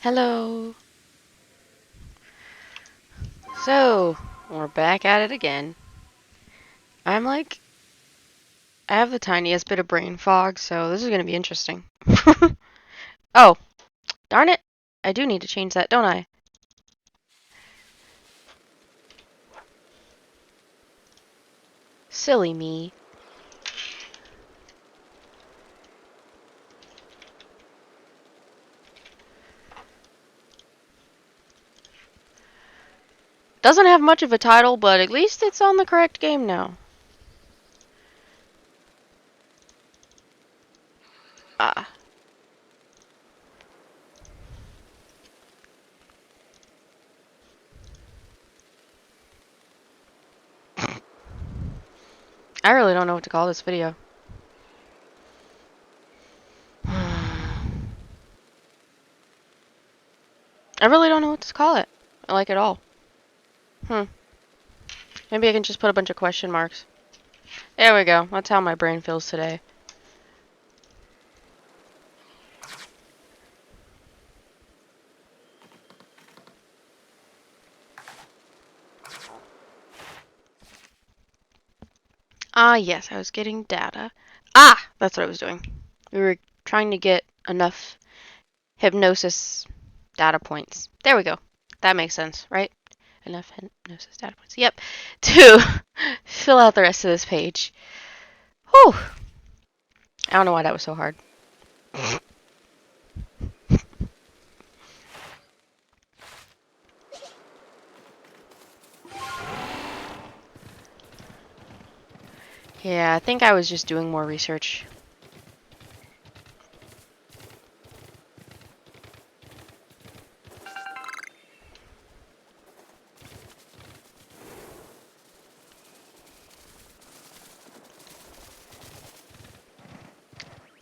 Hello. So, we're back at it again. I'm like, I have the tiniest bit of brain fog, so this is going to be interesting. Oh, darn it. I do need to change that, don't I? Silly me. Doesn't have much of a title, but at least it's on the correct game now. Ah. I really don't know what to call this video. I really don't know what to call it. Like at all. Maybe I can just put a bunch of question marks. There we go. That's how my brain feels today. Ah, yes, I was getting data. Ah, that's what I was doing. We were trying to get enough hypnosis data points. There we go. That makes sense, right? Enough hypnosis data points. Yep. To fill out the rest of this page. Whew. I don't know why that was so hard. Yeah, I think I was just doing more research.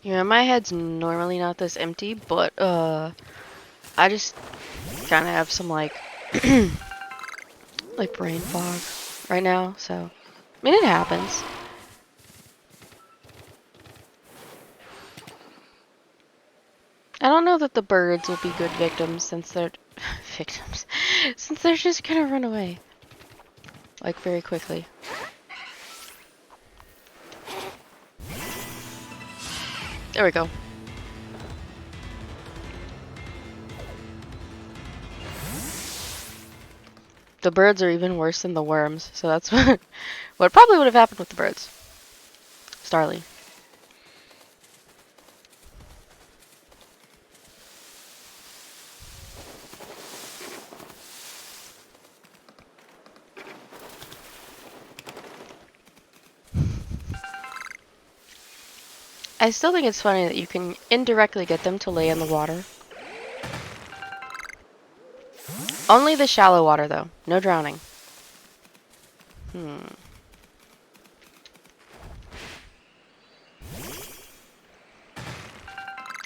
Yeah, my head's normally not this empty, but I just kind of have some like like brain fog right now, so I mean it happens. I don't know that the birds will be good victims since they're victims since they're just gonna run away like very quickly. There we go. The birds are even worse than the worms, so that's what probably would have happened with the birds. Starly. I still think it's funny that you can indirectly get them to lay in the water. Only the shallow water, though. No drowning. I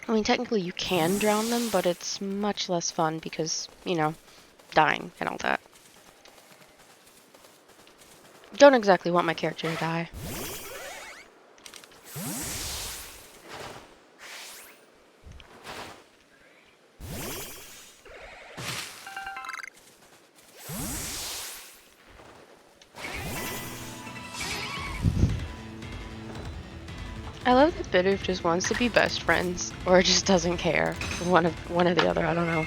mean, technically you can drown them, but it's much less fun because, you know, dying and all that. Don't exactly want my character to die. I love that Bidoof just wants to be best friends, or just doesn't care. One or the other, I don't know.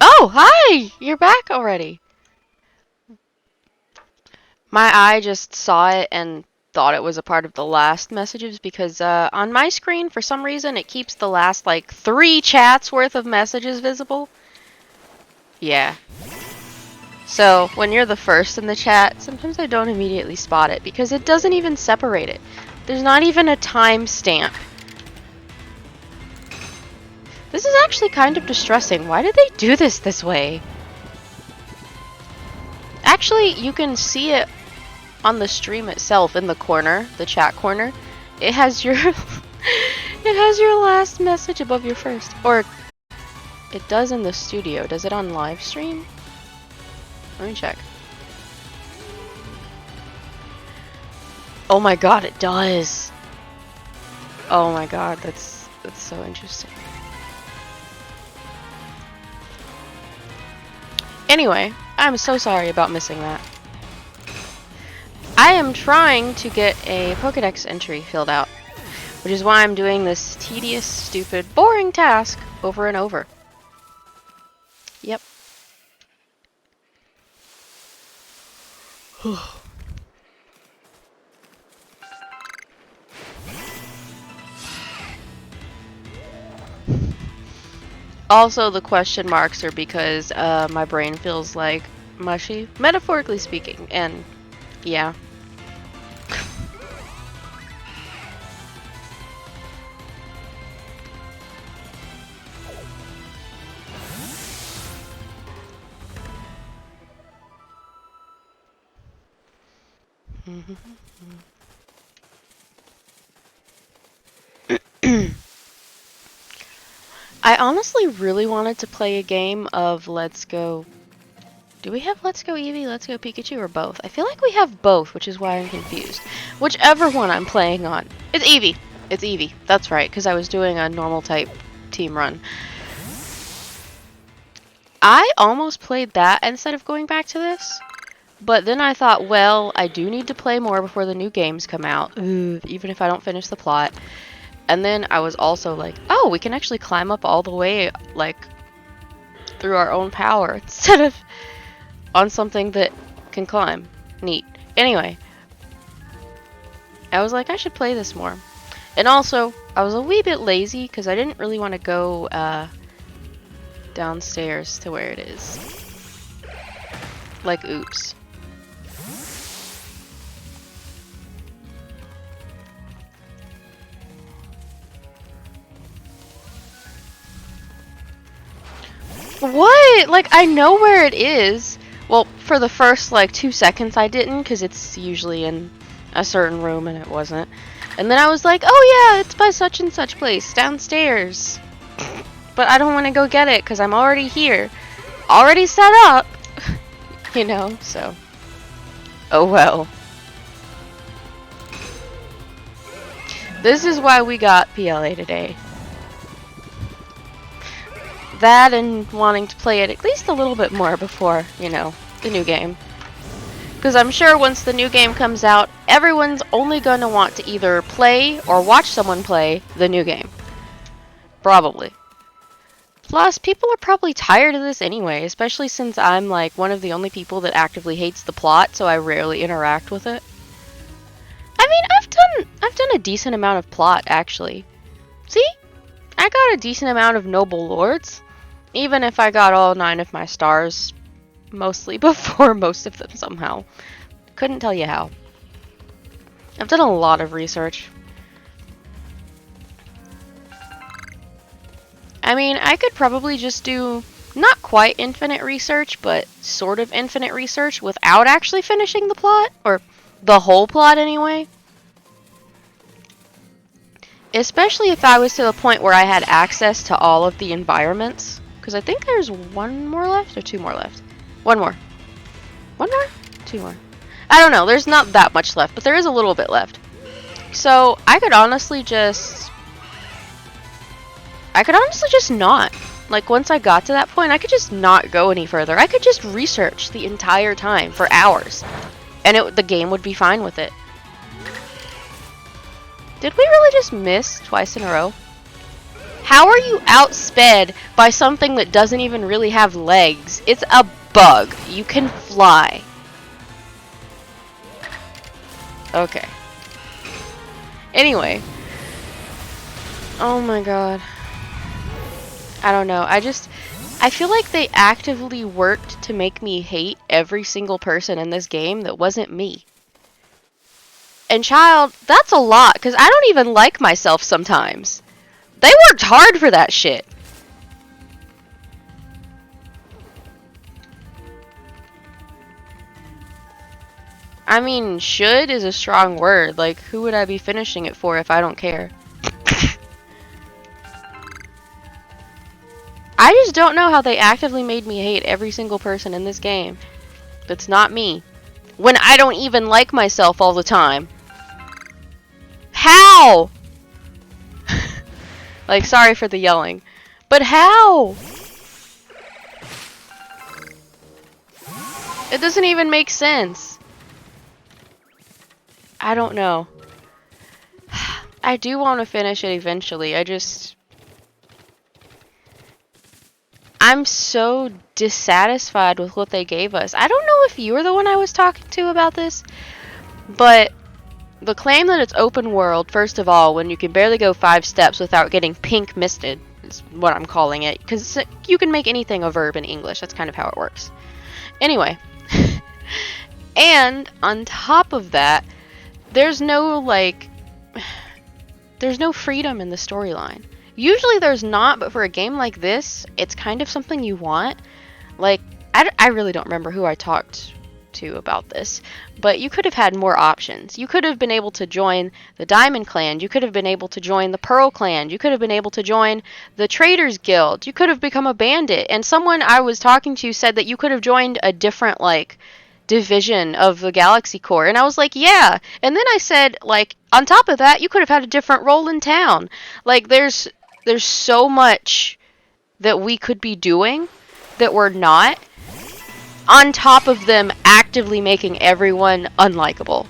Oh, hi! You're back already. My eye just saw it and thought it was a part of the last messages because on my screen, for some reason, it keeps the last, like, 3 chats worth of messages visible. Yeah. So when you're the first in the chat, sometimes I don't immediately spot it because it doesn't even separate it. There's not even a timestamp. This is actually kind of distressing. Why did they do this way? Actually, you can see it on the stream itself in the corner, the chat corner. It has your it has your last message above your first. Or it does in the studio. Does it on live stream? Let me check. Oh my god, it does. Oh my god, that's so interesting. Anyway, I'm so sorry about missing that. I am trying to get a Pokédex entry filled out, which is why I'm doing this tedious, stupid, boring task over and over. Yep. Also, the question marks are because my brain feels like mushy, metaphorically speaking, and yeah. I honestly really wanted to play a game of Let's Go. Do we have Let's Go Eevee, Let's Go Pikachu, or both? I feel like we have both, which is why I'm confused. Whichever one I'm playing on. It's Eevee. It's Eevee. That's right, because I was doing a normal type team run. I almost played that instead of going back to this. But then I thought, well, I do need to play more before the new games come out, even if I don't finish the plot. And then I was also like, oh, we can actually climb up all the way, like, through our own power, instead of on something that can climb. Neat. Anyway, I was like, I should play this more. And also, I was a wee bit lazy, because I didn't really want to go, downstairs to where it is. Like, oops. What? Like, I know where it is. Well, for the first, like, 2 seconds I didn't, because it's usually in a certain room, and it wasn't. And then I was like, oh yeah, it's by such and such place, downstairs. But I don't want to go get it, because I'm already here. Already set up. You know, so. Oh well. This is why we got PLA today. That and wanting to play it at least a little bit more before, you know, the new game. Because I'm sure once the new game comes out, everyone's only going to want to either play or watch someone play the new game. Probably. Plus, people are probably tired of this anyway, especially since I'm like one of the only people that actively hates the plot, so I rarely interact with it. I mean, I've done a decent amount of plot, actually. See? I got a decent amount of noble lords. Even if I got all 9 of my stars, mostly before most of them somehow. Couldn't tell you how. I've done a lot of research. I mean, I could probably just do not quite infinite research, but sort of infinite research without actually finishing the plot, or the whole plot anyway. Especially if I was to the point where I had access to all of the environments. Because I think there's 1 more left, or 2 more left? 1 more. 1 more? 2 more. I don't know, there's not that much left, but there is a little bit left. So, I could honestly just not. Like, once I got to that point, I could just not go any further. I could just research the entire time for hours. And the game would be fine with it. Did we really just miss twice in a row? How are you outsped by something that doesn't even really have legs? It's a bug. You can fly. Okay. Anyway. Oh my god. I don't know. I feel like they actively worked to make me hate every single person in this game that wasn't me. And child, that's a lot, because I don't even like myself sometimes. They worked hard for that shit. I mean, should is a strong word. Like, who would I be finishing it for if I don't care? I just don't know how they actively made me hate every single person in this game that's not me, when I don't even like myself all the time. How? Like, sorry for the yelling, but how? It doesn't even make sense. I don't know. I do want to finish it eventually. I'm so dissatisfied with what they gave us. I don't know if you were the one I was talking to about this, but the claim that it's open world, first of all, when you can barely go 5 steps without getting pink misted, is what I'm calling it, because you can make anything a verb in English. That's kind of how it works. Anyway, and on top of that, there's no freedom in the storyline. Usually there's not, but for a game like this, it's kind of something you want. Like, I really don't remember who I talked to about this, but you could have had more options. You could have been able to join the Diamond Clan, you could have been able to join the Pearl Clan, you could have been able to join the Traders Guild, you could have become a bandit, and someone I was talking to said that you could have joined a different, like, division of the Galaxy Corps, and I was like, yeah, and then I said, like, on top of that, you could have had a different role in town. Like, there's so much that we could be doing that we're not, on top of them actively making everyone unlikable.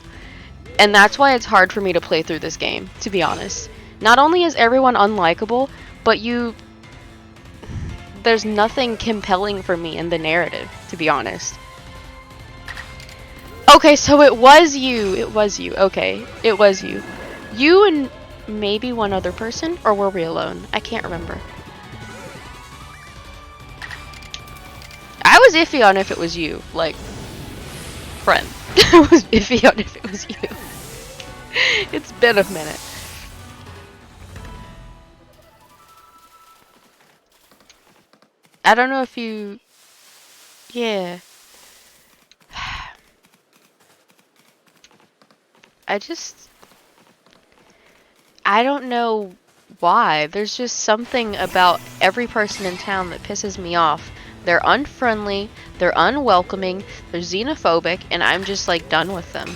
And that's why it's hard for me to play through this game, to be honest. Not only is everyone unlikable, but there's nothing compelling for me in the narrative, to be honest. Okay, so it was you. It was you. Okay, it was you. You and maybe one other person? Or were we alone? I can't remember. I was iffy on if it was you. Like, friend. I was iffy on if it was you. It's been a minute. I don't know if you... Yeah. I don't know why. There's just something about every person in town that pisses me off. They're unfriendly, they're unwelcoming, they're xenophobic, and I'm just, like, done with them.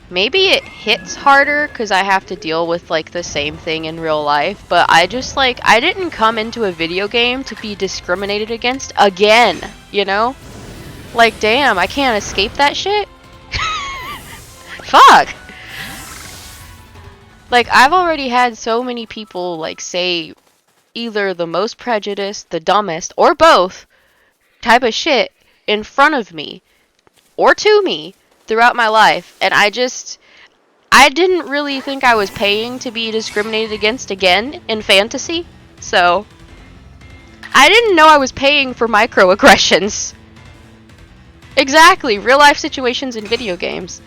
Maybe it hits harder because I have to deal with, like, the same thing in real life, but I just, like, I didn't come into a video game to be discriminated against again, you know? Like, damn, I can't escape that shit? Fuck! Like, I've already had so many people, like, say either the most prejudiced, the dumbest, or both type of shit in front of me, or to me, throughout my life, and I didn't really think I was paying to be discriminated against again in fantasy, so I didn't know I was paying for microaggressions. Exactly, real life situations in video games.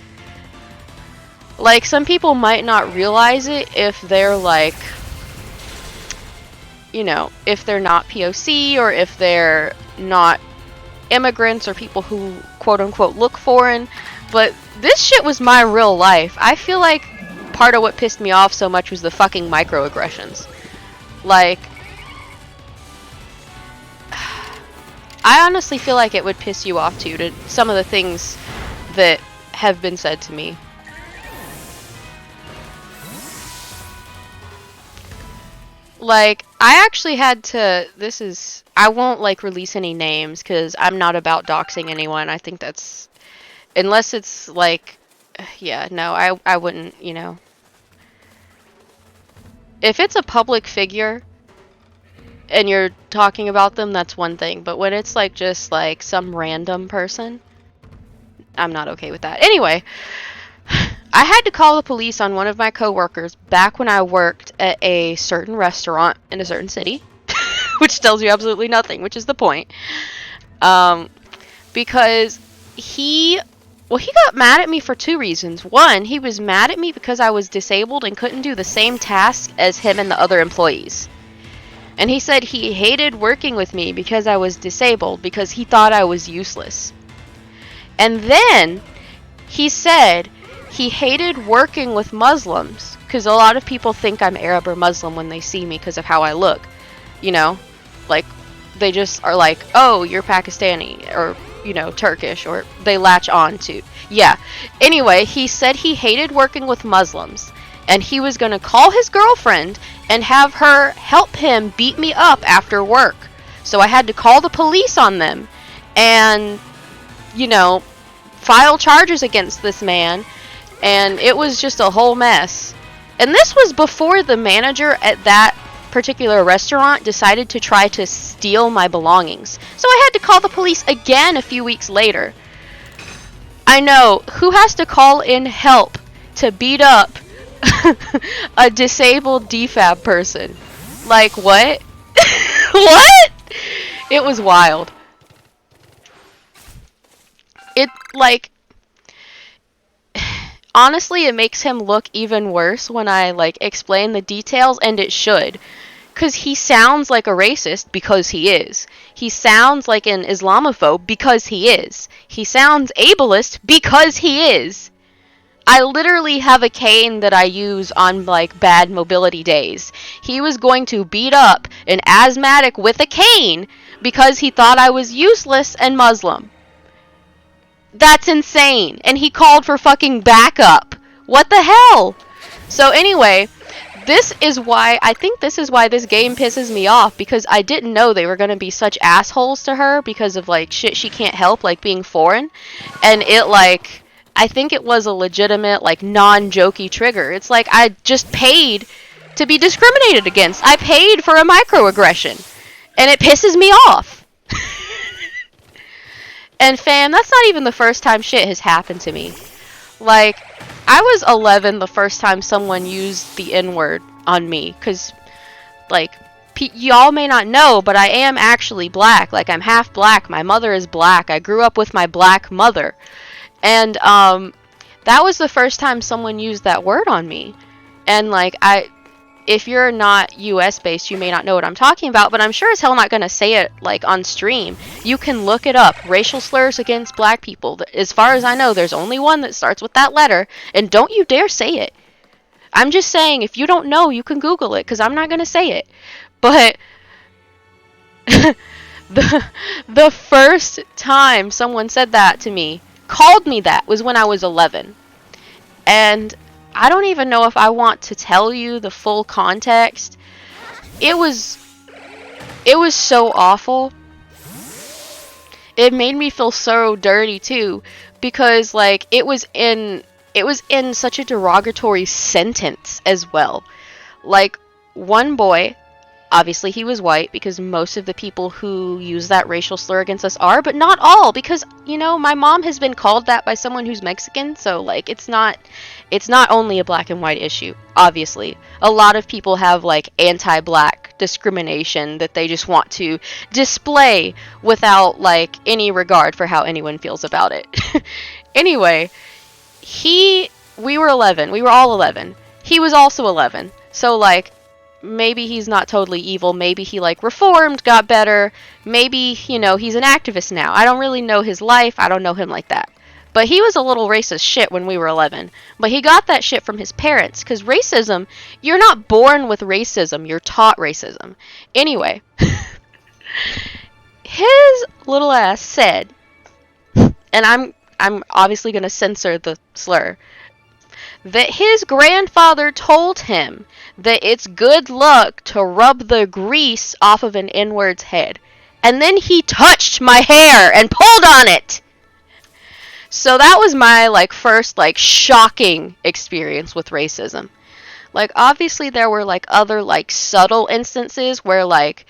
Like, some people might not realize it if they're, like, you know, if they're not POC, or if they're not immigrants, or people who, quote-unquote, look foreign, but this shit was my real life. I feel like part of what pissed me off so much was the fucking microaggressions. Like, I honestly feel like it would piss you off, too, to some of the things that have been said to me. Like, I actually had to, I won't, like, release any names, because I'm not about doxing anyone. I think that's, unless it's, like, yeah, no, I wouldn't, you know. If it's a public figure, and you're talking about them, that's one thing, but when it's, like, just, like, some random person, I'm not okay with that. Anyway, I had to call the police on one of my coworkers back when I worked at a certain restaurant in a certain city. which tells you absolutely nothing, which is the point. Um, because he got mad at me for two reasons. One, he was mad at me because I was disabled and couldn't do the same task as him and the other employees. And he said he hated working with me because I was disabled because he thought I was useless. And then he said he hated working with Muslims because a lot of people think I'm Arab or Muslim when they see me because of how I look. You know, like they just are like, oh, you're Pakistani or, you know, Turkish, or they latch on to. Yeah. Anyway, he said he hated working with Muslims and he was going to call his girlfriend and have her help him beat me up after work. So I had to call the police on them and, you know, file charges against this man, and it was just a whole mess. And this was before the manager at that particular restaurant decided to try to steal my belongings. So I had to call the police again a few weeks later. I know, who has to call in help to beat up a disabled DFAB person? Like, what? What? It was wild. It, like, honestly, it makes him look even worse when I, like, explain the details, and it should. Because he sounds like a racist because he is. He sounds like an Islamophobe because he is. He sounds ableist because he is. I literally have a cane that I use on, like, bad mobility days. He was going to beat up an asthmatic with a cane because he thought I was useless and Muslim. That's insane. And he called for fucking backup. What the hell? So anyway, I think this is why this game pisses me off, because I didn't know they were going to be such assholes to her because of, like, shit she can't help, like being foreign. And it, like, I think it was a legitimate, like, non-jokey trigger. It's like, I just paid to be discriminated against. I paid for a microaggression. And it pisses me off. And fam, that's not even the first time shit has happened to me. Like, I was 11 the first time someone used the N-word on me. Because, like, y'all may not know, but I am actually black. Like, I'm half black. My mother is black. I grew up with my black mother. And, that was the first time someone used that word on me. And, like, if you're not US based, you may not know what I'm talking about, but I'm sure as hell not gonna say it, like, on stream. You can look it up. Racial slurs against black people. As far as I know, there's only one that starts with that letter, and don't you dare say it. I'm just saying, if you don't know, you can Google it, because I'm not gonna say it. But the first time someone said that to me, called me that, was when I was 11. And I don't even know if I want to tell you the full context. It was so awful. It made me feel so dirty too, because, like, it was in such a derogatory sentence as well. Like, one boy, obviously he was white, because most of the people who use that racial slur against us are, but not all, because, you know, my mom has been called that by someone who's Mexican, so, like, it's not only a black and white issue, obviously. A lot of people have, like, anti-black discrimination that they just want to display without, like, any regard for how anyone feels about it. Anyway, we were 11. We were all 11. He was also 11. So, like, maybe he's not totally evil. Maybe he, like, reformed, got better. Maybe, you know, he's an activist now. I don't really know his life. I don't know him like that. But he was a little racist shit when we were 11. But he got that shit from his parents. Because racism, you're not born with racism. You're taught racism. Anyway. His little ass said, and I'm obviously going to censor the slur, that his grandfather told him that it's good luck to rub the grease off of an N-word's head. And then he touched my hair and pulled on it. So that was my, like, first, like, shocking experience with racism. Like, obviously there were, like, other, like, subtle instances where, like,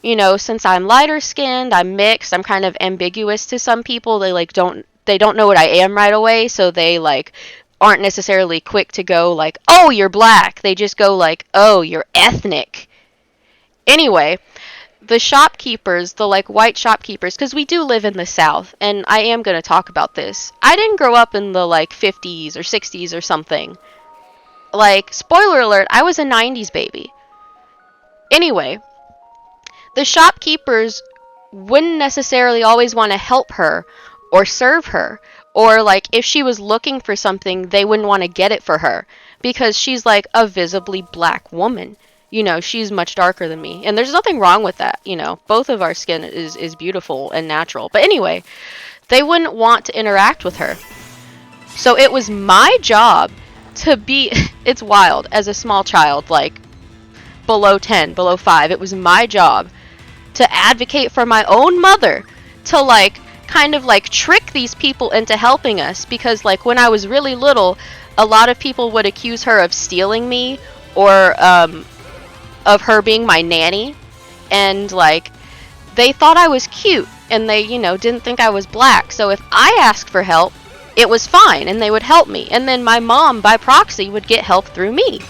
you know, since I'm lighter skinned, I'm mixed, I'm kind of ambiguous to some people. They, like, don't know what I am right away, so they, like, aren't necessarily quick to go, like, oh, you're black. They just go, like, oh, you're ethnic. Anyway, the shopkeepers, the like white shopkeepers, because we do live in the South, and I am going to talk about this. I didn't grow up in the like 50s or 60s or something. Like, spoiler alert, I was a 90s baby. Anyway, the shopkeepers wouldn't necessarily always want to help her or serve her. Or, like, if she was looking for something, they wouldn't want to get it for her. Because she's, like, a visibly black woman. You know, she's much darker than me. And there's nothing wrong with that, you know. Both of our skin is beautiful and natural. But anyway, they wouldn't want to interact with her. So it was my job to be... It's wild. As a small child, like, below 10, below 5, it was my job to advocate for my own mother to, like, kind of, like, trick these people into helping us. Because, like, when I was really little, a lot of people would accuse her of stealing me or, of her being my nanny. And, like, they thought I was cute. And they, you know, didn't think I was black. So if I asked for help, it was fine. And they would help me. And then my mom, by proxy, would get help through me.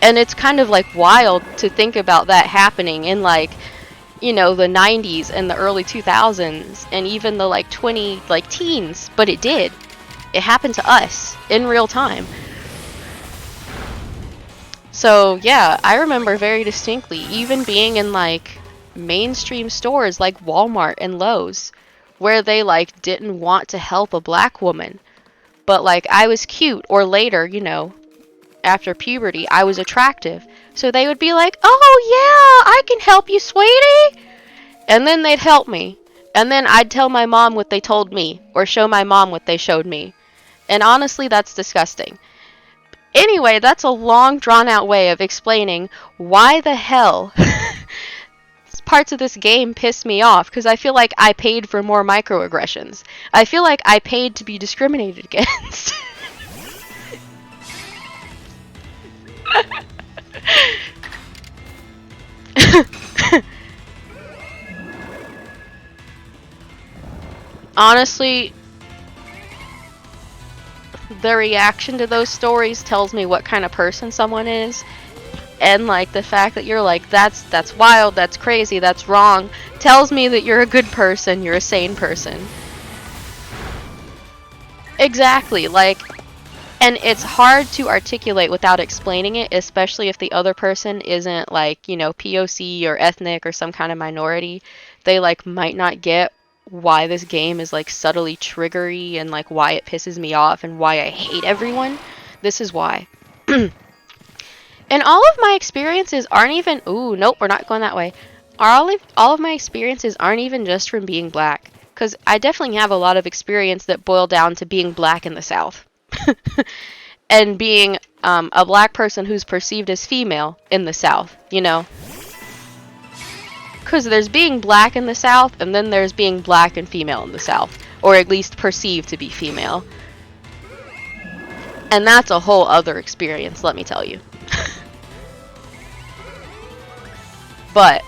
And it's kind of, like, wild to think about that happening in, like, you know, the 90s and the early 2000s and even the like teens, but it did. It happened to us in real time. So yeah, I remember very distinctly even being in like mainstream stores like Walmart and Lowe's where they like didn't want to help a black woman, but like I was cute, or later, you know, after puberty, I was attractive. So they would be like, "Oh yeah, I can help you, sweetie." And then they'd help me. And then I'd tell my mom what they told me, or show my mom what they showed me. And honestly, that's disgusting. Anyway, that's a long, drawn-out way of explaining why the hell parts of this game piss me off, because I feel like I paid for more microaggressions. I feel like I paid to be discriminated against. Honestly, the reaction to those stories tells me what kind of person someone is. And like the fact that you're like, that's wild, that's crazy, that's wrong, tells me that you're a good person, you're a sane person. Exactly, like, and it's hard to articulate without explaining it, especially if the other person isn't like, you know, POC or ethnic or some kind of minority. They like might not get why this game is like subtly triggery and like why it pisses me off and why I hate everyone. This is why. And all of my experiences aren't even... Ooh, nope, we're not going that way. All of my experiences aren't even just from being black. Because I definitely have a lot of experience that boil down to being black in the South. And being a black person who's perceived as female in the South, you know? Because there's being black in the South, and then there's being black and female in the South. Or at least perceived to be female. And that's a whole other experience, let me tell you. But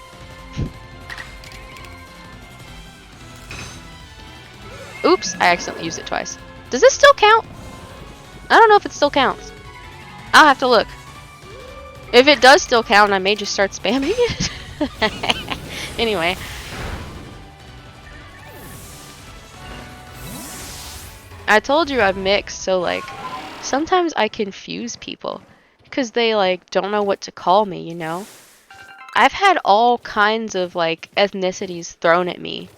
oops, I accidentally used it twice. Does this still count? I don't know if it still counts. I'll have to look. If it does still count, I may just start spamming it. Anyway. I told you I'm mixed, so like sometimes I confuse people because they like don't know what to call me, you know? I've had all kinds of like ethnicities thrown at me.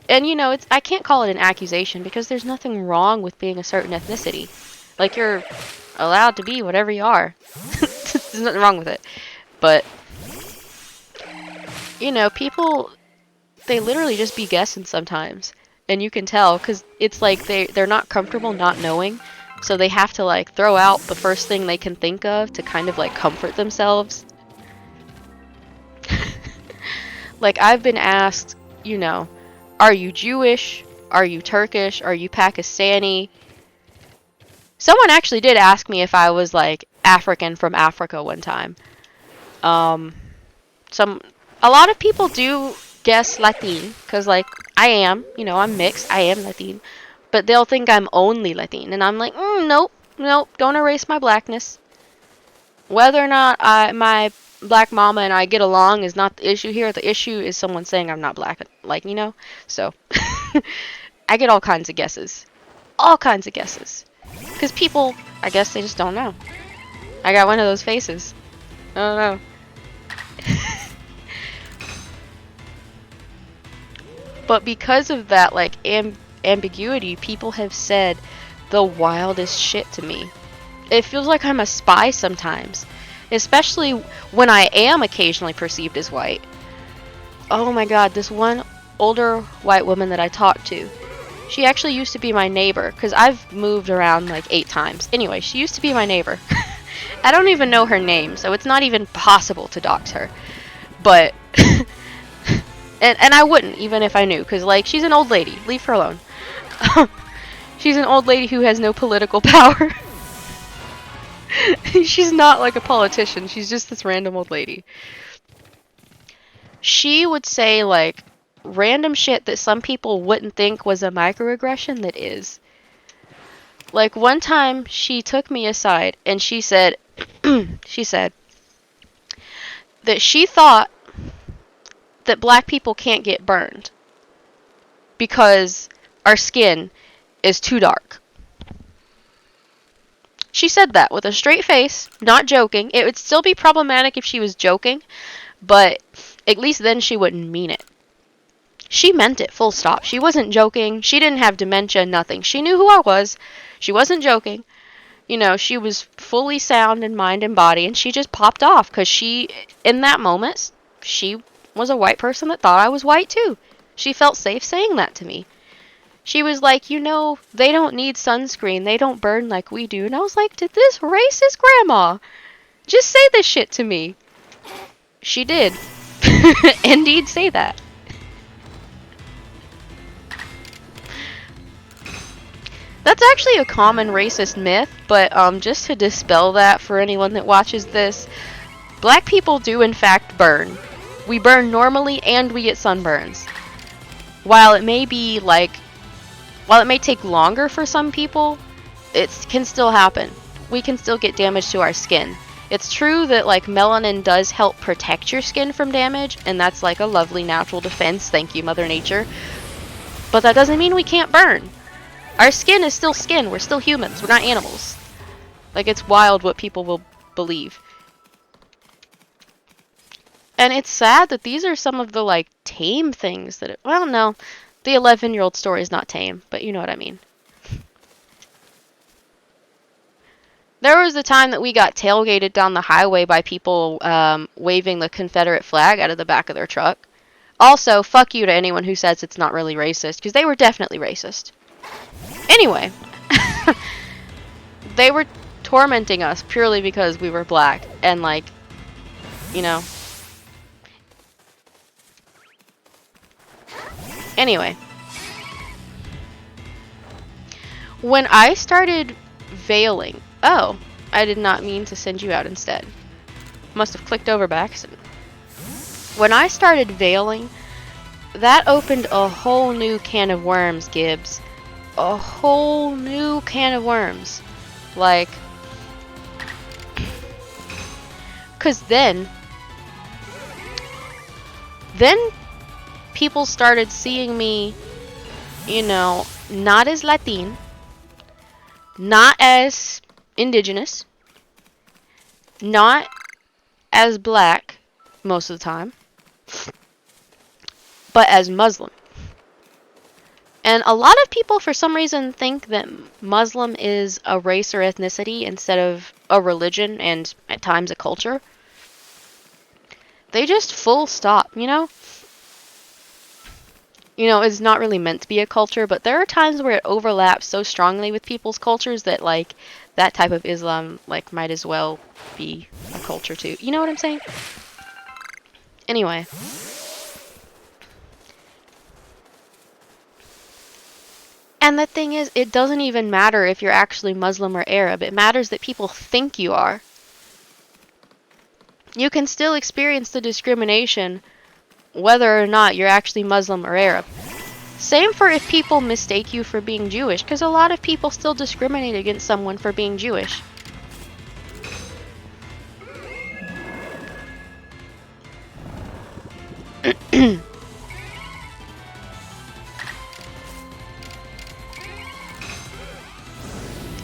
And you know, I can't call it an accusation because there's nothing wrong with being a certain ethnicity. Like you're allowed to be whatever you are. There's nothing wrong with it. But you know, people, they literally just be guessing sometimes. And you can tell because it's like they're not comfortable not knowing. So they have to like throw out the first thing they can think of to kind of like comfort themselves. Like, I've been asked, you know, are you Jewish? Are you Turkish? Are you Pakistani? Someone actually did ask me if I was, like, African from Africa one time. A lot of people do guess Latin, because, like, I am, you know, I'm mixed, I am Latin. But they'll think I'm only Latin, and I'm like, nope, don't erase my blackness. Whether or not my black mama and I get along is not the issue here. The issue is someone saying I'm not black, like, you know? So, I get all kinds of guesses. All kinds of guesses. Because people, I guess they just don't know. I got one of those faces. I don't know. But because of that, like, ambiguity, people have said the wildest shit to me. It feels like I'm a spy sometimes. Especially when I am occasionally perceived as white. Oh my god, this one older white woman that I talked to, she actually used to be my neighbor, because I've moved around like 8 times. Anyway, she used to be my neighbor. I don't even know her name, so it's not even possible to dox her. But, and I wouldn't, even if I knew, because, like, she's an old lady. Leave her alone. She's an old lady who has no political power. She's not like a politician. She's just this random old lady. She would say, like, random shit that some people wouldn't think was a microaggression that is. Like, one time, she took me aside, and she said, she said that she thought that black people can't get burned because our skin is too dark. She said that with a straight face, not joking. It would still be problematic if she was joking, but at least then she wouldn't mean it. She meant it, full stop. She wasn't joking. She didn't have dementia, nothing. She knew who I was. She wasn't joking. You know, she was fully sound in mind and body, and she just popped off because she, in that moment, she was a white person that thought I was white too. She felt safe saying that to me. She was like, you know, they don't need sunscreen. They don't burn like we do. And I was like, did this racist grandma just say this shit to me? She did. Indeed say that. That's actually a common racist myth, but just to dispel that for anyone that watches this, black people do in fact burn. We burn normally and we get sunburns. While it may take longer for some people, it can still happen. We can still get damage to our skin. It's true that, like, melanin does help protect your skin from damage, and that's like a lovely natural defense, thank you, Mother Nature. But that doesn't mean we can't burn. Our skin is still skin, we're still humans, we're not animals. Like, it's wild what people will believe. And it's sad that these are some of the, like, tame things that, well, no. The 11-year-old story is not tame, but you know what I mean. There was a time that we got tailgated down the highway by people waving the Confederate flag out of the back of their truck. Also, fuck you to anyone who says it's not really racist, because they were definitely racist. Anyway, they were tormenting us purely because we were black, and, like, you know. Anyway, when I started veiling, oh, I did not mean to send you out instead. Must have clicked over by accident. When I started veiling, that opened a whole new can of worms, Gibbs. A whole new can of worms. Like, 'cause then people started seeing me, you know, not as Latin, not as indigenous, not as black most of the time, but as Muslim. And a lot of people, for some reason, think that Muslim is a race or ethnicity instead of a religion and, at times, a culture. They just full stop, you know? You know, it's not really meant to be a culture, but there are times where it overlaps so strongly with people's cultures that, like, that type of Islam, like, might as well be a culture too. You know what I'm saying? Anyway. And the thing is, it doesn't even matter if you're actually Muslim or Arab. It matters that people think you are. You can still experience the discrimination whether or not you're actually Muslim or Arab. Same for if people mistake you for being Jewish, because a lot of people still discriminate against someone for being Jewish.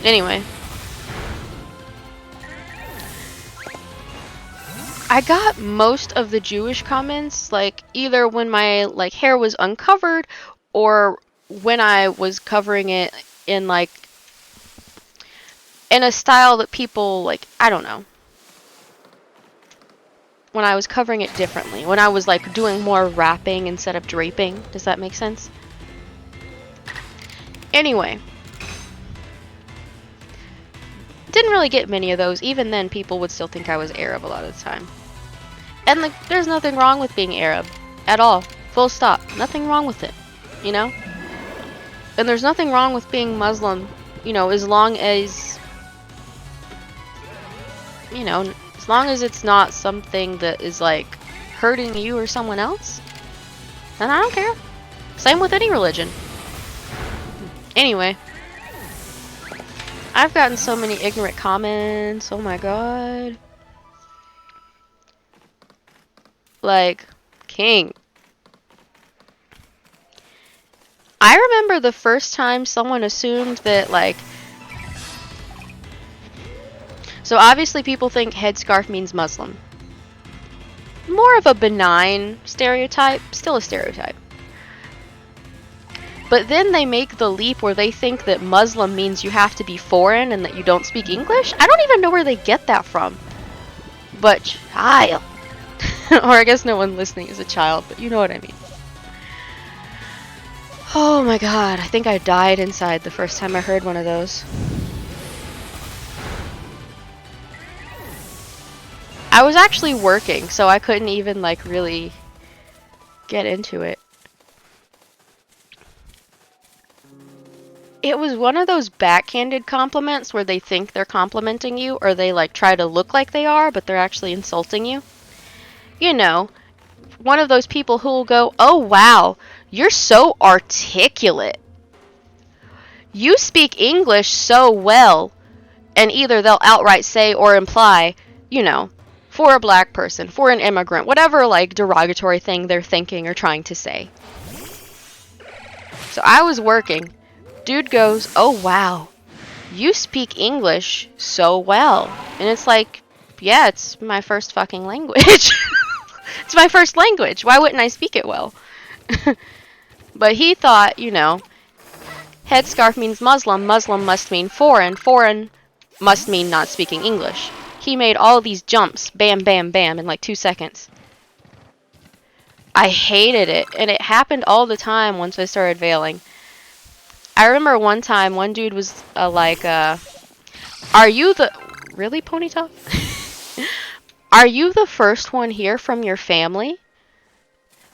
Anyway. I got most of the Jewish comments, like, either when my, like, hair was uncovered, or when I was covering it in, like, in a style that people, like, I don't know. When I was covering it differently. When I was, like, doing more wrapping instead of draping. Does that make sense? Anyway. Didn't really get many of those. Even then, people would still think I was Arab a lot of the time. And, like, there's nothing wrong with being Arab. At all. Full stop. Nothing wrong with it. You know? And there's nothing wrong with being Muslim, you know, as long as, you know, as long as it's not something that is, like, hurting you or someone else, then I don't care. Same with any religion. Anyway. I've gotten so many ignorant comments. Oh my god. Like, King. I remember the first time someone assumed that, like... So obviously people think headscarf means Muslim. More of a benign stereotype. Still a stereotype. But then they make the leap where they think that Muslim means you have to be foreign and that you don't speak English. I don't even know where they get that from. But child. Or I guess no one listening is a child, but you know what I mean. Oh my god, I think I died inside the first time I heard one of those. I was actually working, so I couldn't even, like, really get into it. It was one of those backhanded compliments where they think they're complimenting you, or they, like, try to look like they are, but they're actually insulting you. You know, one of those people who will go, "Oh wow, you're so articulate. You speak English so well." And either they'll outright say or imply, you know, for a black person, for an immigrant, whatever, like, derogatory thing they're thinking or trying to say. So I was working. Dude goes, "Oh wow, you speak English so well." And it's like, yeah, it's my first fucking language. It's my first language. Why wouldn't I speak it well? But he thought, you know, headscarf means Muslim. Muslim must mean foreign. Foreign must mean not speaking English. He made all these jumps, bam, bam, bam, in like 2 seconds. I hated it. And it happened all the time once I started veiling. I remember one time, one dude was like, "Are you the..." Really, Ponytail? "Are you the first one here from your family?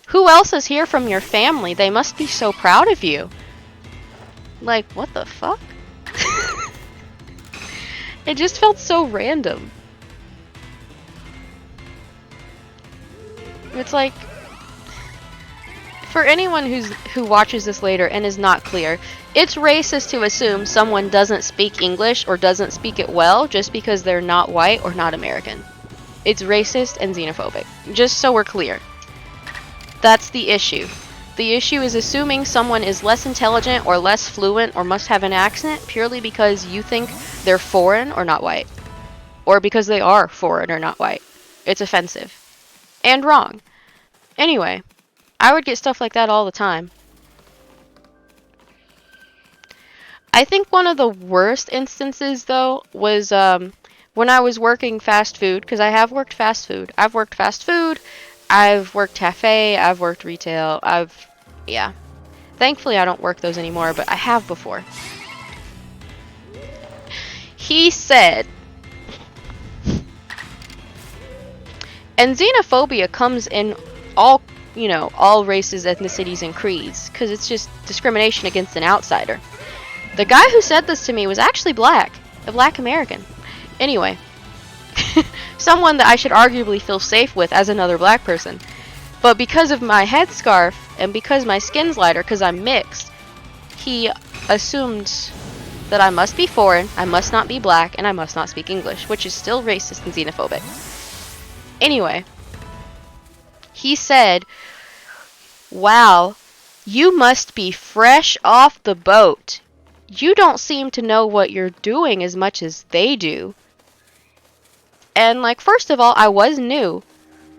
Who else is here from your family? They must be so proud of you." Like, what the fuck? It just felt so random. It's like, for anyone who watches this later and is not clear, it's racist to assume someone doesn't speak English or doesn't speak it well just because they're not white or not American. It's racist and xenophobic. Just so we're clear. That's the issue. The issue is assuming someone is less intelligent or less fluent or must have an accent purely because you think they're foreign or not white. Or because they are foreign or not white. It's offensive. And wrong. Anyway, I would get stuff like that all the time. I think one of the worst instances, though, was when I was working fast food, because I have worked fast food. I've worked fast food, I've worked cafe, I've worked retail, yeah. Thankfully, I don't work those anymore, but I have before. He said, and xenophobia comes in all, you know, all races, ethnicities, and creeds, because it's just discrimination against an outsider. The guy who said this to me was actually black, a black American. Anyway, someone that I should arguably feel safe with as another black person. But because of my headscarf, and because my skin's lighter, because I'm mixed, he assumed that I must be foreign, I must not be black, and I must not speak English, which is still racist and xenophobic. Anyway, he said, Wow, you must be fresh off the boat. You don't seem to know what you're doing as much as they do. And, like, first of all, I was new.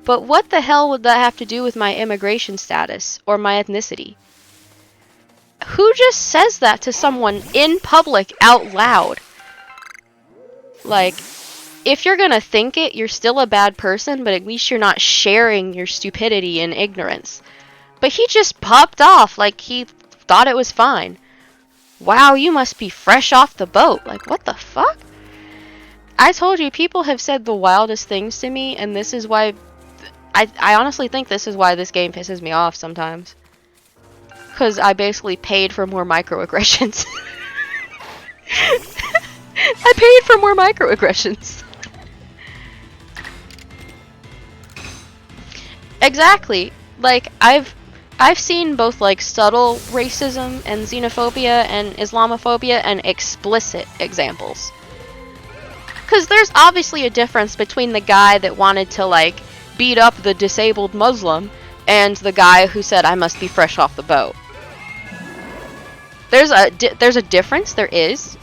But what the hell would that have to do with my immigration status or my ethnicity? Who just says that to someone in public out loud? Like, if you're gonna think it, you're still a bad person, but at least you're not sharing your stupidity and ignorance. But he just popped off like he thought it was fine. Wow, you must be fresh off the boat. Like, what the fuck? I told you, people have said the wildest things to me, and this is why... I honestly think this is why this game pisses me off sometimes. Because I basically paid for more microaggressions. I paid for more microaggressions. Exactly. Like, I've seen both, like, subtle racism and xenophobia and Islamophobia and explicit examples. Because there's obviously a difference between the guy that wanted to, like, beat up the disabled Muslim and the guy who said, I must be fresh off the boat. There's a difference, there is.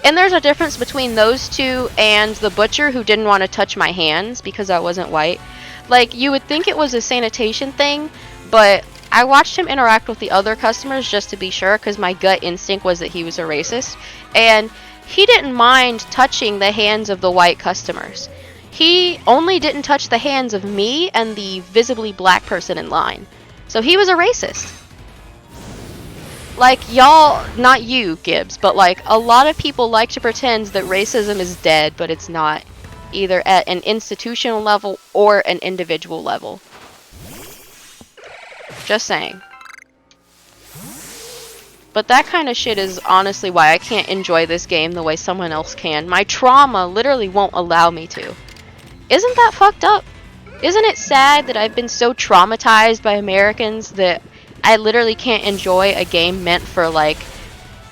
And there's a difference between those two and the butcher who didn't want to touch my hands because I wasn't white. Like, you would think it was a sanitation thing, but I watched him interact with the other customers just to be sure, because my gut instinct was that he was a racist. And he didn't mind touching the hands of the white customers. He only didn't touch the hands of me and the visibly black person in line. So he was a racist. Like, y'all, not you, Gibbs, but like, a lot of people like to pretend that racism is dead, but it's not. Either at an institutional level or an individual level. Just saying. But that kind of shit is honestly why I can't enjoy this game the way someone else can. My trauma literally won't allow me to. Isn't that fucked up? Isn't it sad that I've been so traumatized by Americans that I literally can't enjoy a game meant for, like,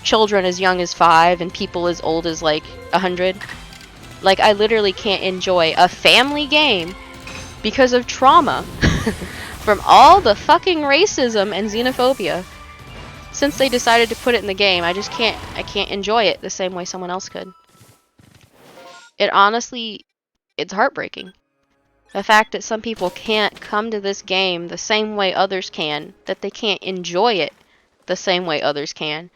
children as young as 5 and people as old as, like, 100? Like, I literally can't enjoy a family game because of trauma from all the fucking racism and xenophobia. Since they decided to put it in the game, I can't enjoy it the same way someone else could. It honestly, it's heartbreaking. The fact that some people can't come to this game the same way others can, that they can't enjoy it the same way others can,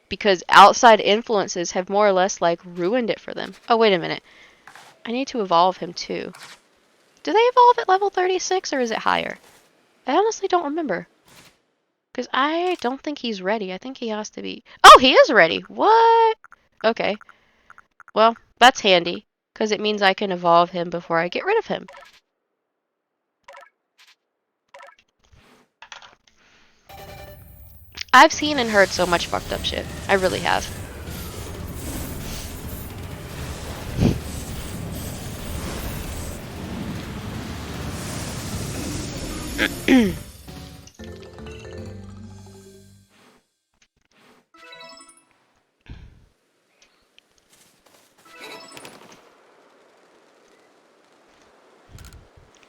because outside influences have more or less, like, ruined it for them. Oh, wait a minute. I need to evolve him too. Do they evolve at level 36 or is it higher? I honestly don't remember. Because I don't think he's ready. I think he has to be... Oh, he is ready! What? Okay. Well, that's handy, because it means I can evolve him before I get rid of him. I've seen and heard so much fucked up shit. I really have.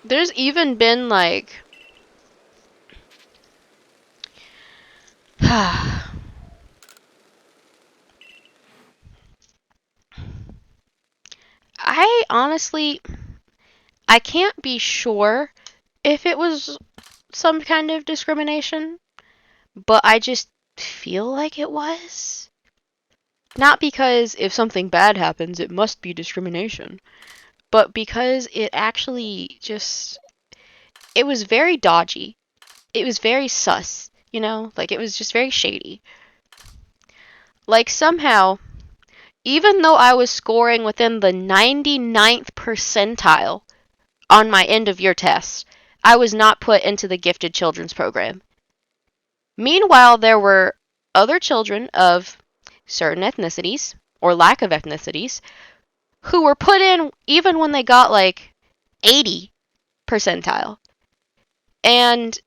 There's even been, like... I honestly... I can't be sure if it was some kind of discrimination, but I just feel like it was. Not because if something bad happens, it must be discrimination, but because it actually just... It was very dodgy. It was very sus, you know? Like, it was just very shady. Like, somehow, even though I was scoring within the 99th percentile on my end-of-year test, I was not put into the Gifted Children's Program. Meanwhile, there were other children of certain ethnicities, or lack of ethnicities, who were put in even when they got, like, 80 percentile. And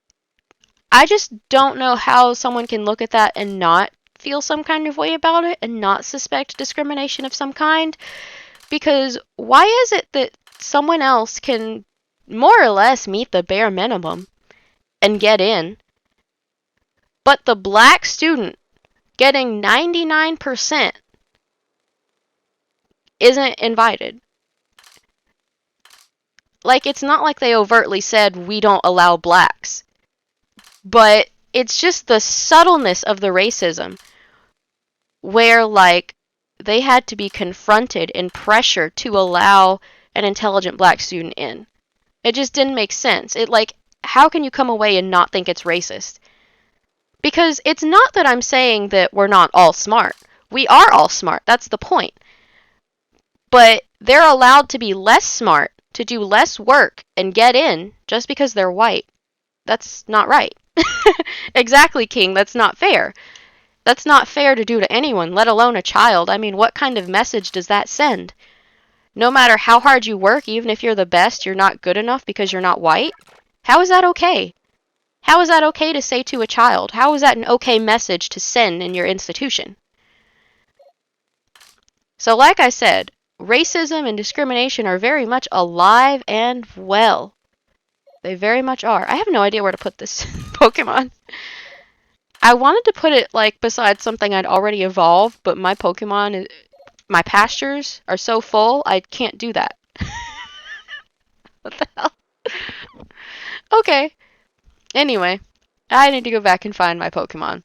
I just don't know how someone can look at that and not feel some kind of way about it and not suspect discrimination of some kind. Because why is it that someone else can more or less meet the bare minimum and get in, But the black student getting 99% isn't invited. Like, it's not like they overtly said, we don't allow blacks. But it's just the subtleness of the racism where, like, they had to be confronted and pressured to allow an intelligent black student in. It just didn't make sense. It, like, how can you come away and not think it's racist? Because it's not that I'm saying that we're not all smart. We are all smart. That's the point. But they're allowed to be less smart, to do less work, and get in just because they're white. That's not right. Exactly, King. That's not fair. That's not fair to do to anyone, let alone a child. I mean, what kind of message does that send? No matter how hard you work, even if you're the best, you're not good enough because you're not white? How is that okay? How is that okay to say to a child? How is that an okay message to send in your institution? So like I said, racism and discrimination are very much alive and well. They very much are. I have no idea where to put this Pokemon. I wanted to put it, like, beside something I'd already evolved, but my Pokemon, my pastures are so full, I can't do that. What the hell? Okay. Anyway, I need to go back and find my Pokemon.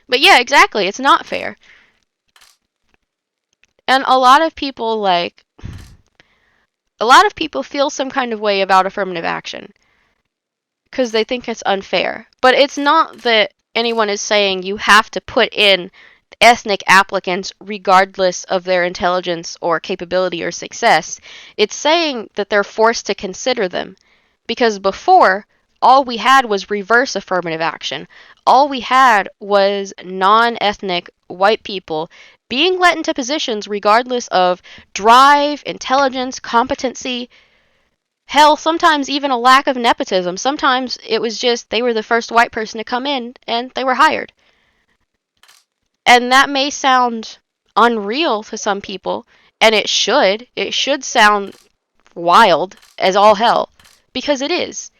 But yeah, exactly, it's not fair. And a lot of people, like, feel some kind of way about affirmative action because they think it's unfair. But it's not that anyone is saying you have to put in ethnic applicants regardless of their intelligence or capability or success. It's saying that they're forced to consider them. Because before, all we had was reverse affirmative action. All we had was non-ethnic white people being let into positions regardless of drive, intelligence, competency. Hell, sometimes even a lack of nepotism. Sometimes it was just they were the first white person to come in and they were hired. And that may sound unreal to some people, and it should. It should sound wild as all hell, because it is.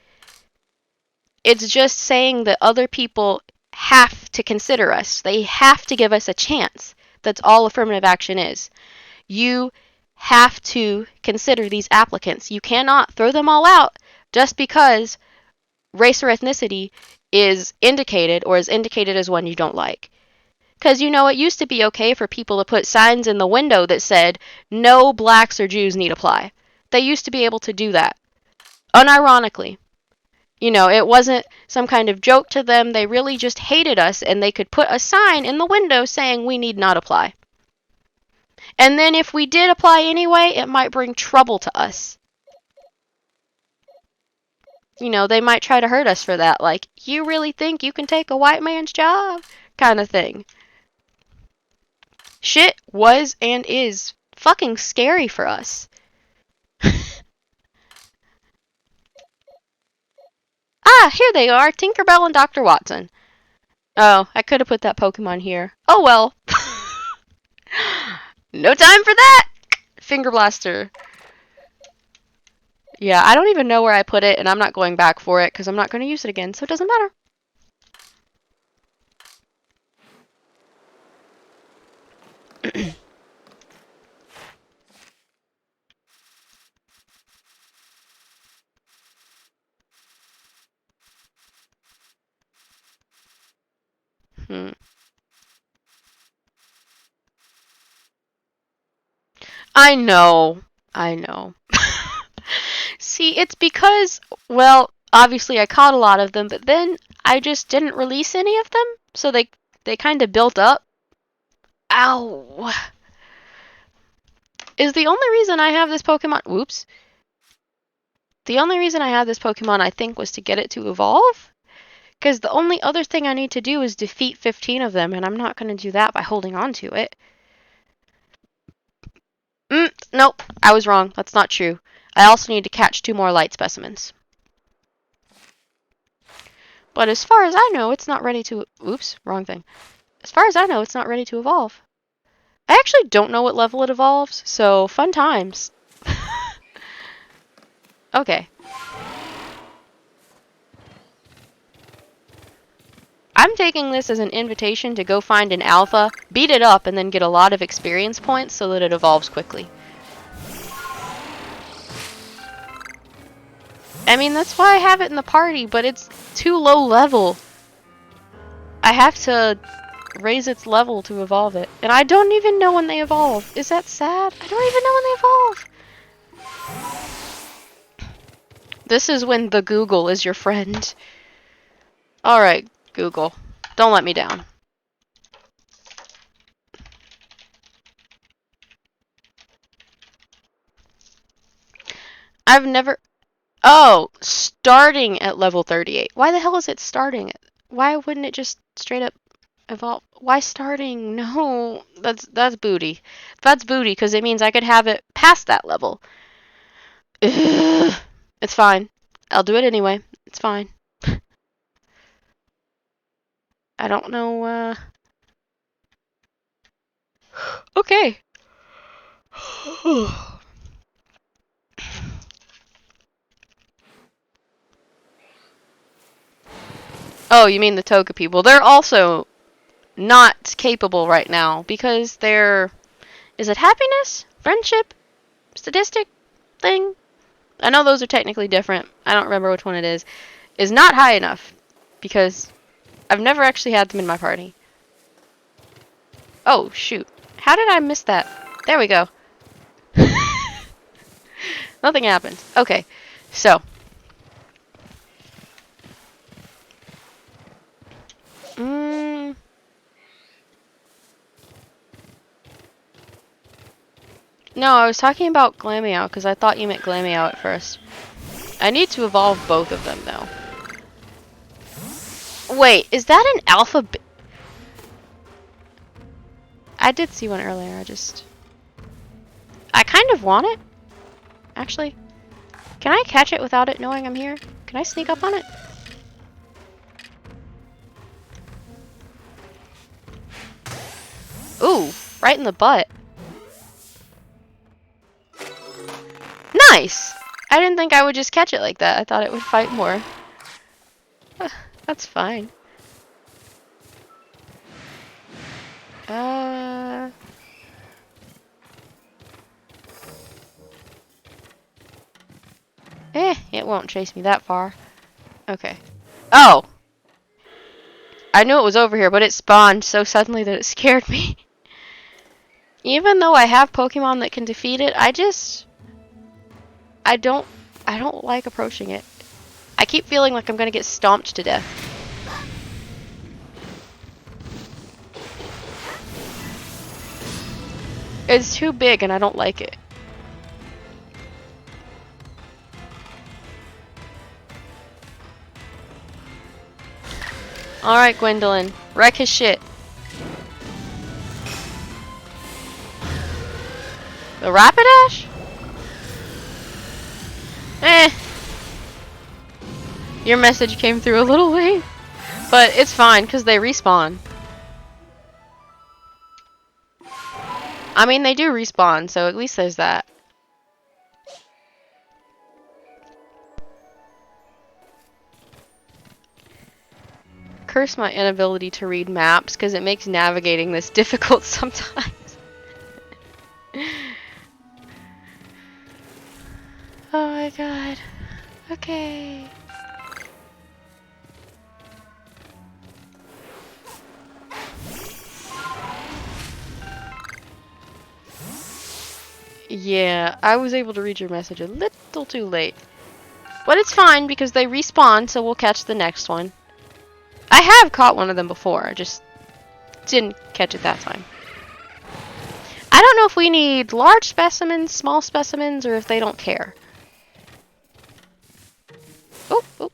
It's just saying that other people have to consider us. They have to give us a chance. That's all affirmative action is. You have to consider these applicants. You cannot throw them all out just because race or ethnicity is indicated or is indicated as one you don't like. Because, you know, it used to be okay for people to put signs in the window that said, no blacks or Jews need apply. They used to be able to do that. Unironically. You know, it wasn't some kind of joke to them. They really just hated us, and they could put a sign in the window saying we need not apply. And then if we did apply anyway, it might bring trouble to us. You know, they might try to hurt us for that. Like, you really think you can take a white man's job? Kind of thing. Shit was and is fucking scary for us. Ah, here they are, Tinkerbell and Dr. Watson. Oh, I could have put that Pokemon here. Oh well. No time for that! Finger Blaster. Yeah, I don't even know where I put it, and I'm not going back for it, because I'm not going to use it again, so it doesn't matter. I know. I know. See, it's because, well, obviously I caught a lot of them, but then I just didn't release any of them, so they kind of built up. Ow. Is the only reason I have this Pokemon... Whoops. The only reason I have this Pokemon, I think, was to get it to evolve? Because the only other thing I need to do is defeat 15 of them, and I'm not going to do that by holding on to it. Nope, I was wrong. That's not true. I also need to catch 2 more light specimens. But as far as I know, it's not ready to... Oops, wrong thing. As far as I know, it's not ready to evolve. I actually don't know what level it evolves, so fun times. Okay. I'm taking this as an invitation to go find an alpha, beat it up, and then get a lot of experience points so that it evolves quickly. I mean, that's why I have it in the party, but it's too low level. I have to raise its level to evolve it. And I don't even know when they evolve. Is that sad? I don't even know when they evolve. This is when the Google is your friend. Alright, Google. Don't let me down. I've never... Oh, starting at level 38. Why the hell is it starting? Why wouldn't it just straight up evolve? Why starting? No, that's booty. That's booty because it means I could have it past that level. Ugh. It's fine. I'll do it anyway. It's fine. I don't know. Okay. Oh, you mean the Toga people? They're also not capable right now because they're... Is it happiness? Friendship? Statistic thing? I know those are technically different. I don't remember which one it is not high enough because I've never actually had them in my party. Oh, shoot. How did I miss that? There we go. Nothing happened. Okay, so. No, I was talking about Glameow because I thought you meant Glameow at first. I need to evolve both of them, though. Wait, is that an alpha? I did see one earlier. I kind of want it. Actually, can I catch it without it knowing I'm here? Can I sneak up on it? Ooh, right in the butt. Nice! I didn't think I would just catch it like that. I thought it would fight more. That's fine. It won't chase me that far. Okay. Oh! I knew it was over here, but it spawned so suddenly that it scared me. Even though I have Pokemon that can defeat it, I don't like approaching it. I keep feeling like I'm gonna get stomped to death. It's too big and I don't like it. Alright, Gwendolyn. Wreck his shit. The Rapidash? Your message came through a little late. But it's fine, because they respawn. I mean, they do respawn, so at least there's that. Curse my inability to read maps, because it makes navigating this difficult sometimes. Oh my god. Okay. Yeah, I was able to read your message a little too late. But it's fine because they respawn, so we'll catch the next one. I have caught one of them before, I just didn't catch it that time. I don't know if we need large specimens, small specimens, or if they don't care. Oh, oh.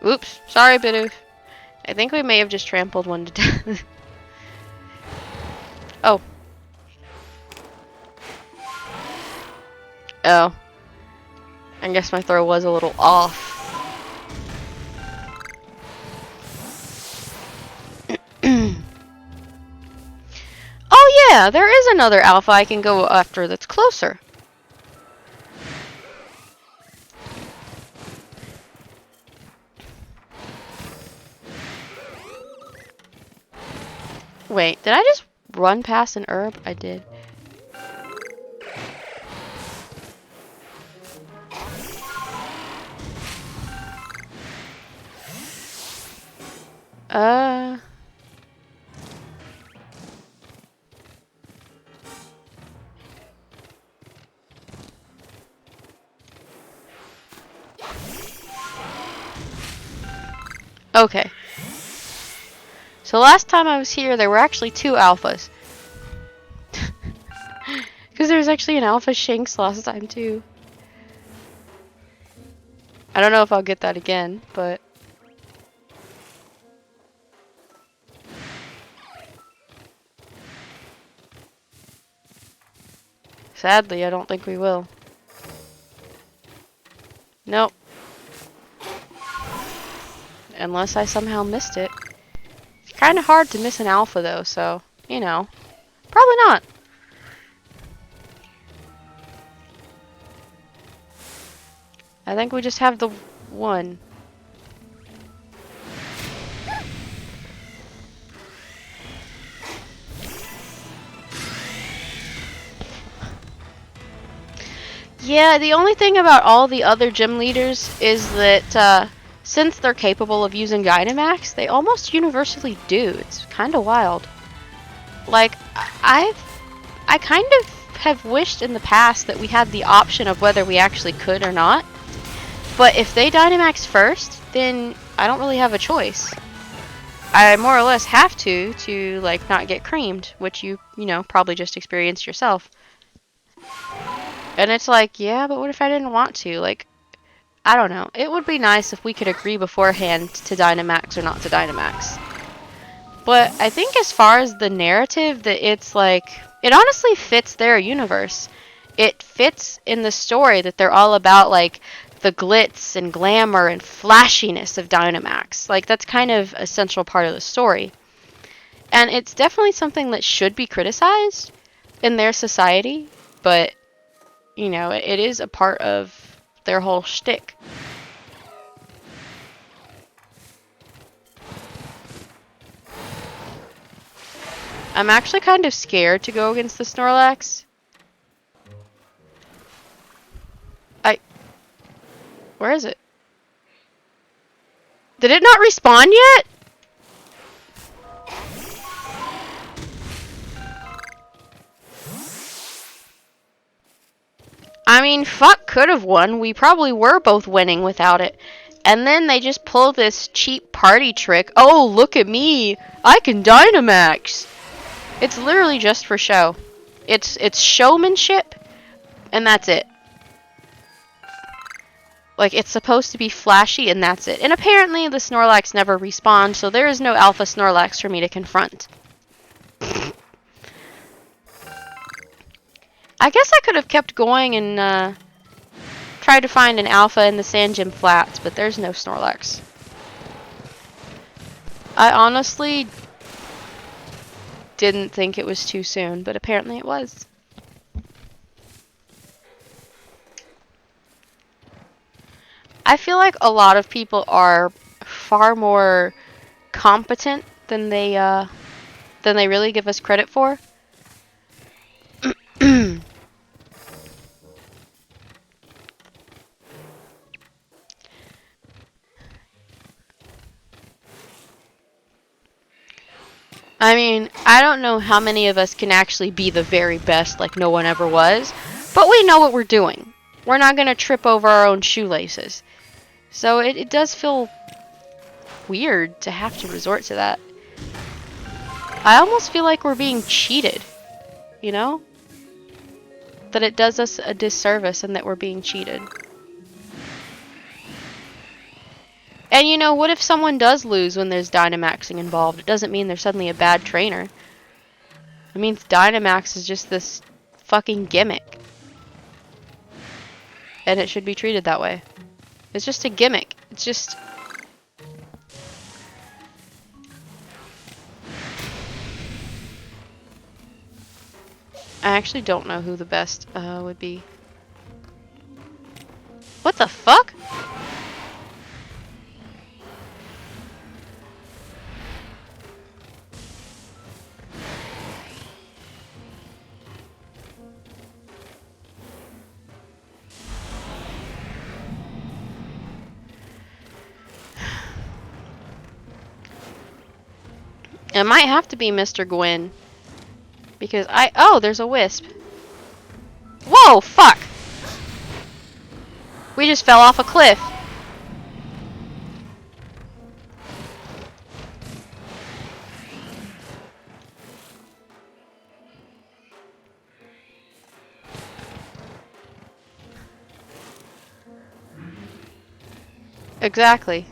Oops, sorry, Bidoof. I think we may have just trampled one to death. Oh. Oh. I guess my throw was a little off. Oh Yeah, there is another alpha I can go after that's closer. Wait, did I just run past an herb? I did. Okay. So last time I was here, there were actually 2 alphas. Because there was actually an alpha Shanks last time, too. I don't know if I'll get that again, but... Sadly, I don't think we will. Nope. Unless I somehow missed it. It's kind of hard to miss an alpha, though, so, you know. Probably not. I think we just have the one. Yeah, the only thing about all the other gym leaders is that since they're capable of using Dynamax, they almost universally do. It's kind of wild. Like, I kind of have wished in the past that we had the option of whether we actually could or not. But if they Dynamax first, then I don't really have a choice. I more or less have to like not get creamed, which you know, probably just experienced yourself. And it's like, yeah, but what if I didn't want to? Like, I don't know. It would be nice if we could agree beforehand to Dynamax or not to Dynamax. But I think as far as the narrative, that it's like, it honestly fits their universe. It fits in the story that they're all about, like, the glitz and glamour and flashiness of Dynamax. Like, that's kind of a central part of the story. And it's definitely something that should be criticized in their society, but, you know, it is a part of their whole shtick. I'm actually kind of scared to go against the Snorlax. Where is it? Did it not respawn yet? I mean, fuck could have won. We probably were both winning without it. And then they just pull this cheap party trick. Oh, look at me. I can Dynamax. It's literally just for show. It's showmanship, and that's it. Like, it's supposed to be flashy, and that's it. And apparently the Snorlax never respawned, so there is no Alpha Snorlax for me to confront. I guess I could have kept going and tried to find an Alpha in the Sand Gym Flats, but there's no Snorlax. I honestly didn't think it was too soon, but apparently it was. I feel like a lot of people are far more competent than they really give us credit for. I mean, I don't know how many of us can actually be the very best like no one ever was, but we know what we're doing. We're not going to trip over our own shoelaces. So it does feel weird to have to resort to that. I almost feel like we're being cheated, you know? That it does us a disservice and that we're being cheated. And you know, what if someone does lose when there's Dynamaxing involved? It doesn't mean they're suddenly a bad trainer. It means Dynamax is just this fucking gimmick. And it should be treated that way. It's just a gimmick. It's just... I actually don't know who the best would be. What the fuck? It might have to be Mr. Gwyn. Because oh, there's a wisp. Whoa, fuck! We just fell off a cliff. Exactly.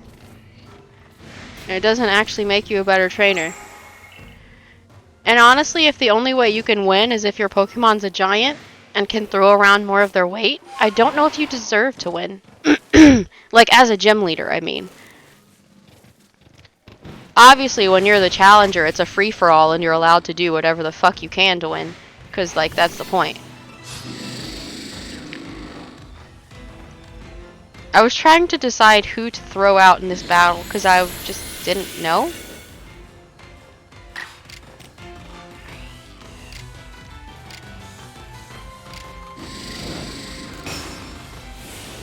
And it doesn't actually make you a better trainer. And honestly, if the only way you can win is if your Pokemon's a giant and can throw around more of their weight, I don't know if you deserve to win. Like, as a gym leader, I mean. Obviously, when you're the challenger, it's a free-for-all and you're allowed to do whatever the fuck you can to win. Because, like, that's the point. I was trying to decide who to throw out in this battle because I just didn't know.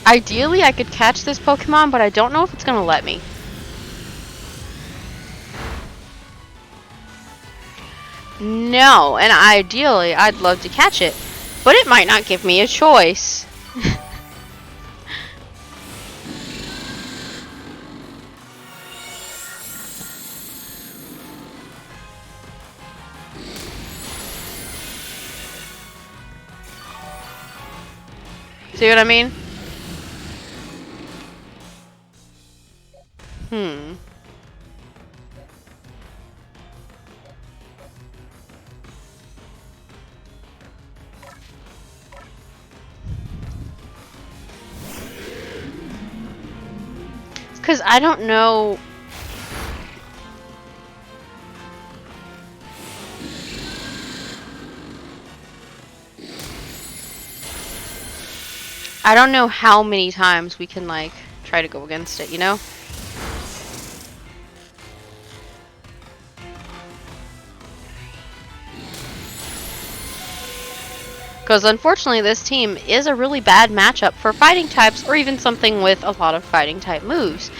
Ideally, I could catch this Pokemon, but I don't know if it's gonna let me. No, and ideally, I'd love to catch it, but it might not give me a choice. See what I mean? Because I don't know. I don't know how many times we can, like, try to go against it, you know? Because unfortunately, this team is a really bad matchup for fighting types or even something with a lot of fighting type moves.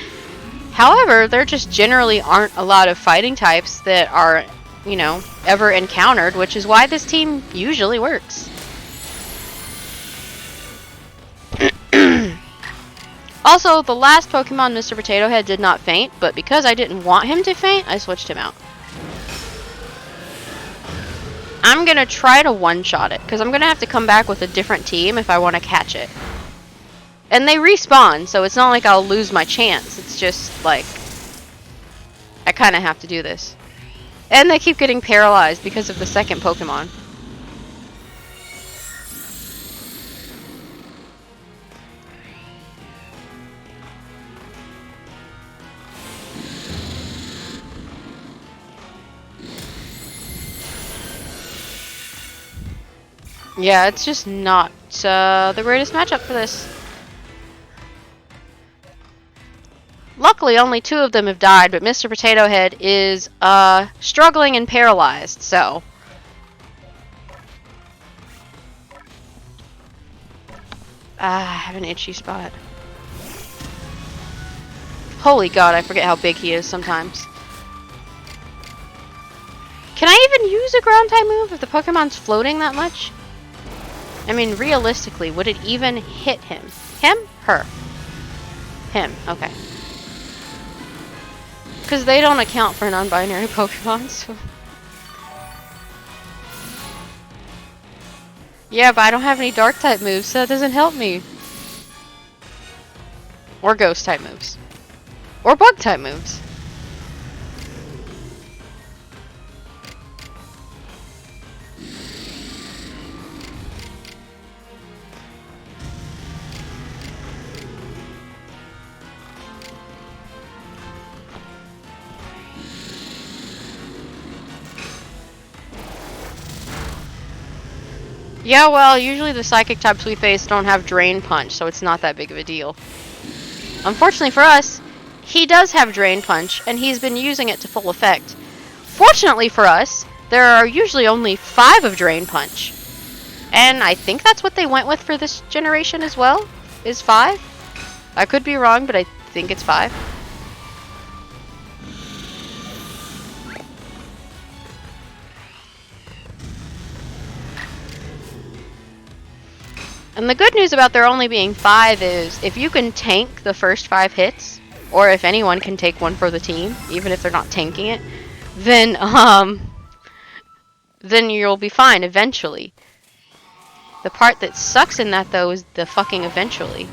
However, there just generally aren't a lot of fighting types that are, you know, ever encountered, which is why this team usually works. Also, the last Pokemon, Mr. Potato Head, did not faint, but because I didn't want him to faint, I switched him out. I'm gonna try to one-shot it, because I'm gonna have to come back with a different team if I want to catch it. And they respawn, so it's not like I'll lose my chance. It's just, like, I kind of have to do this. And they keep getting paralyzed because of the second Pokemon. Yeah, it's just not the greatest matchup for this. Luckily, only 2 of them have died, but Mr. Potato Head is struggling and paralyzed, so. I have an itchy spot. Holy God, I forget how big he is sometimes. Can I even use a ground type move if the Pokemon's floating that much? I mean, realistically, would it even hit him? Him? Her? Him, okay. Because they don't account for non-binary Pokemon, so. Yeah, but I don't have any dark type moves, so that doesn't help me. Or ghost type moves. Or bug type moves. Yeah, well, usually the psychic types we face don't have Drain Punch, so it's not that big of a deal. Unfortunately for us, he does have Drain Punch, and he's been using it to full effect. Fortunately for us, there are usually only 5 of Drain Punch. And I think that's what they went with for this generation as well, is 5. I could be wrong, but I think it's 5. And the good news about there only being 5 is if you can tank the first 5 hits, or if anyone can take one for the team, even if they're not tanking it, then you'll be fine eventually. The part that sucks in that though is the fucking eventually.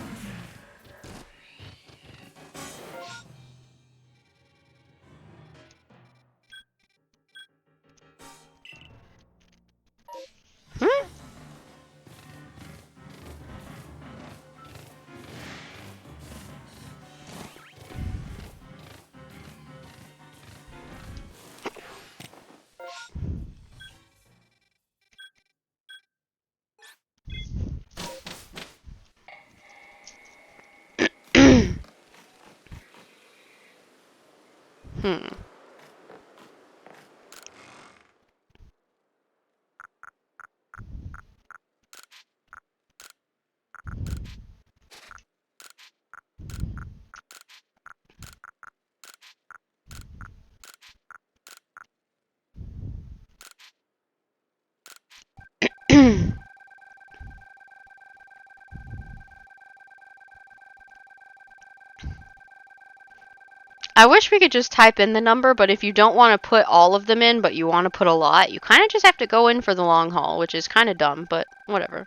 Hmm? Hmm. I wish we could just type in the number, but if you don't want to put all of them in, but you want to put a lot, you kind of just have to go in for the long haul, which is kind of dumb, but whatever.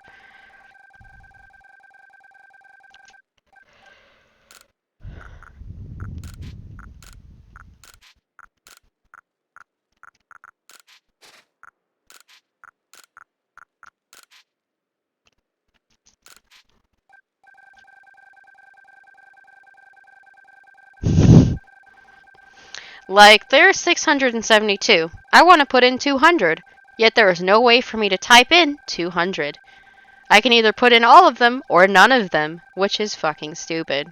Like, there's 672. I want to put in 200, yet there is no way for me to type in 200. I can either put in all of them or none of them, which is fucking stupid.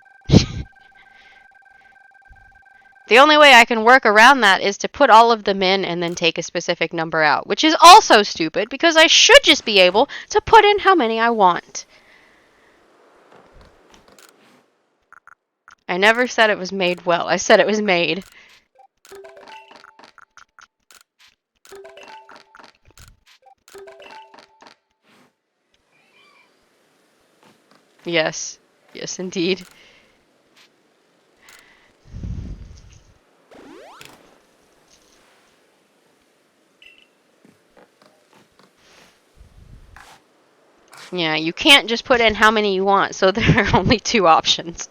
The only way I can work around that is to put all of them in and then take a specific number out, which is also stupid because I should just be able to put in how many I want. I never said it was made well. I said it was made. Yes. Yes, indeed. Yeah, you can't just put in how many you want, so there are only 2 options.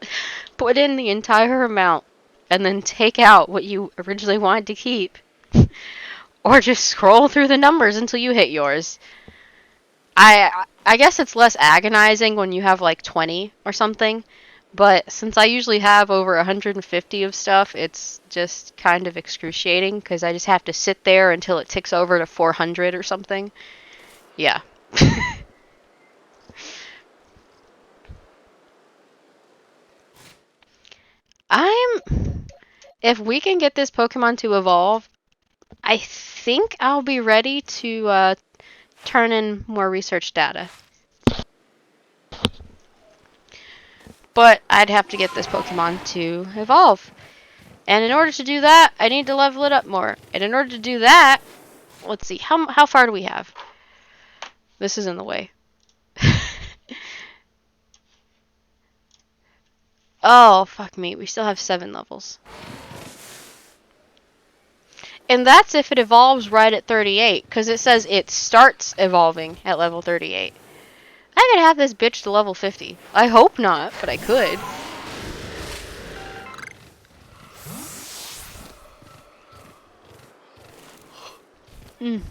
Put in the entire amount, and then take out what you originally wanted to keep. Or just scroll through the numbers until you hit yours. I guess it's less agonizing when you have like 20 or something, but since I usually have over 150 of stuff, it's just kind of excruciating because I just have to sit there until it ticks over to 400 or something. Yeah. I'm. If we can get this Pokemon to evolve, I think I'll be ready to turn in more research data. But I'd have to get this Pokemon to evolve. And in order to do that, I need to level it up more. And in order to do that, let's see, how far do we have? This is in the way. Oh, fuck me. We still have 7 levels. And that's if it evolves right at 38, because it says it starts evolving at level 38. I could have this bitch to level 50. I hope not, but I could. Mm.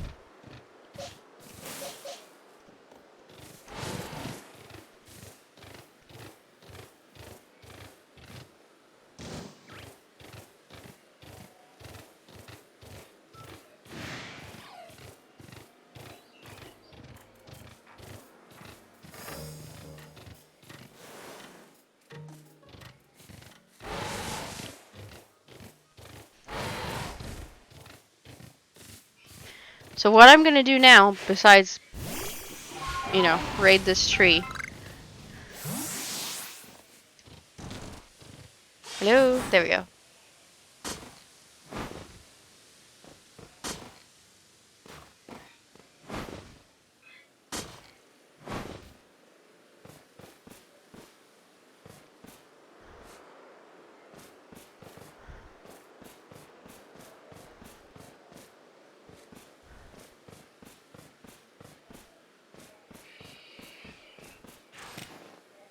So what I'm gonna do now, besides, you know, raid this tree. Hello? There we go.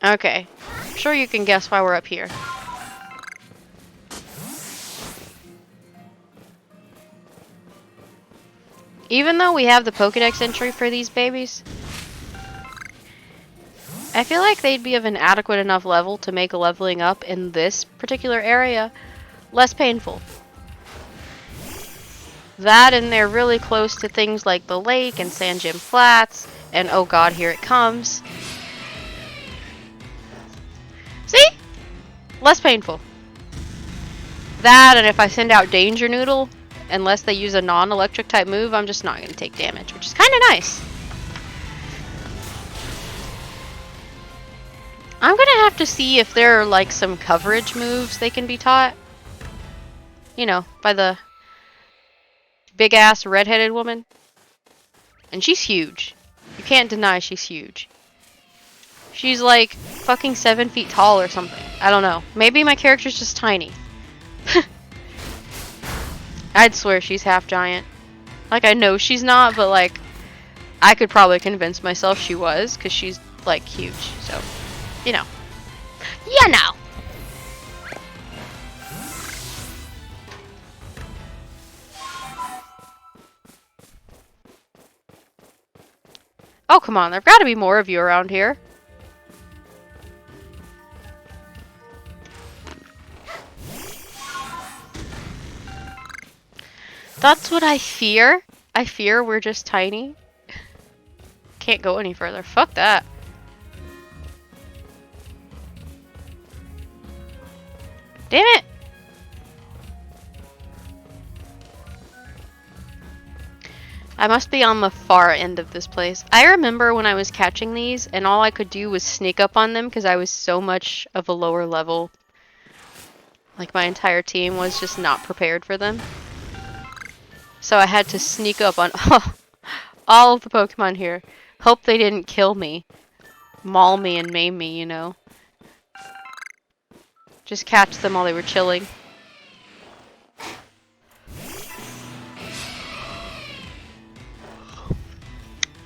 Okay. I'm sure you can guess why we're up here. Even though we have the Pokédex entry for these babies, I feel like they'd be of an adequate enough level to make leveling up in this particular area less painful. That, and they're really close to things like the lake and Sand Gem Flats, and oh god, here it comes. See? Less painful. That, and if I send out Danger Noodle, unless they use a non-electric type move, I'm just not going to take damage, which is kind of nice. I'm going to have to see if there are like some coverage moves they can be taught. You know, by the big ass redheaded woman. And she's huge. You can't deny she's huge. She's like fucking 7 feet tall or something. I don't know. Maybe my character's just tiny. I'd swear she's half giant. Like, I know she's not, but like, I could probably convince myself she was, because she's like huge. So, you know. You know! Oh, come on. There've got to be more of you around here. That's what I fear. I fear we're just tiny. Can't go any further. Fuck that. Damn it! I must be on the far end of this place. I remember when I was catching these and all I could do was sneak up on them because I was so much of a lower level. Like my entire team was just not prepared for them. So I had to sneak up on all of the Pokemon here. Hope they didn't kill me. Maul me and maim me, you know. Just catch them while they were chilling.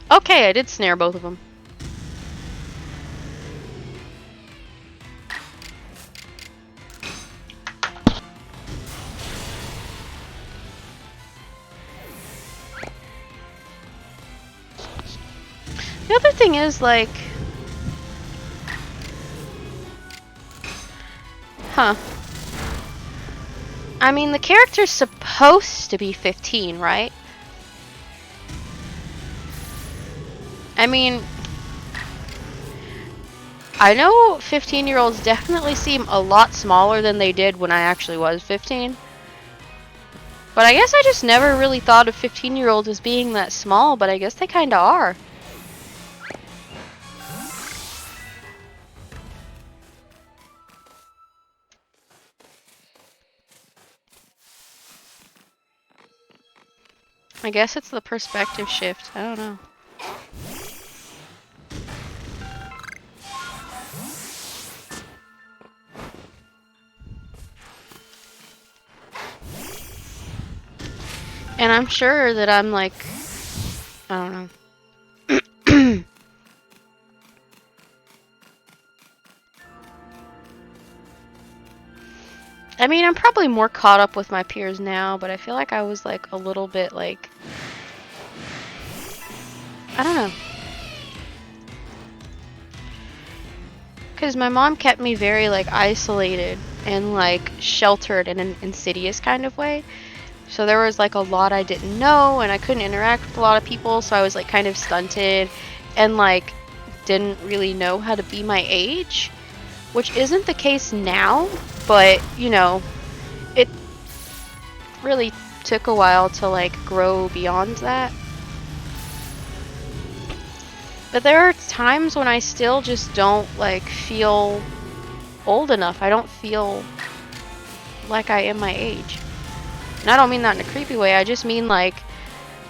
Okay, I did snare both of them. The other thing is, like... Huh. I mean, the character's supposed to be 15, right? I mean... I know 15-year-olds definitely seem a lot smaller than they did when I actually was 15. But I guess I just never really thought of 15-year-olds as being that small, but I guess they kinda are. I guess it's the perspective shift. I don't know. And I'm sure that I'm like, I don't know. I mean, I'm probably more caught up with my peers now, but I feel like I was like a little bit like, I don't know. Because my mom kept me very like isolated and like sheltered in an insidious kind of way. So there was like a lot I didn't know and I couldn't interact with a lot of people, so I was like kind of stunted and like didn't really know how to be my age, which isn't the case now, but you know, it really took a while to like grow beyond that. But there are times when I still just don't, like, feel old enough. I don't feel like I am my age. And I don't mean that in a creepy way. I just mean, like,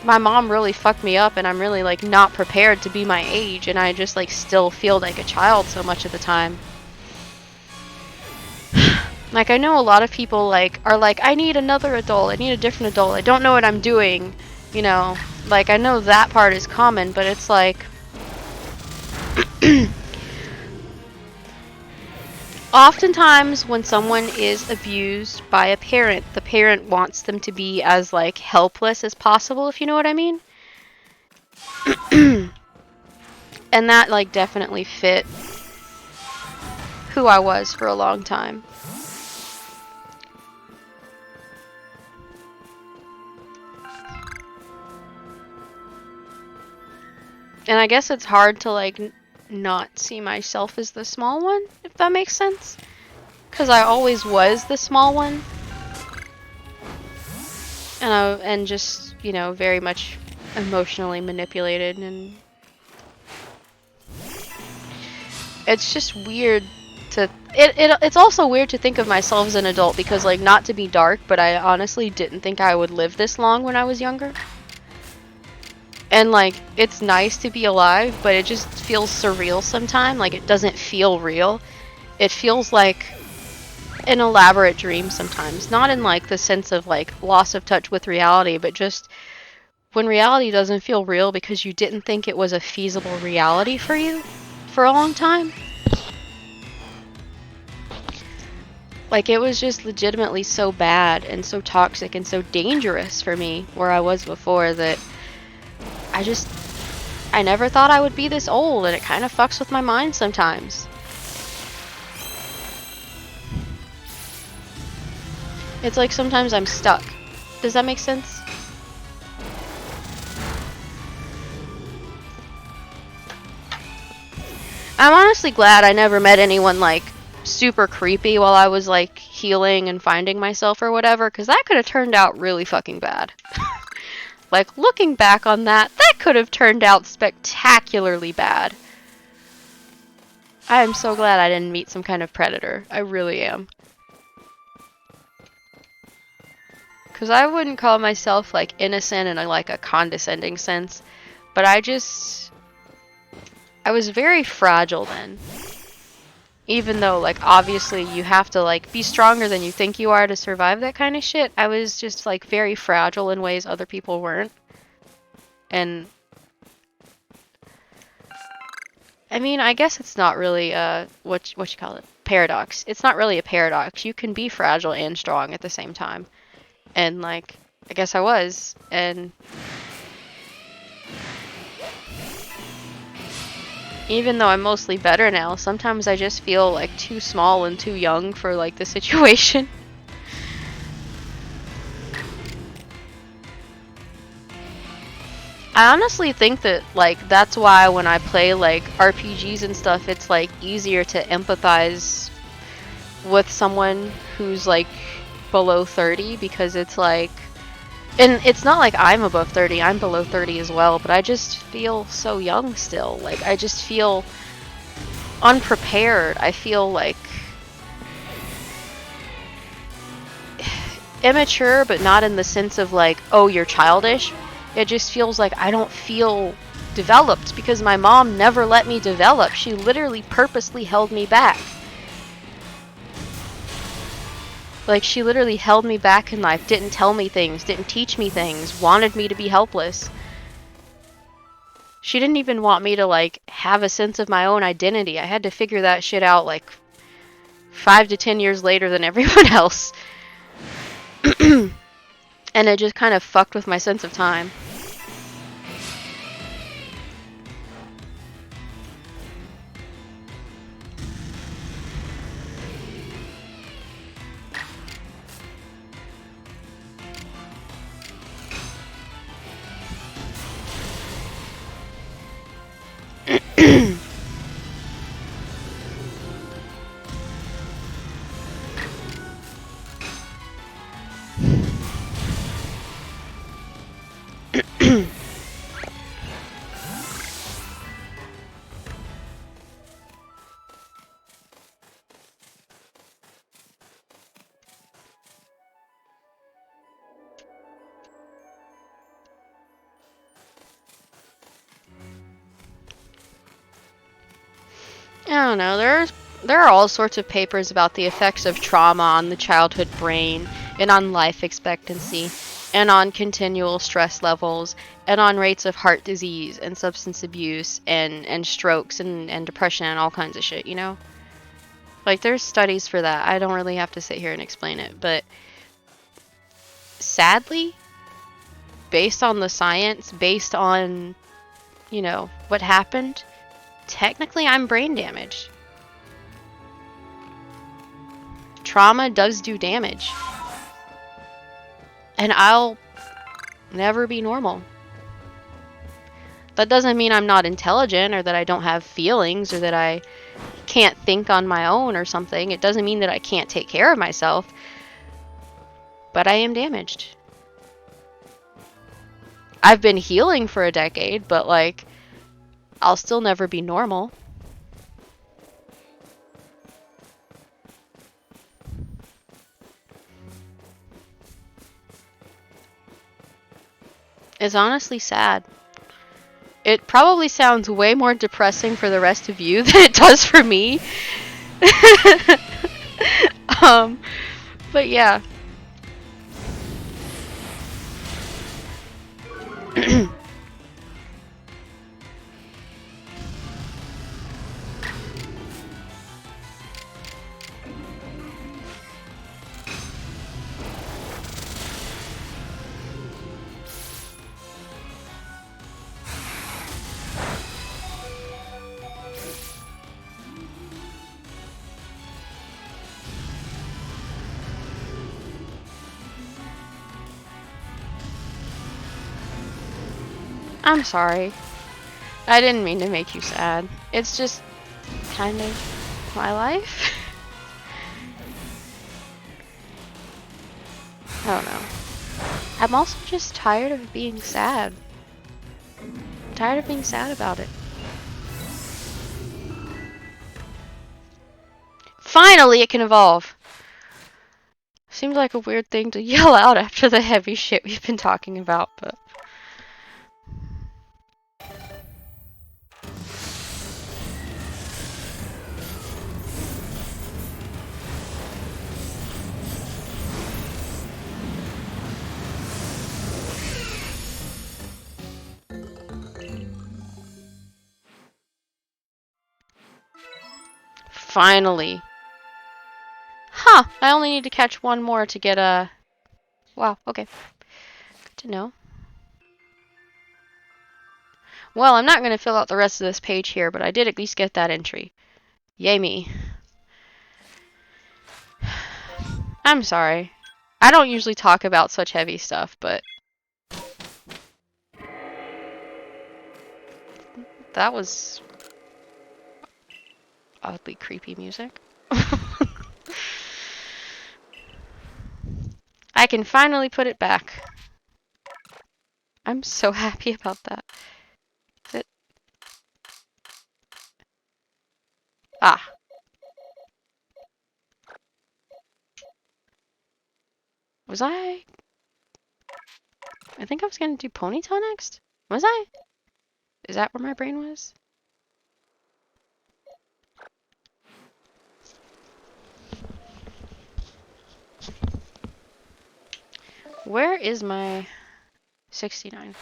my mom really fucked me up and I'm really, like, not prepared to be my age. And I just, like, still feel like a child so much of the time. Like, I know a lot of people, like, are like, I need another adult. I need a different adult. I don't know what I'm doing. You know, like, I know that part is common, but it's like... Oftentimes, when someone is abused by a parent, the parent wants them to be as, like, helpless as possible, if you know what I mean. And that, like, definitely fit who I was for a long time. And I guess it's hard to, like, not see myself as the small one, if that makes sense. Because I always was the small one. And just, you know, very much emotionally manipulated. And it's just weird to... It's also weird to think of myself as an adult because, like, not to be dark, but I honestly didn't think I would live this long when I was younger. And, like, it's nice to be alive, but it just feels surreal sometimes. Like, it doesn't feel real. It feels like an elaborate dream sometimes. Not in, like, the sense of, like, loss of touch with reality, but just when reality doesn't feel real because you didn't think it was a feasible reality for you for a long time. Like, it was just legitimately so bad and so toxic and so dangerous for me where I was before that I never thought I would be this old, and it kind of fucks with my mind sometimes. It's like sometimes I'm stuck. Does that make sense? I'm honestly glad I never met anyone, like, super creepy while I was, like, healing and finding myself or whatever, because that could have turned out really fucking bad. Like, looking back on that, that could have turned out spectacularly bad. I am so glad I didn't meet some kind of predator. I really am. Because I wouldn't call myself, like, innocent in like a condescending sense, but I was very fragile then. Even though, like, obviously you have to, like, be stronger than you think you are to survive that kind of shit, I was just, like, very fragile in ways other people weren't. And I mean, I guess it's not really what you call it? Paradox. It's not really a paradox. You can be fragile and strong at the same time. And, like, I guess I was. And even though I'm mostly better now, sometimes I just feel, like, too small and too young for, like, the situation. I honestly think that, like, that's why when I play, like, RPGs and stuff, it's, like, easier to empathize with someone who's, like, below 30, because it's, like... And it's not like I'm above 30, I'm below 30 as well, but I just feel so young still. Like, I just feel unprepared. I feel, like... immature, but not in the sense of, like, oh, you're childish. It just feels like I don't feel developed because my mom never let me develop. She literally purposely held me back. Like, she literally held me back in life, didn't tell me things, didn't teach me things, wanted me to be helpless. She didn't even want me to, like, have a sense of my own identity. I had to figure that shit out, like, 5 to 10 years later than everyone else. And it just kind of fucked with my sense of time. I don't know. There are all sorts of papers about the effects of trauma on the childhood brain and on life expectancy and on continual stress levels and on rates of heart disease and substance abuse and strokes and depression and all kinds of shit, you know? Like there's studies for that. I don't really have to sit here and explain it, but sadly, based on the science, based on, you know, what happened, technically I'm brain damaged. Trauma does do damage. And I'll never be normal. That doesn't mean I'm not intelligent or that I don't have feelings or that I can't think on my own or something. It doesn't mean that I can't take care of myself. But I am damaged. I've been healing for a decade, but like, I'll still never be normal. It's honestly sad. It probably sounds way more depressing for the rest of you than it does for me. But yeah. I'm sorry. I didn't mean to make you sad. It's just kind of my life. I don't know. I'm also just tired of being sad. I'm tired of being sad about it. Finally, it can evolve. Seems like a weird thing to yell out after the heavy shit we've been talking about, but... Finally. Huh, I only need to catch one more to get a... Wow, okay. Good to know. Well, I'm not going to fill out the rest of this page here, but I did at least get that entry. Yay me. I'm sorry. I don't usually talk about such heavy stuff, but... That was... oddly creepy music. I can finally put it back. I'm so happy about that. Is it? Ah. Was I think I was gonna do Ponyta next? Was I? Is that where my brain was? Where is my 69?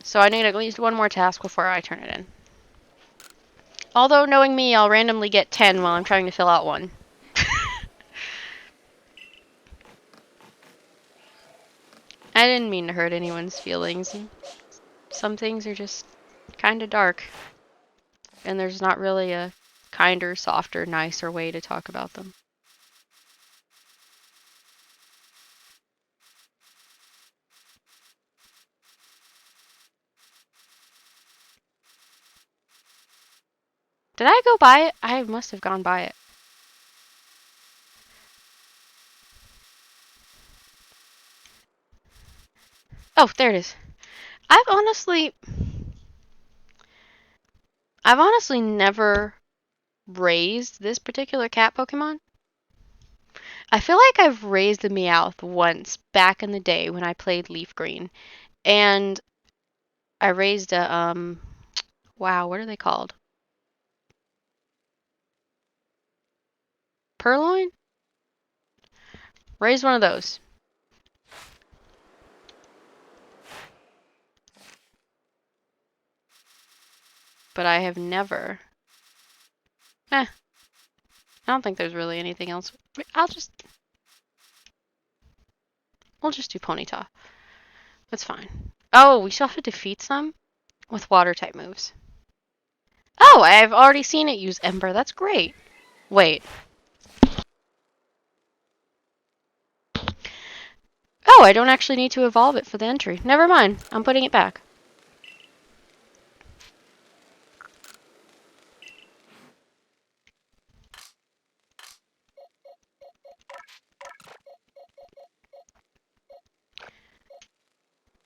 So I need at least one more task before I turn it in. Although, knowing me, I'll randomly get 10 while I'm trying to fill out one. I didn't mean to hurt anyone's feelings. Some things are just kind of dark. And there's not really a kinder, softer, nicer way to talk about them. Did I go by it? I must have gone by it. Oh, there it is. I've honestly never raised this particular cat Pokemon. I feel like I've raised the Meowth once back in the day when I played Leaf Green. And I raised a, Wow, what are they called? Purloin? Raise one of those. But I have never. I don't think there's really anything else. We'll just do Ponyta. That's fine. Oh, we still have to defeat some with water type moves. Oh, I've already seen it use Ember. That's great. Wait. Oh, I don't actually need to evolve it for the entry. Never mind. I'm putting it back.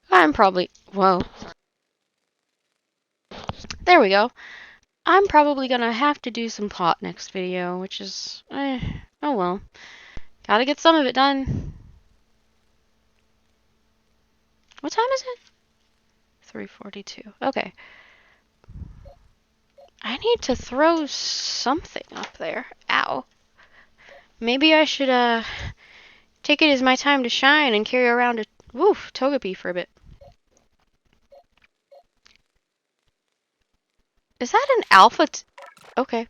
I'm probably... Whoa. There we go. I'm probably gonna have to do some pot next video, which is... oh well. Gotta get some of it done. What time is it? 3:42. Okay. I need to throw something up there. Ow. Maybe I should, take it as my time to shine and carry around a... Woof, Togepi for a bit. Is that an alpha... Okay.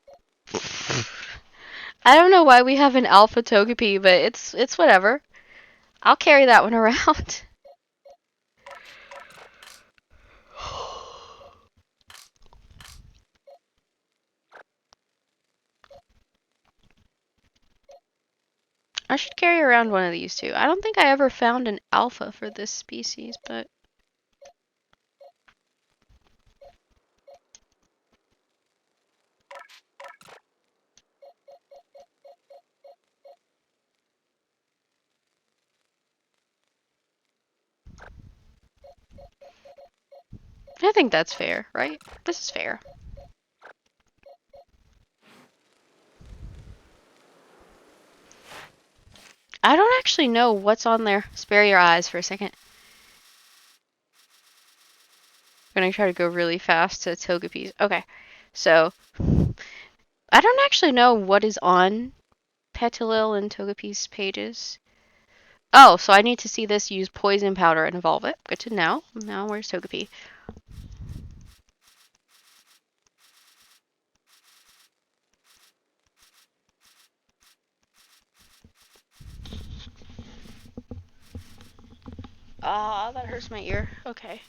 I don't know why we have an alpha Togepi, but it's whatever. I'll carry that one around. I should carry around one of these too. I don't think I ever found an alpha for this species, but... I think that's fair, right? This is fair. I don't actually know what's on there. Spare your eyes for a second. I'm gonna try to go really fast to Togepi's. Okay, so... I don't actually know what is on Petilil and Togepi's pages. Oh, so I need to see this use poison powder and evolve it. Good to know. Now where's Togepi? Ah, that hurts my ear. Okay.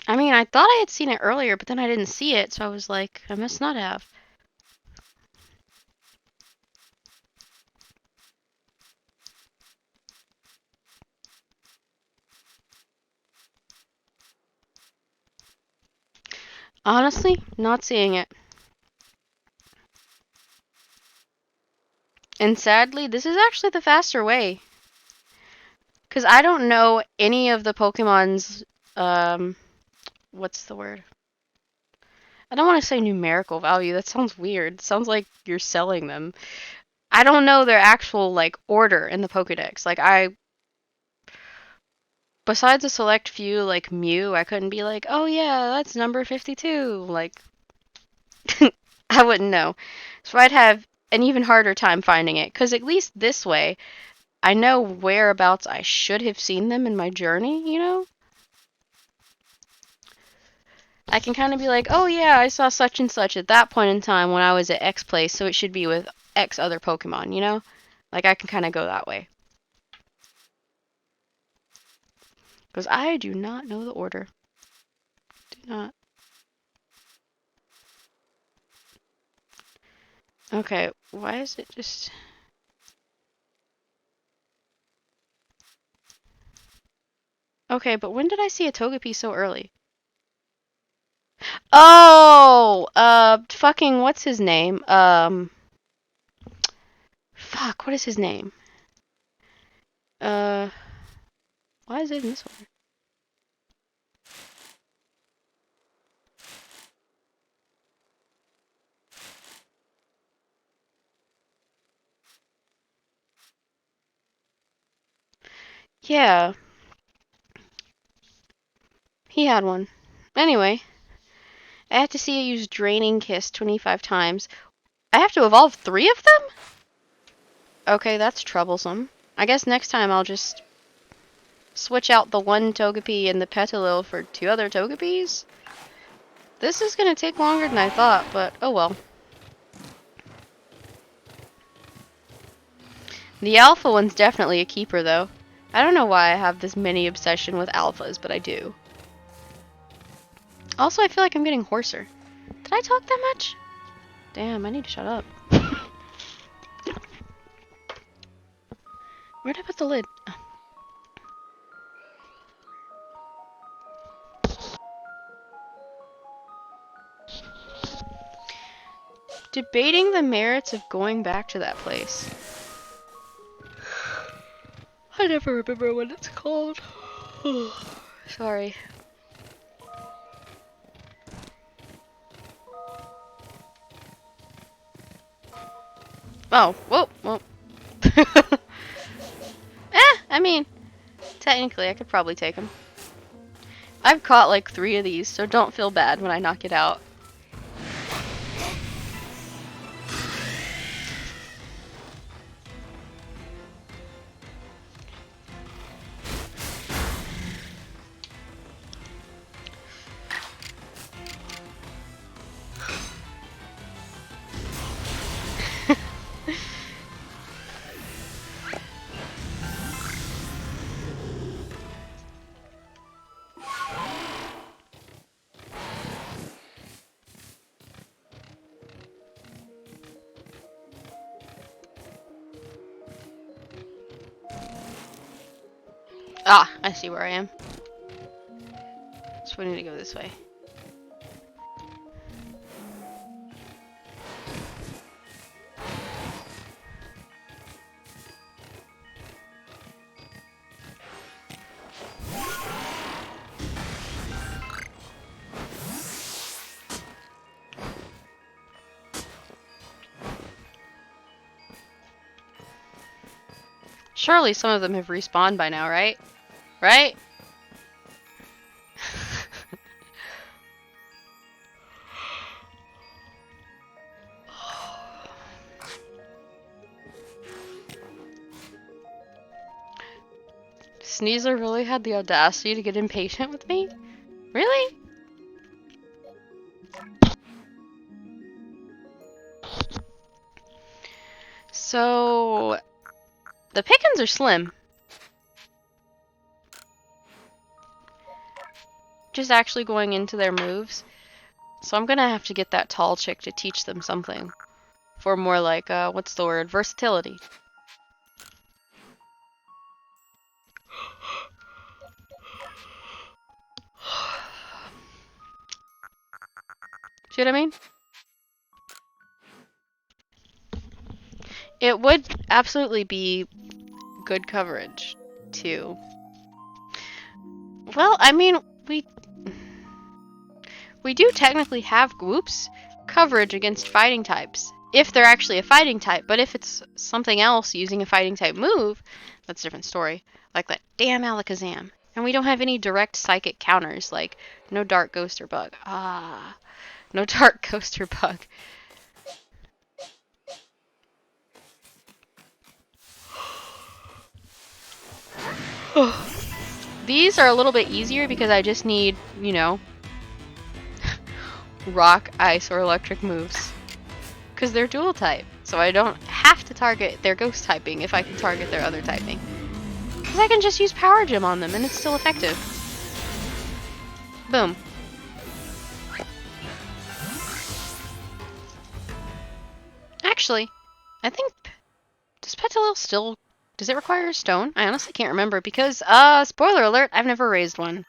I mean, I thought I had seen it earlier, but then I didn't see it, so I was like, I must not have. Honestly, not seeing it. And sadly, this is actually the faster way. Because I don't know any of the Pokemon's, what's the word? I don't want to say numerical value. That sounds weird. It sounds like you're selling them. I don't know their actual, like, order in the Pokedex. Like, besides a select few, like Mew, I couldn't be like, oh yeah, that's number 52. Like, I wouldn't know. So I'd have an even harder time finding it. Because at least this way, I know whereabouts I should have seen them in my journey, you know? I can kind of be like, oh yeah, I saw such and such at that point in time when I was at X place, so it should be with X other Pokemon, you know? Like, I can kind of go that way. Because I do not know the order. Do not. Okay, why is it just... Okay, but when did I see a Togepi so early? Oh! Fucking, what's his name? Fuck, what is his name? Uh, why is it in this one? Yeah. he had one. Anyway, I have to see it use Draining Kiss 25 times. I have to evolve 3 of them? Okay, that's troublesome. I guess next time I'll just switch out the 1 Togepi and the Petilil for 2 other Togepis? This is gonna take longer than I thought, but oh well. The alpha one's definitely a keeper, though. I don't know why I have this mini obsession with alphas, but I do. Also, I feel like I'm getting hoarser. Did I talk that much? Damn, I need to shut up. Where'd I put the lid? Oh. Debating the merits of going back to that place. I never remember what it's called. Sorry. Oh, whoa. I mean, technically I could probably take him. I've caught like 3 of these, so don't feel bad when I knock it out. Ah, I see where I am. So we need to go this way. Surely some of them have respawned by now, right? Right? Sneasler really had the audacity to get impatient with me? Really? So, the pickings are slim. Just actually going into their moves. So I'm gonna have to get that tall chick to teach them something. For more like, what's the word? Versatility. See what I mean? It would absolutely be good coverage, too. Well, I mean, we do technically have whoops coverage against fighting types. If they're actually a fighting type, but if it's something else using a fighting type move, that's a different story. Like that damn Alakazam. And we don't have any direct psychic counters, like no Dark Ghost or Bug. Ah, no Dark Ghost or Bug. These are a little bit easier because I just need, you know, rock, ice, or electric moves. Because they're dual type, so I don't have to target their ghost typing if I can target their other typing. Because I can just use Power Gem on them and it's still effective. Boom. Actually, I think, does Petilil still, does it require a stone? I honestly can't remember because, spoiler alert, I've never raised one.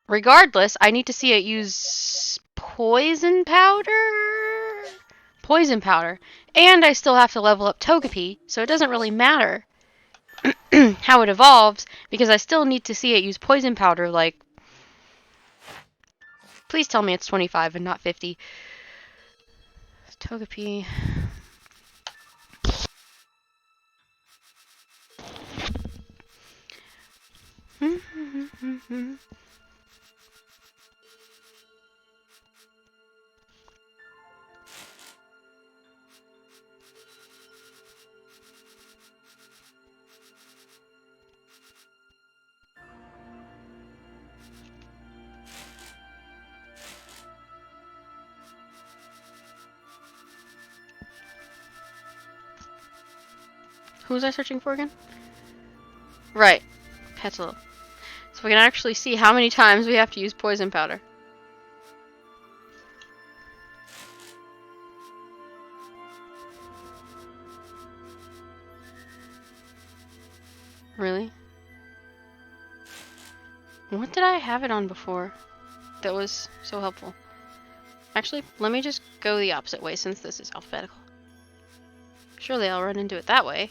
Regardless, I need to see it use poison powder? Poison powder. And I still have to level up Togepi, so it doesn't really matter how it evolves, because I still need to see it use poison powder, like... Please tell me it's 25 and not 50. Togepi... Who was I searching for again? Right. Petal. So we can actually see how many times we have to use poison powder. Really? What did I have it on before that was so helpful? Actually, let me just go the opposite way since this is alphabetical. Surely I'll run into it that way.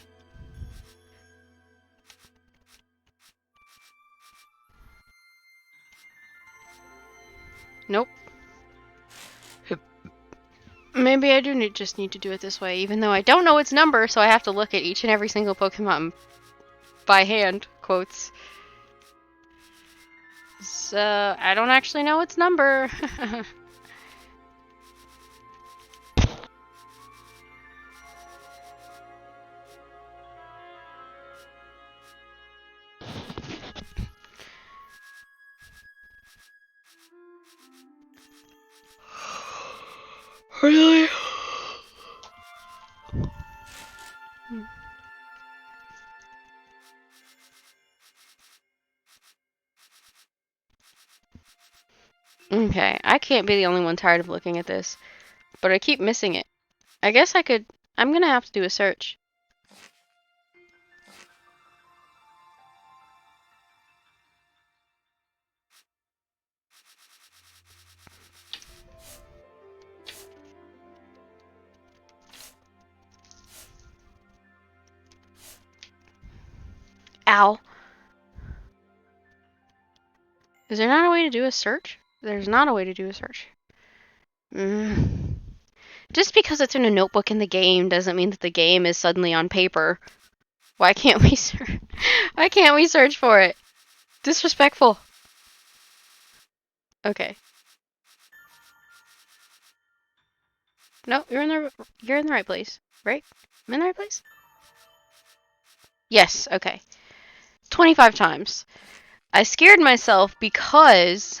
Nope. Maybe I do just need to do it this way, even though I don't know its number, so I have to look at each and every single Pokemon by hand, quotes. So, I don't actually know its number. Really? Okay, I can't be the only one tired of looking at this, but I keep missing it. I guess I'm gonna have to do a search. Ow. Is there not a way to do a search? There's not a way to do a search. Just because it's in a notebook in the game doesn't mean that the game is suddenly on paper. Why can't we Why can't we search for it? Disrespectful. Okay. No, you're in the right place, right? I'm in the right place? Yes, okay. 25 times. I scared myself because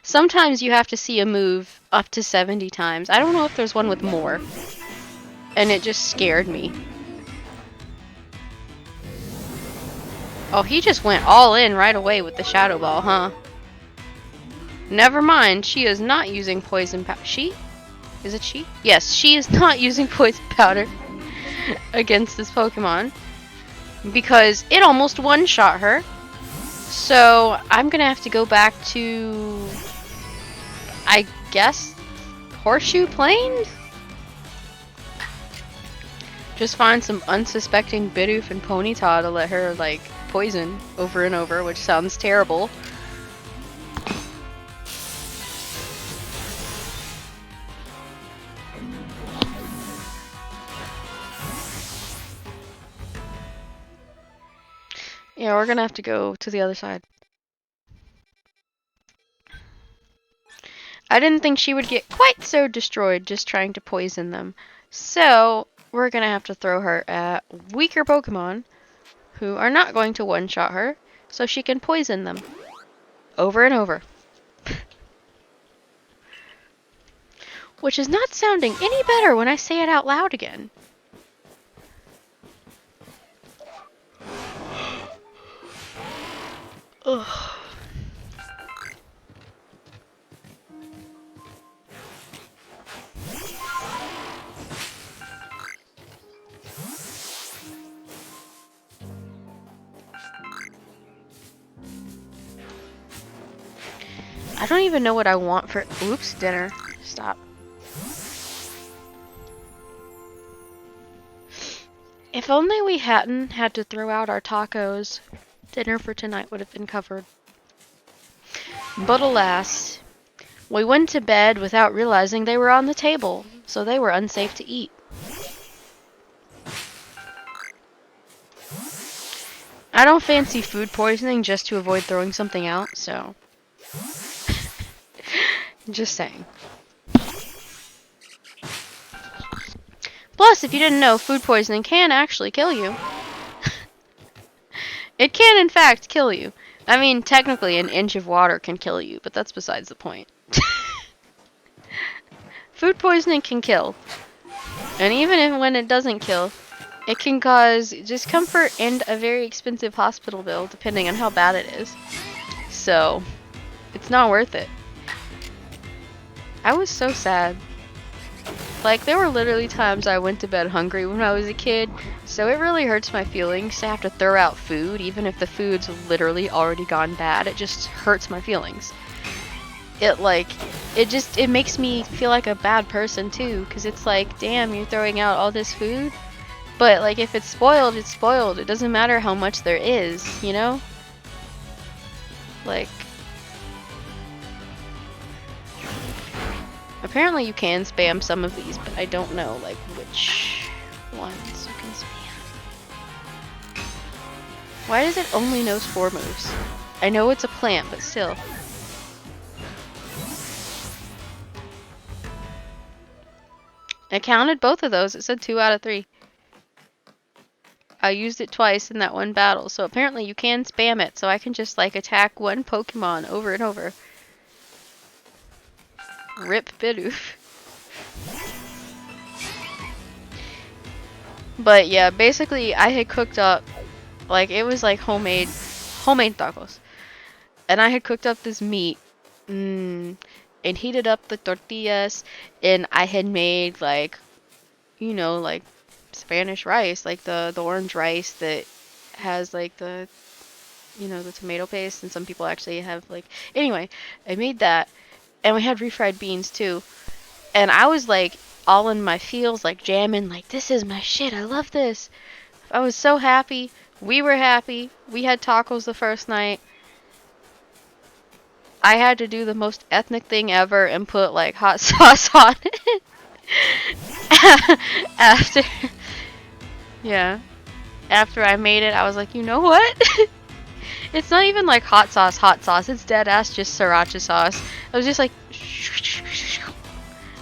sometimes you have to see a move up to 70 times. I don't know if there's one with more. And it just scared me. Oh, he just went all in right away with the Shadow Ball, huh? Never mind, she is not using poison powder. She? Is it she? Yes, she is not using poison powder against this Pokemon. Because it almost one-shot her. So, I'm gonna have to go back to... I guess... Horseshoe Plains? Just find some unsuspecting Bidoof and Ponyta to let her, like, poison over and over, which sounds terrible. Yeah, we're gonna have to go to the other side. I didn't think she would get quite so destroyed just trying to poison them. So, we're gonna have to throw her at weaker Pokemon who are not going to one-shot her, so she can poison them over and over. Which is not sounding any better when I say it out loud again. Ugh. I don't even know what I want for... Oops, dinner. Stop. If only we hadn't had to throw out our tacos, dinner for tonight would have been covered. But alas, we went to bed without realizing they were on the table, so they were unsafe to eat. I don't fancy food poisoning just to avoid throwing something out, so... Just saying. Plus, if you didn't know, food poisoning can actually kill you. It can, in fact, kill you. I mean, technically, an inch of water can kill you, but that's besides the point. Food poisoning can kill. And even when it doesn't kill, It can cause discomfort and a very expensive hospital bill, depending on how bad it is. So, it's not worth it. I was so sad. Like, there were literally times I went to bed hungry when I was a kid, so it really hurts my feelings to have to throw out food, even if the food's literally already gone bad. It just hurts my feelings. It makes me feel like a bad person too, because it's like, damn, you're throwing out all this food? But, like, if it's spoiled, it's spoiled. It doesn't matter how much there is, you know? Like, apparently you can spam some of these, but I don't know, like, which ones you can spam. Why does it only know 4 moves? I know it's a plant, but still. I counted both of those. It said 2 out of 3. I used it twice in that one battle, so apparently you can spam it, so I can just, like, attack one Pokemon over and over. Rip Bidoof. But yeah, basically I had cooked up, like, it was like homemade tacos. And I had cooked up this meat, and heated up the tortillas, and I had made, like, you know, like, Spanish rice, like the orange rice that has, like, the, you know, the tomato paste, and some people actually have, like, anyway, I made that, and we had refried beans too, and I was, like, all in my feels, like, jamming, like, this is my shit, I love this. I was so happy. We were happy. We had tacos the first night. I had to do the most ethnic thing ever and put, like, hot sauce on it. After, yeah. After I made it, I was like, you know what? It's not even like hot sauce. It's dead ass just sriracha sauce. I was just like,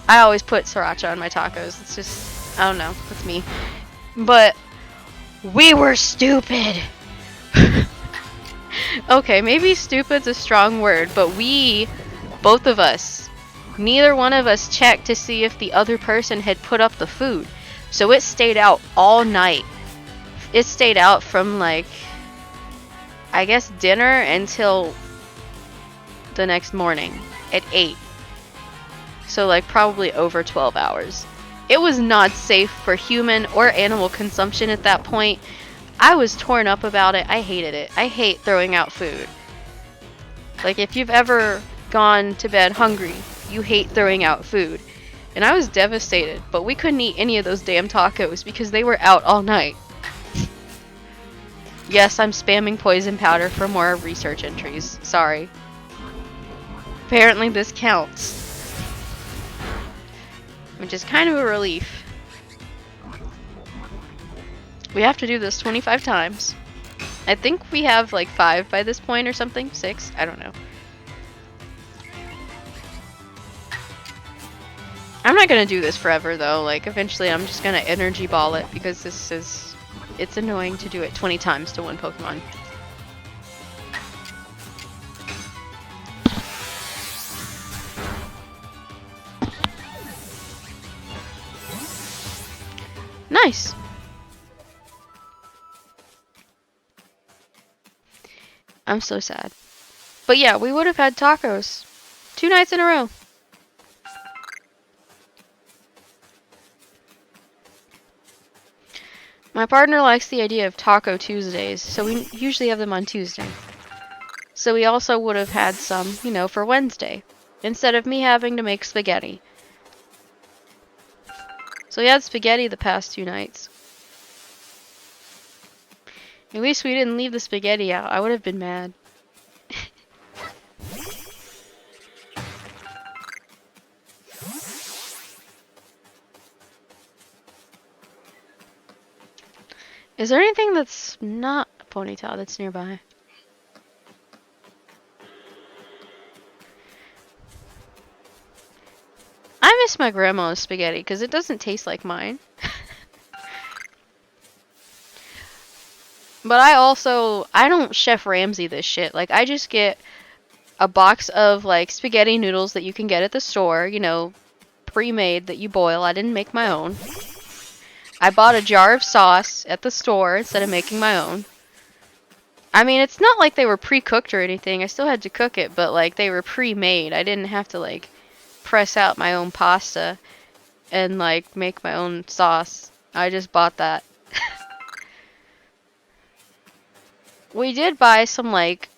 I always put sriracha on my tacos. It's just, I don't know. That's me. But we were stupid. Okay, maybe stupid's a strong word, but we, both of us, neither one of us checked to see if the other person had put up the food. So it stayed out all night. It stayed out from, like, I guess dinner until the next morning at 8. So, like, probably over 12 hours. It was not safe for human or animal consumption at that point. I was torn up about it. I hated it. I hate throwing out food. Like, if you've ever gone to bed hungry, you hate throwing out food. And I was devastated, but we couldn't eat any of those damn tacos because they were out all night. Yes, I'm spamming poison powder for more research entries. Sorry. Apparently this counts. Which is kind of a relief. We have to do this 25 times. I think we have like 5 by this point or something. 6? I don't know. I'm not gonna do this forever though. Like, eventually I'm just gonna energy ball it because this is... It's annoying to do it 20 times to one Pokemon. Nice! I'm so sad. But yeah, we would have had tacos 2 nights in a row. My partner likes the idea of Taco Tuesdays, so we usually have them on Tuesday. So we also would have had some, you know, for Wednesday, instead of me having to make spaghetti. So we had spaghetti the past 2 nights. At least we didn't leave the spaghetti out. I would have been mad. Is there anything that's not a Ponyta that's nearby? I miss my grandma's spaghetti because it doesn't taste like mine. But I don't Chef Ramsay this shit. Like, I just get a box of, like, spaghetti noodles that you can get at the store, you know, pre-made that you boil. I didn't make my own. I bought a jar of sauce at the store instead of making my own. I mean, it's not like they were pre-cooked or anything. I still had to cook it, but like they were pre-made. I didn't have to like press out my own pasta and like make my own sauce. I just bought that. We did buy some like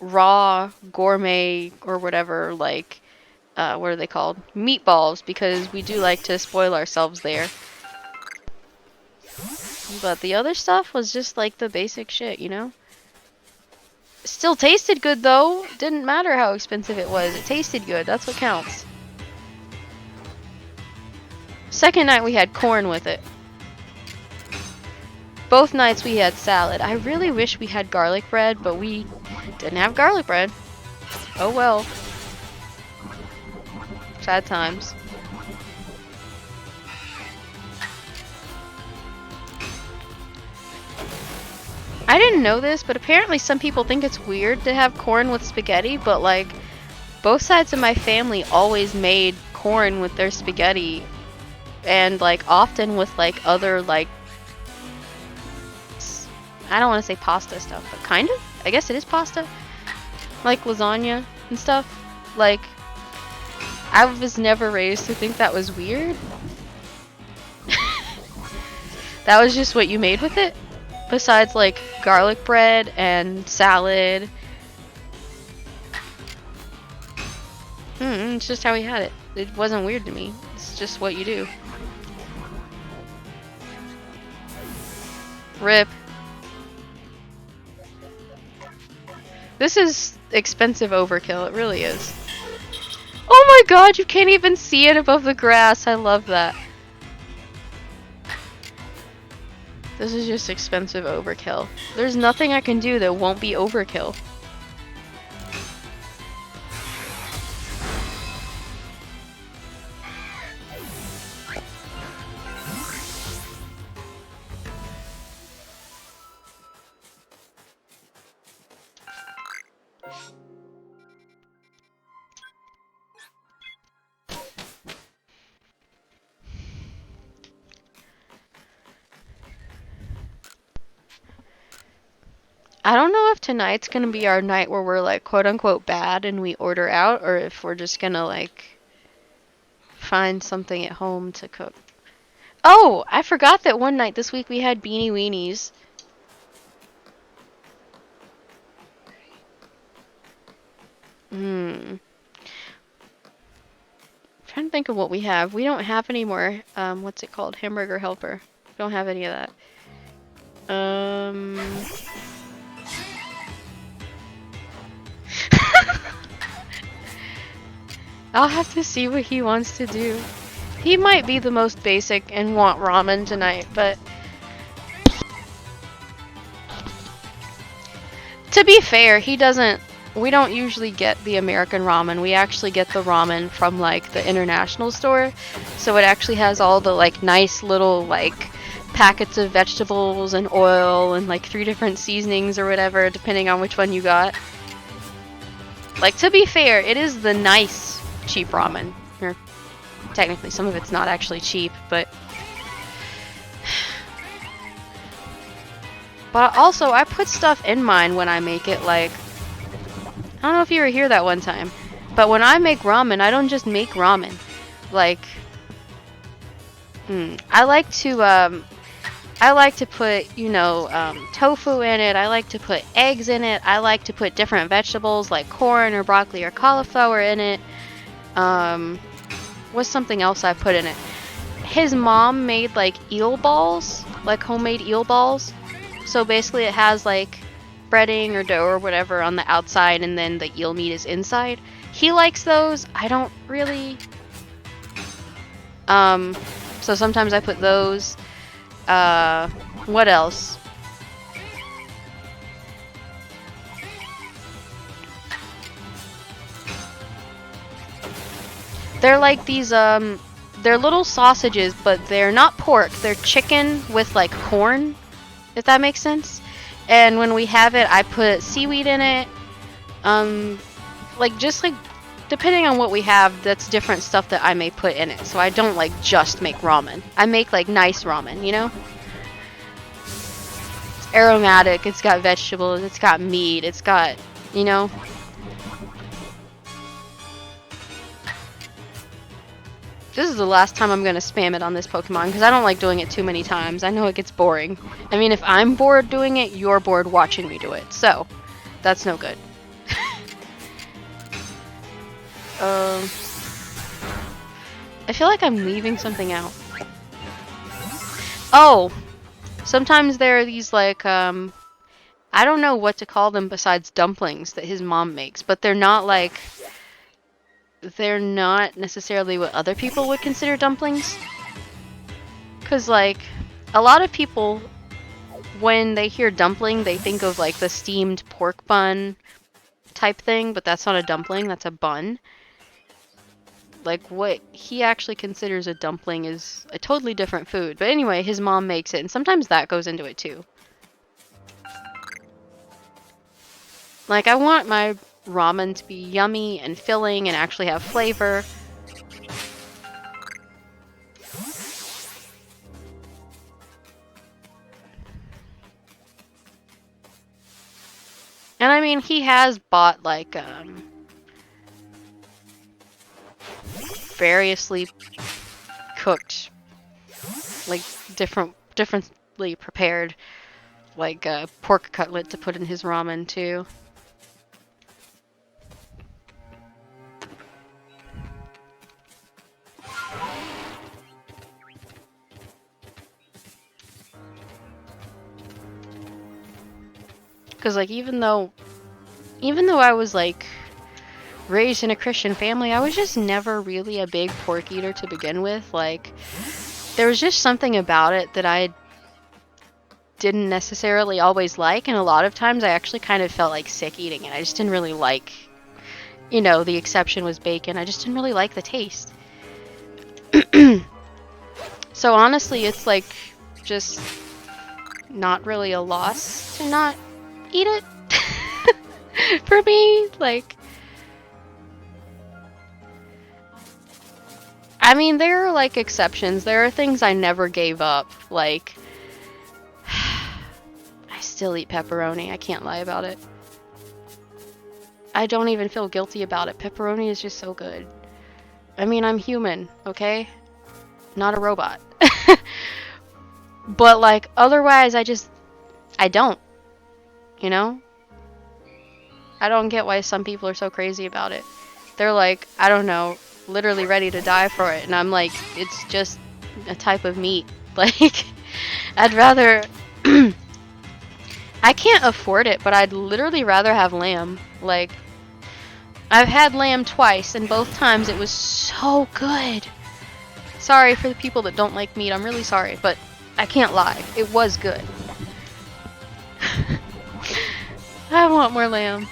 raw gourmet or whatever, like what are they called? Meatballs, because we do like to spoil ourselves there. But the other stuff was just like the basic shit, you know? Still tasted good though. Didn't matter how expensive it was. It tasted good. That's what counts. Second night we had corn with it. Both nights we had salad. I really wish we had garlic bread, but we didn't have garlic bread. Oh well. Sad times. I didn't know this, but apparently some people think it's weird to have corn with spaghetti, but like both sides of my family always made corn with their spaghetti, and like often with like other like, I don't want to say pasta stuff, but kind of. I guess it is pasta. Like lasagna and stuff. Like, I was never raised to think that was weird. That was just what you made with it? Besides like garlic bread and salad. It's just how we had it. It wasn't weird to me. It's just what you do. RIP. This is expensive overkill, it really is. Oh my god, you can't even see it above the grass. I love that. This is just expensive overkill. There's nothing I can do that won't be overkill. I don't know if tonight's gonna be our night where we're like quote unquote bad and we order out, or if we're just gonna like find something at home to cook. Oh, I forgot that one night this week we had Beanie Weenies. I'm trying to think of what we have. We don't have any more, what's it called? Hamburger Helper. We don't have any of that. I'll have to see what he wants to do. He might be the most basic and want ramen tonight, but to be fair, he doesn't. We don't usually get the American ramen. We actually get the ramen from like the international store. So it actually has all the like nice little like packets of vegetables and oil and like 3 different seasonings or whatever, depending on which one you got. Like, to be fair, it is the nice cheap ramen. Or technically some of it's not actually cheap, but also I put stuff in mine when I make it. Like, I don't know if you were here that one time, but when I make ramen, I don't just make ramen. Like, I like to put, you know, tofu in it. I like to put eggs in it. I like to put different vegetables like corn or broccoli or cauliflower in it. What's something else I put in it? His mom made like eel balls, like homemade eel balls. So basically it has like breading or dough or whatever on the outside, and then the eel meat is inside. He likes those. I don't really. So sometimes I put those. What else? They're like these, they're little sausages, but they're not pork. They're chicken with like corn, if that makes sense. And when we have it, I put seaweed in it. Like just like depending on what we have, that's different stuff that I may put in it. So I don't like just make ramen. I make like nice ramen, you know? It's aromatic, it's got vegetables, it's got meat, it's got, you know? This is the last time I'm gonna spam it on this Pokemon because I don't like doing it too many times. I know it gets boring. I mean, if I'm bored doing it, you're bored watching me do it. So, that's no good. I feel like I'm leaving something out. Oh! Sometimes there are these, like, I don't know what to call them besides dumplings that his mom makes, but they're not, like... They're not necessarily what other people would consider dumplings. Because, like, a lot of people, when they hear dumpling, they think of, like, the steamed pork bun type thing, but that's not a dumpling, that's a bun. Like, what he actually considers a dumpling is a totally different food. But anyway, his mom makes it, and sometimes that goes into it too. Like, I want my ramen to be yummy and filling and actually have flavor. And I mean, he has bought, like, variously cooked, like, differently prepared, like, pork cutlet to put in his ramen, too. Because, like, even though I was, like, raised in a Christian family, I was just never really a big pork eater to begin with. Like, there was just something about it that I didn't necessarily always like, and a lot of times I actually kind of felt like sick eating it. I just didn't really like, you know, the exception was bacon. I just didn't really like the taste. So honestly, it's like just not really a loss to not eat it. For me, like, I mean, there are, like, exceptions. There are things I never gave up. Like, I still eat pepperoni. I can't lie about it. I don't even feel guilty about it. Pepperoni is just so good. I mean, I'm human, okay? Not a robot. But, like, otherwise, I don't. You know? I don't get why some people are so crazy about it. They're like, I don't know, literally ready to die for it. And I'm like, it's just a type of meat. Like, I'd rather... I can't afford it, but I'd literally rather have lamb. Like, I've had lamb twice, and both times it was so good. Sorry for the people that don't like meat, I'm really sorry, but I can't lie. It was good. I want more lamb.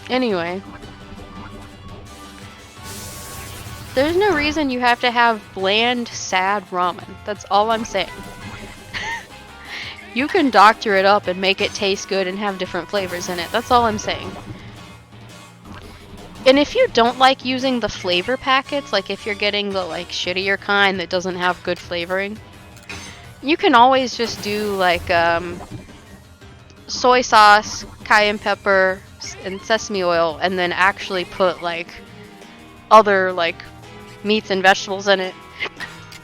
Anyway. There's no reason you have to have bland, sad ramen. That's all I'm saying. You can doctor it up and make it taste good and have different flavors in it. That's all I'm saying. And if you don't like using the flavor packets, like if you're getting the like shittier kind that doesn't have good flavoring, you can always just do like soy sauce, cayenne pepper, and sesame oil, and then actually put like other like meats and vegetables in it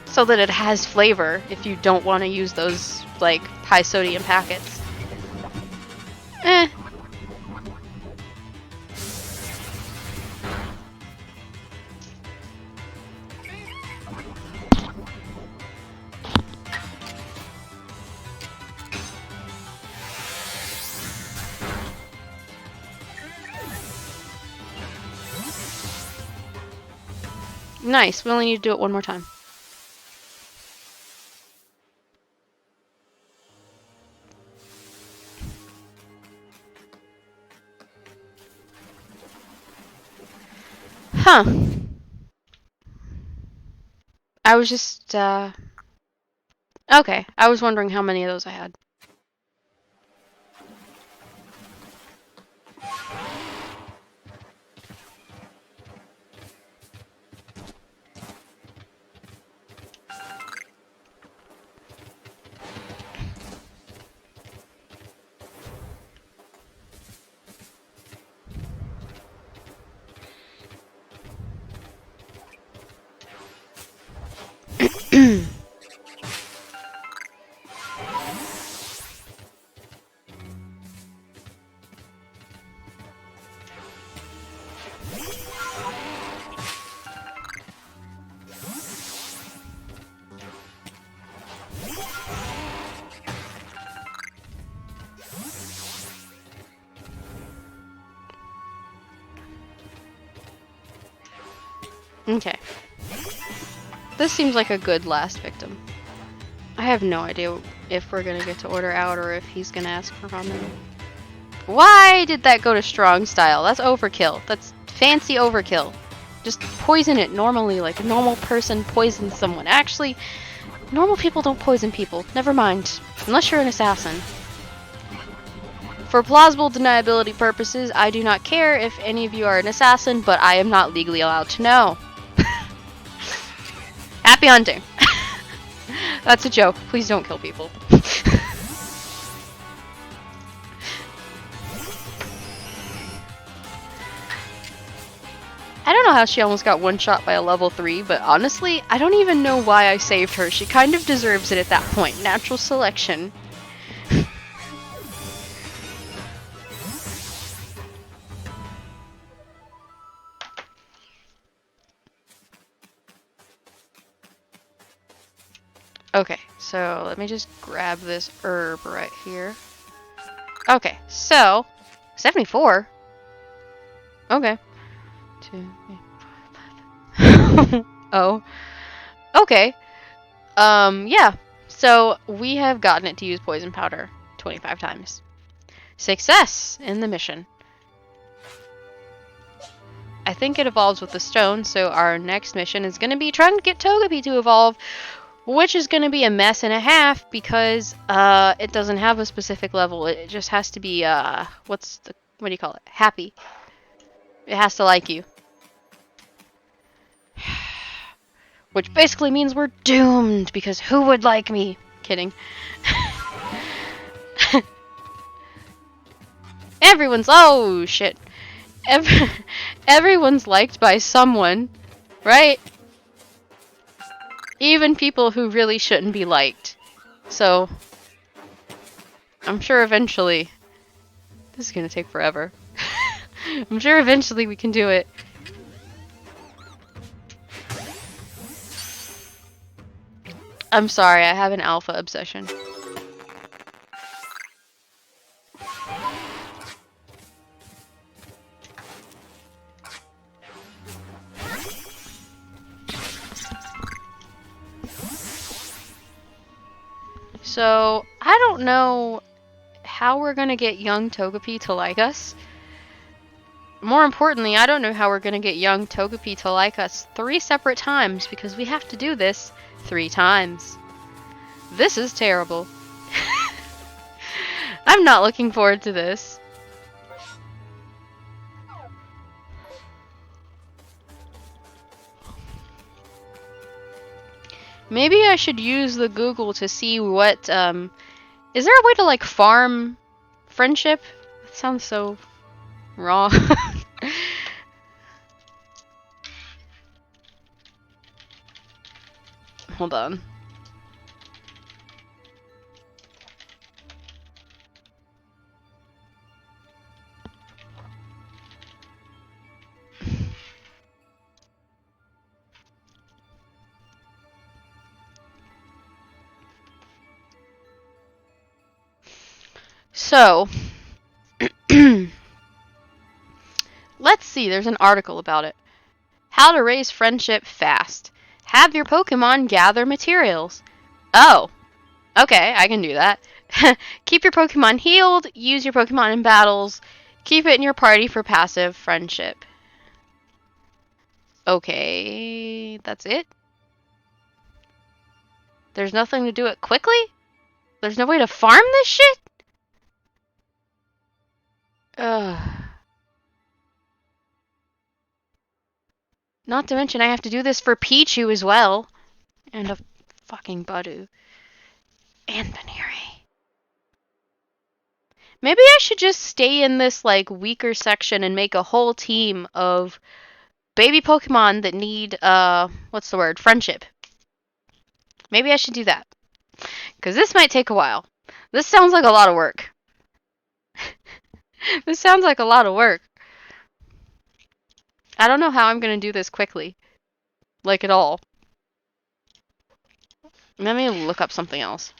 so that it has flavor if you don't want to use those like high sodium packets. Nice, we only need to do it one more time. Huh. I was just, okay. I was wondering how many of those I had. Okay. This seems like a good last victim. I have no idea if we're gonna get to order out or if he's gonna ask for ramen. Why did that go to strong style? That's overkill. That's fancy overkill. Just poison it normally, like a normal person poisons someone. Actually, normal people don't poison people. Never mind. Unless you're an assassin. For plausible deniability purposes, I do not care if any of you are an assassin, but I am not legally allowed to know. Happy hunting. That's a joke. Please don't kill people. I don't know how she almost got one shot by a level 3, but honestly, I don't even know why I saved her. She kind of deserves it at that point. Natural selection. Okay, so let me just grab this herb right here. Okay, so 74. Okay. 2, 3, 4, 5. Oh. Okay. Yeah. So we have gotten it to use poison powder 25 times. Success in the mission. I think it evolves with the stone, so our next mission is going to be trying to get Togepi to evolve, which is going to be a mess and a half because it doesn't have a specific level. It just has to be what do you call it? Happy. It has to like you. Which basically means we're doomed because who would like me? Kidding. Oh shit. Everyone's liked by someone, right? Even people who really shouldn't be liked. So, I'm sure eventually, this is gonna take forever. I'm sure eventually we can do it. I'm sorry, I have an alpha obsession. So, I don't know how we're gonna get young Togepi to like us. More importantly, I don't know how we're gonna get young Togepi to like us 3 separate times because we have to do this 3 times. This is terrible. I'm not looking forward to this. Maybe I should use the Google to see what, is there a way to, like, farm friendship? That sounds so wrong. Hold on. So, let's see, there's an article about it. How to raise friendship fast. Have your Pokemon gather materials. Oh, okay, I can do that. Keep your Pokemon healed, use your Pokemon in battles, keep it in your party for passive friendship. Okay, that's it? There's nothing to do it quickly? There's no way to farm this shit? Ugh. Not to mention I have to do this for Pichu as well. And a fucking Budu. And Baneri. Maybe I should just stay in this, like, weaker section and make a whole team of baby Pokemon that need, what's the word? Friendship. Maybe I should do that. Because this might take a while. This sounds like a lot of work. This sounds like a lot of work. I don't know how I'm going to do this quickly. Like, at all. Let me look up something else.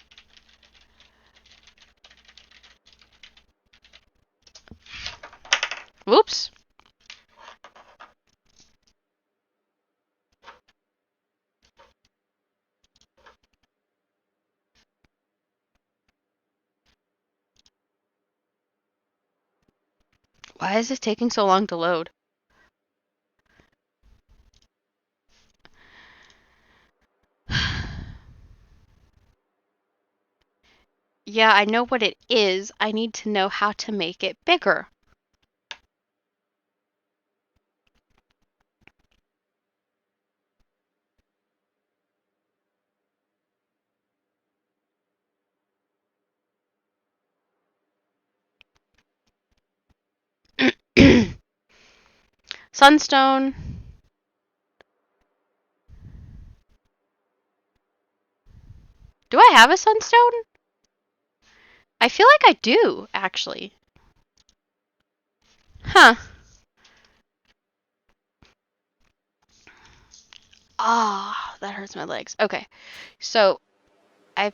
Whoops. Why is this taking so long to load? Yeah, I know what it is. I need to know how to make it bigger. Sunstone. Do I have a sunstone? I feel like I do, actually. Huh. Ah, that hurts my legs. Okay, so I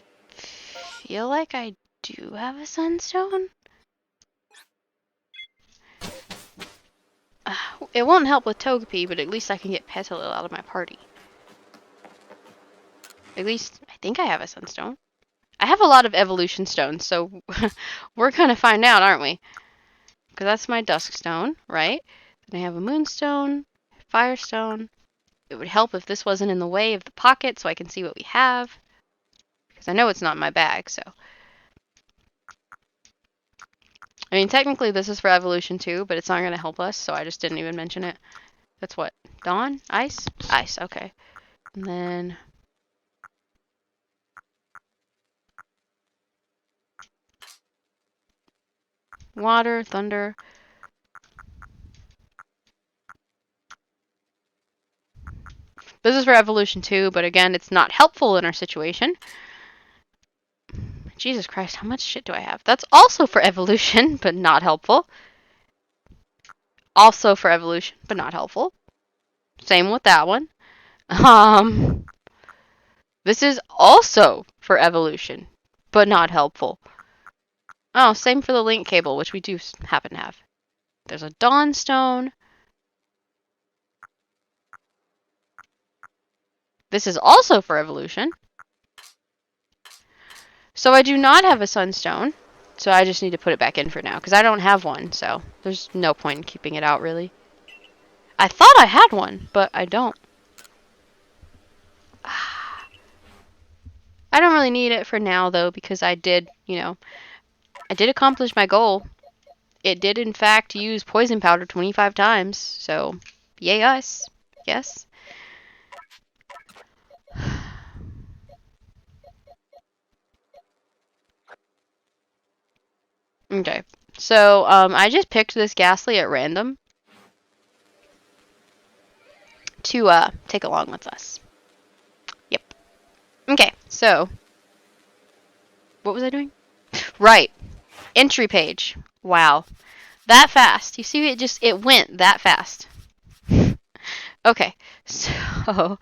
feel like I do have a sunstone. It won't help with Togepi, but at least I can get Petilil out of my party. At least I think I have a sunstone. I have a lot of evolution stones, so we're gonna find out, aren't we? Because that's my dusk stone, right? Then I have a moonstone, firestone. It would help if this wasn't in the way of the pocket so I can see what we have. Because I know it's not in my bag, so. I mean, technically this is for evolution too, but it's not going to help us, so I just didn't even mention it. That's what? Dawn? Ice? Ice, okay. And then... water, thunder. This is for evolution too, but again, it's not helpful in our situation. Jesus Christ, how much shit do I have? That's also for evolution, but not helpful. Also for evolution, but not helpful. Same with that one. This is also for evolution, but not helpful. Oh, same for the link cable, which we do happen to have. There's a Dawnstone. This is also for evolution. So I do not have a Sunstone. So I just need to put it back in for now, because I don't have one, so there's no point in keeping it out, really. I thought I had one, but I don't. I don't really need it for now, though, because I did, I did accomplish my goal. It did, in fact, use poison powder 25 times, so yay us. Yes. Okay, so I just picked this Ghastly at random to take along with us. Yep. Okay, so what was I doing? Right, entry page. Wow, that fast. You see, it went that fast. Okay, so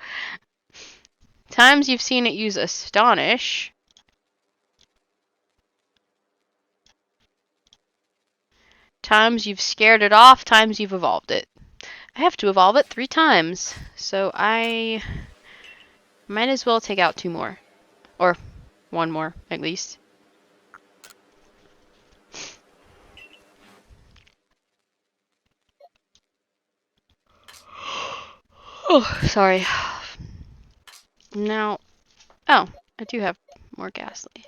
times you've seen it use Astonish. Times you've scared it off, times you've evolved it. I have to evolve it 3 times, so I might as well take out 2 more. Or 1 more, at least. Oh, sorry. Now, oh, I do have more Ghastly.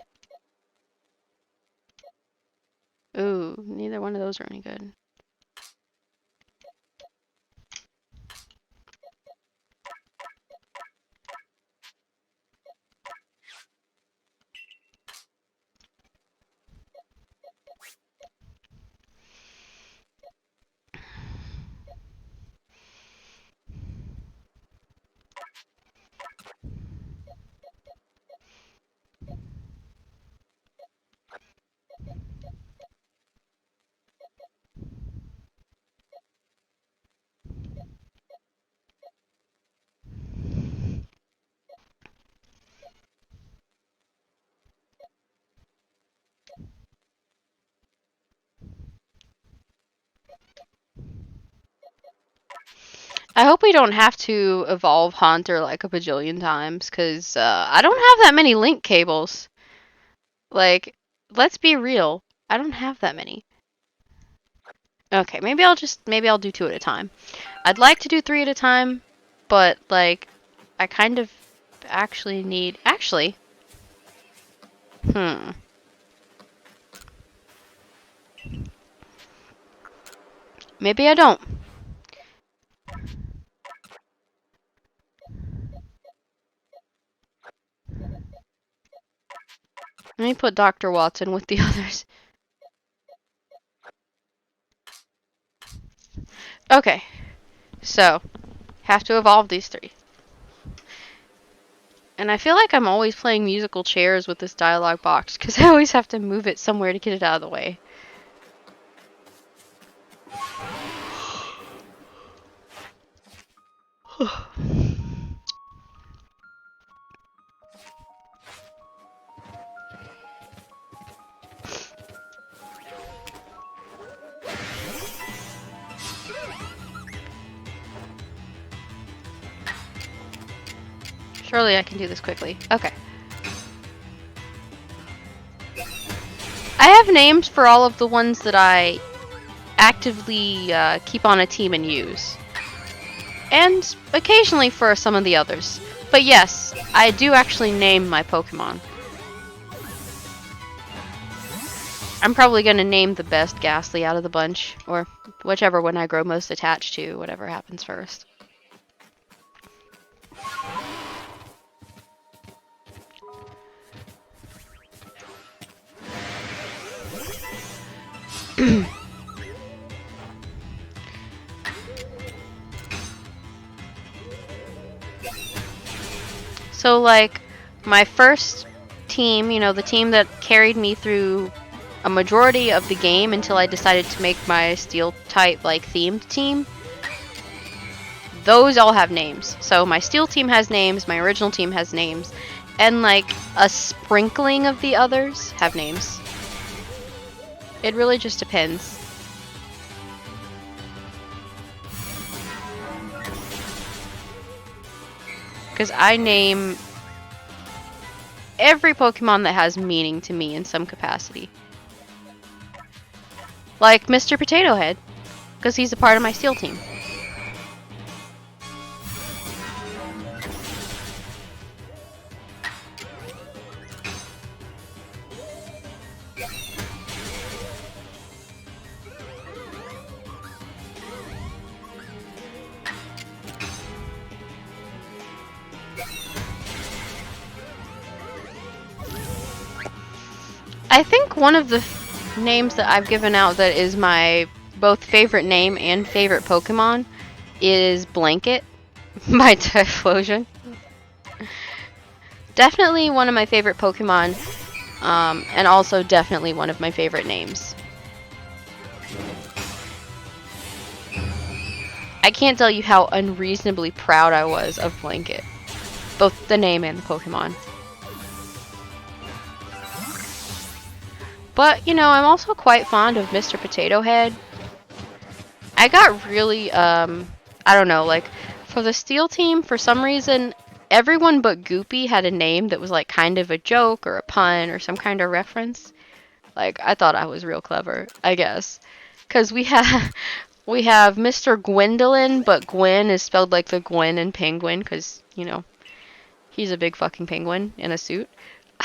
Ooh, neither one of those are any good. I hope we don't have to evolve Haunter like a bajillion times, because I don't have that many link cables. Like, let's be real. I don't have that many. Okay, maybe I'll do 2 at a time. I'd like to do 3 at a time, but like I kind of actually need hmm. Maybe I don't. Let me put Dr. Watson with the others. Okay, so have to evolve these 3. And I feel like I'm always playing musical chairs with this dialogue box because I always have to move it somewhere to get it out of the way. Surely I can do this quickly. Okay. I have names for all of the ones that I actively keep on a team and use. And occasionally for some of the others. But yes, I do actually name my Pokemon. I'm probably going to name the best Ghastly out of the bunch, or whichever one I grow most attached to, whatever happens first. So, like, my first team, you know, the team that carried me through a majority of the game until I decided to make my Steel type, like, themed team, those all have names. So, my Steel team has names, my original team has names, and, like, a sprinkling of the others have names. It really just depends. Because I name every Pokemon that has meaning to me in some capacity. Like Mr. Potato Head, because he's a part of my Steel team. I think one of the names that I've given out that is my both favorite name and favorite Pokemon is Blanket by Typhlosion. Definitely one of my favorite Pokemon, and also definitely one of my favorite names. I can't tell you how unreasonably proud I was of Blanket. Both the name and the Pokemon. But, you know, I'm also quite fond of Mr. Potato Head. I got really, I don't know, like, for the Steel team, for some reason, everyone but Goopy had a name that was, like, kind of a joke or a pun or some kind of reference. Like, I thought I was real clever, I guess. Because we have Mr. Gwendolyn, but Gwen is spelled like the Gwen in Penguin, because, you know, he's a big fucking penguin in a suit.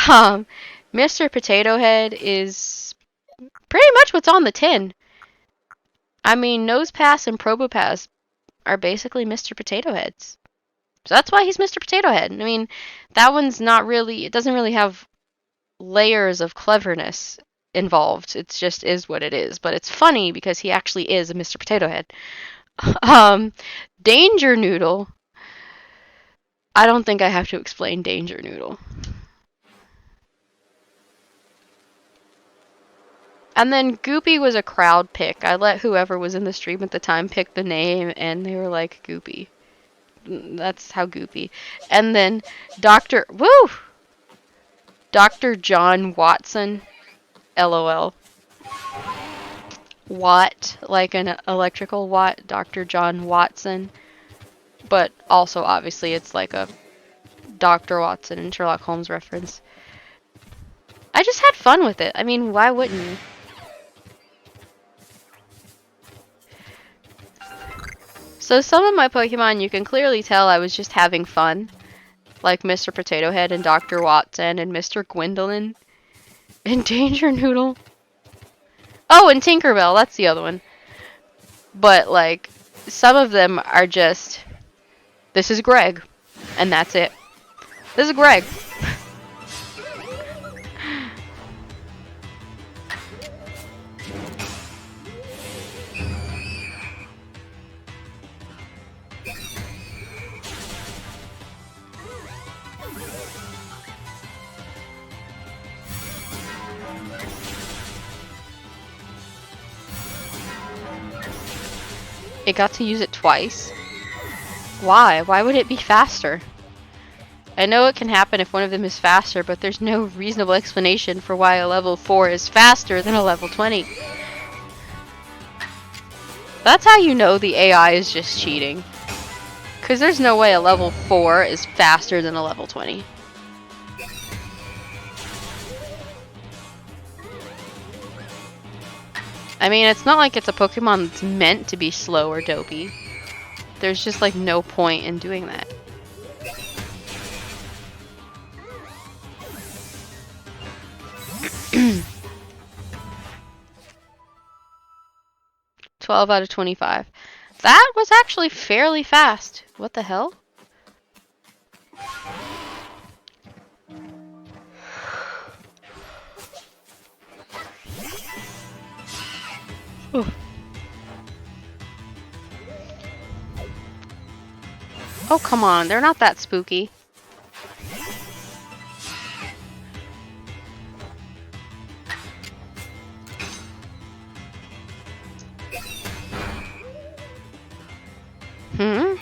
Um, Mr. Potato Head is pretty much what's on the tin. I mean, Nosepass and Probopass are basically Mr. Potato Heads. So that's why he's Mr. Potato Head. I mean, that one's not really, it doesn't really have layers of cleverness involved. It just is what it is. But it's funny because he actually is a Mr. Potato Head. Danger Noodle. I don't think I have to explain Danger Noodle. And then Goopy was a crowd pick. I let whoever was in the stream at the time pick the name, and they were like, Goopy. That's how Goopy. And then Dr. John Watson. LOL. Watt, like an electrical watt. Dr. John Watson. But also, obviously, it's like a Dr. Watson and Sherlock Holmes reference. I just had fun with it. I mean, why wouldn't you? So some of my Pokemon, you can clearly tell I was just having fun. Like Mr. Potato Head and Dr. Watson and Mr. Gwendolyn and Danger Noodle. Oh, and Tinkerbell, that's the other one. But, like, some of them are just, this is Greg, and that's it. This is Greg. It got to use it twice? Why? Why would it be faster? I know it can happen if one of them is faster, but there's no reasonable explanation for why a level 4 is faster than a level 20. That's how you know the AI is just cheating. Because there's no way a level 4 is faster than a level 20. I mean, it's not like it's a Pokemon that's meant to be slow or dopey. There's just like no point in doing that. $12 out of 25. That was actually fairly fast. What the hell? Ooh. Oh, come on. They're not that spooky. Hmm?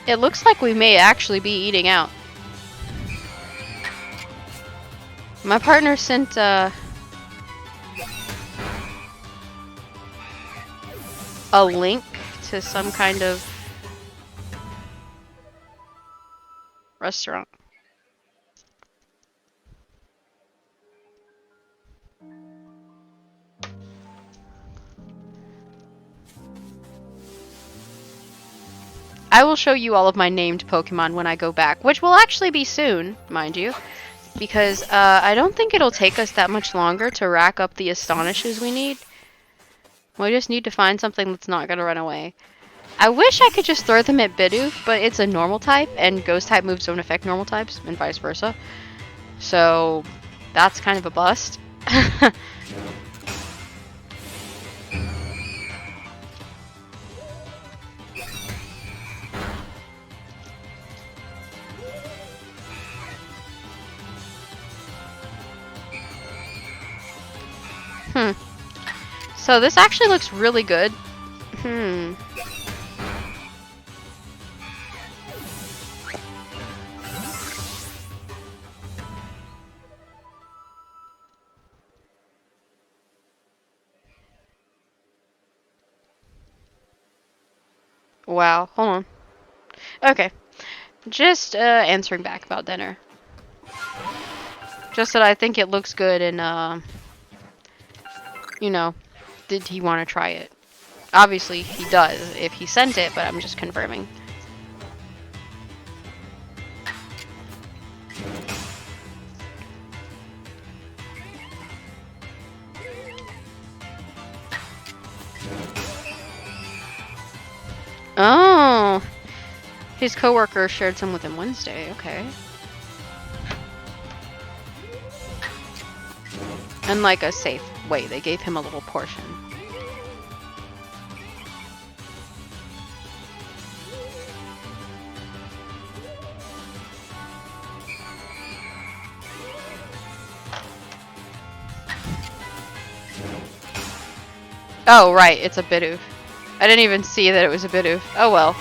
It looks like we may actually be eating out. My partner sent a link to some kind of restaurant. I will show you all of my named Pokemon when I go back, which will actually be soon, mind you, because I don't think it'll take us that much longer to rack up the Astonishes we need. We just need to find something that's not going to run away. I wish I could just throw them at Bidoof, but it's a normal type, and ghost type moves don't affect normal types, and vice versa. So, that's kind of a bust. So this actually looks really good. Wow, hold on. Okay. Just answering back about dinner. Just that I think it looks good and you know, did he want to try it? Obviously he does if he sent it, but I'm just confirming. Oh, his coworker shared some with him Wednesday. Okay. And like a safe way, they gave him a little portion. Oh, right, it's a Bidoof. I didn't even see that it was a Bidoof. Oh well.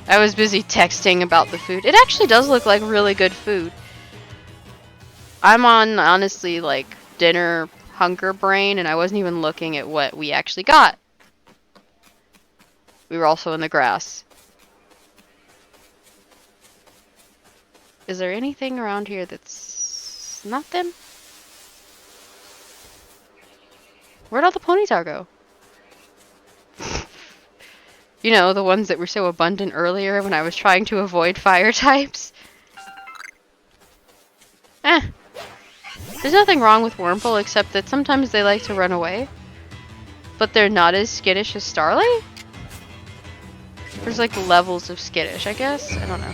I was busy texting about the food. It actually does look like really good food. I'm on, honestly, like, dinner hunger brain, and I wasn't even looking at what we actually got. We were also in the grass. Is there anything around here that's not them? Where'd all the Ponyta go? You know, the ones that were so abundant earlier when I was trying to avoid fire types. Eh. There's nothing wrong with Wurmple except that sometimes they like to run away. But they're not as skittish as Starly? There's like levels of skittish, I guess? I don't know.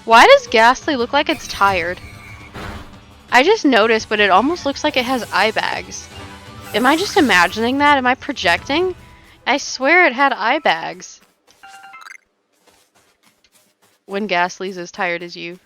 Why does Ghastly look like it's tired? I just noticed, but it almost looks like it has eye bags. Am I just imagining that? Am I projecting? I swear it had eye bags. When Ghastly's as tired as you.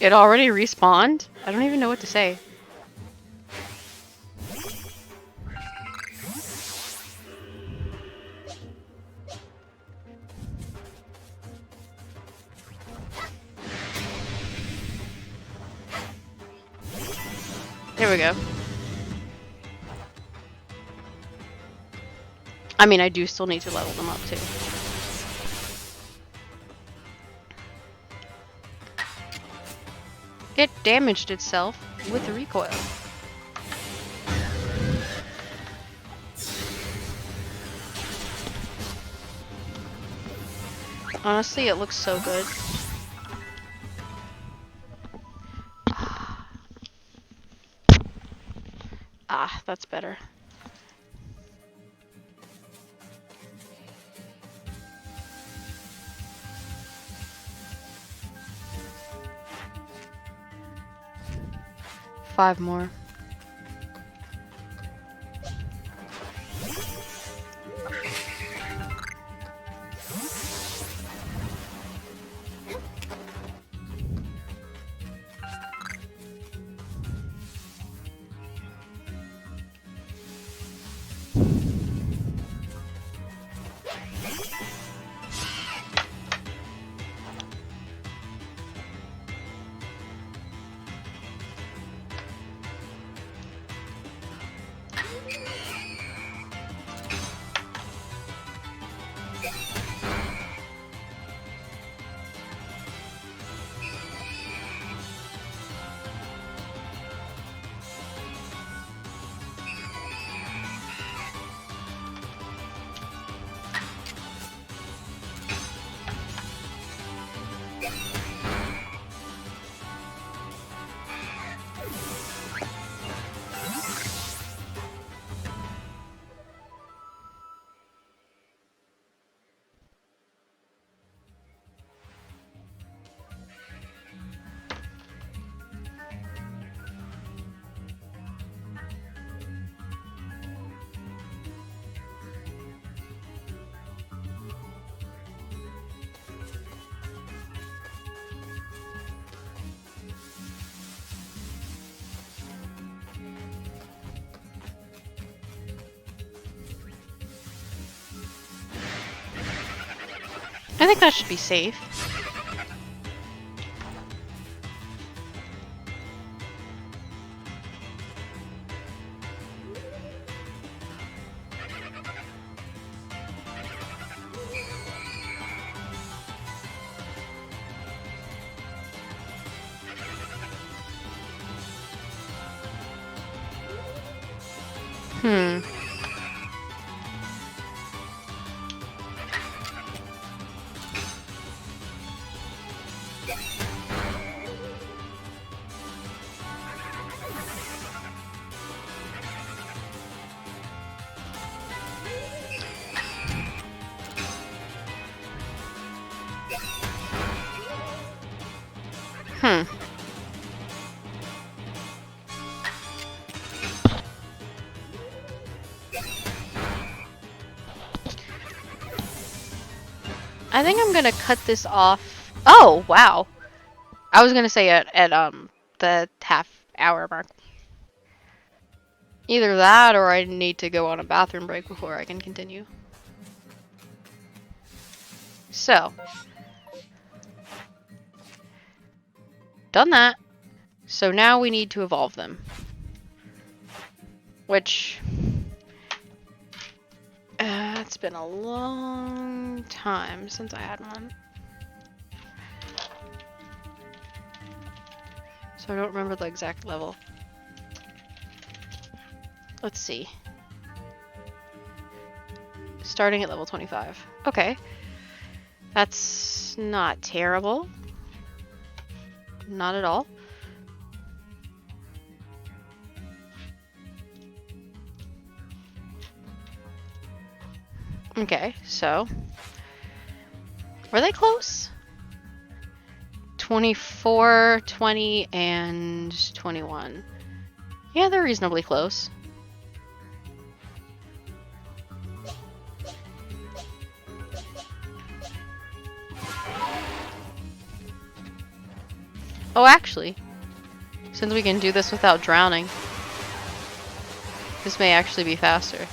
It already respawned? I don't even know what to say. There we go. I mean, I do still need to level them up too. It damaged itself with the recoil. Honestly, it looks so good. Ah, that's better. Five more. think that should be safe. Hmm. Hmm. I think I'm gonna cut this off. Oh, wow. I was gonna say at the half-hour mark. Either that or I need to go on a bathroom break before I can continue. So. Done that. So now we need to evolve them. Which... it's been a long time since I had one. So I don't remember the exact level. Let's see. Starting at level 25. Okay. That's not terrible. Not at all. Okay, so... were they close? 24, 20, and 21. Yeah, they're reasonably close. Oh, actually, since we can do this without drowning, this may actually be faster.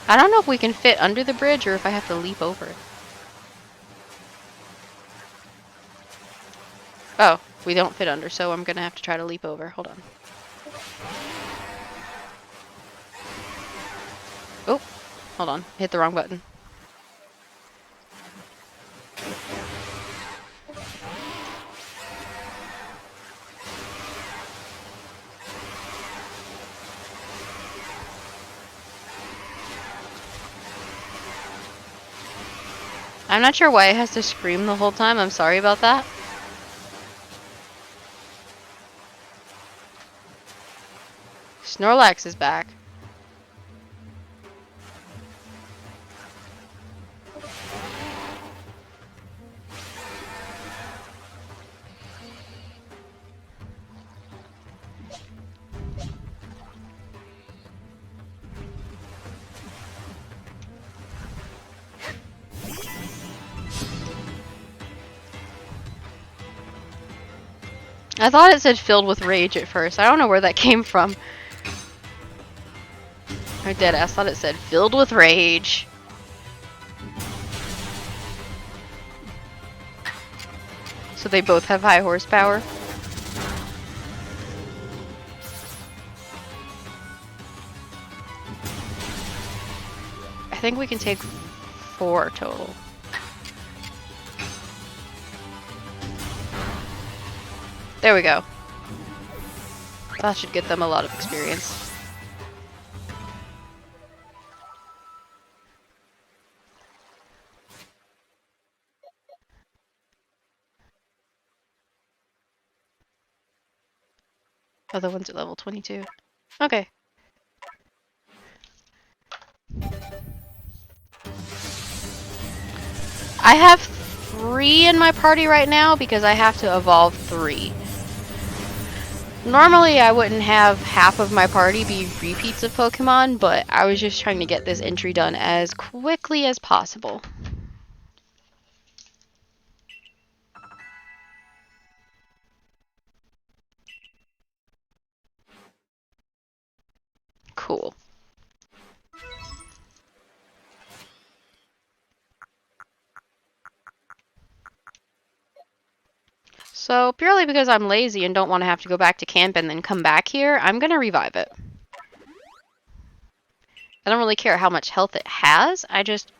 I don't know if we can fit under the bridge or if I have to leap over. Oh, we don't fit under, so I'm gonna have to try to leap over. Hold on. Oh, hold on. Hit the wrong button. I'm not sure why it has to scream the whole time. I'm sorry about that. Snorlax is back. I thought it said filled with rage at first. I don't know where that came from. I deadass thought it said filled with rage. So they both have high horsepower. I think we can take 4 total. There we go. That should get them a lot of experience. Other one's at level 22. Okay. I have 3 in my party right now because I have to evolve 3. Normally I wouldn't have half of my party be repeats of Pokemon, but I was just trying to get this entry done as quickly as possible. Cool. So, purely because I'm lazy and don't want to have to go back to camp and then come back here, I'm gonna revive it. I don't really care how much health it has, I just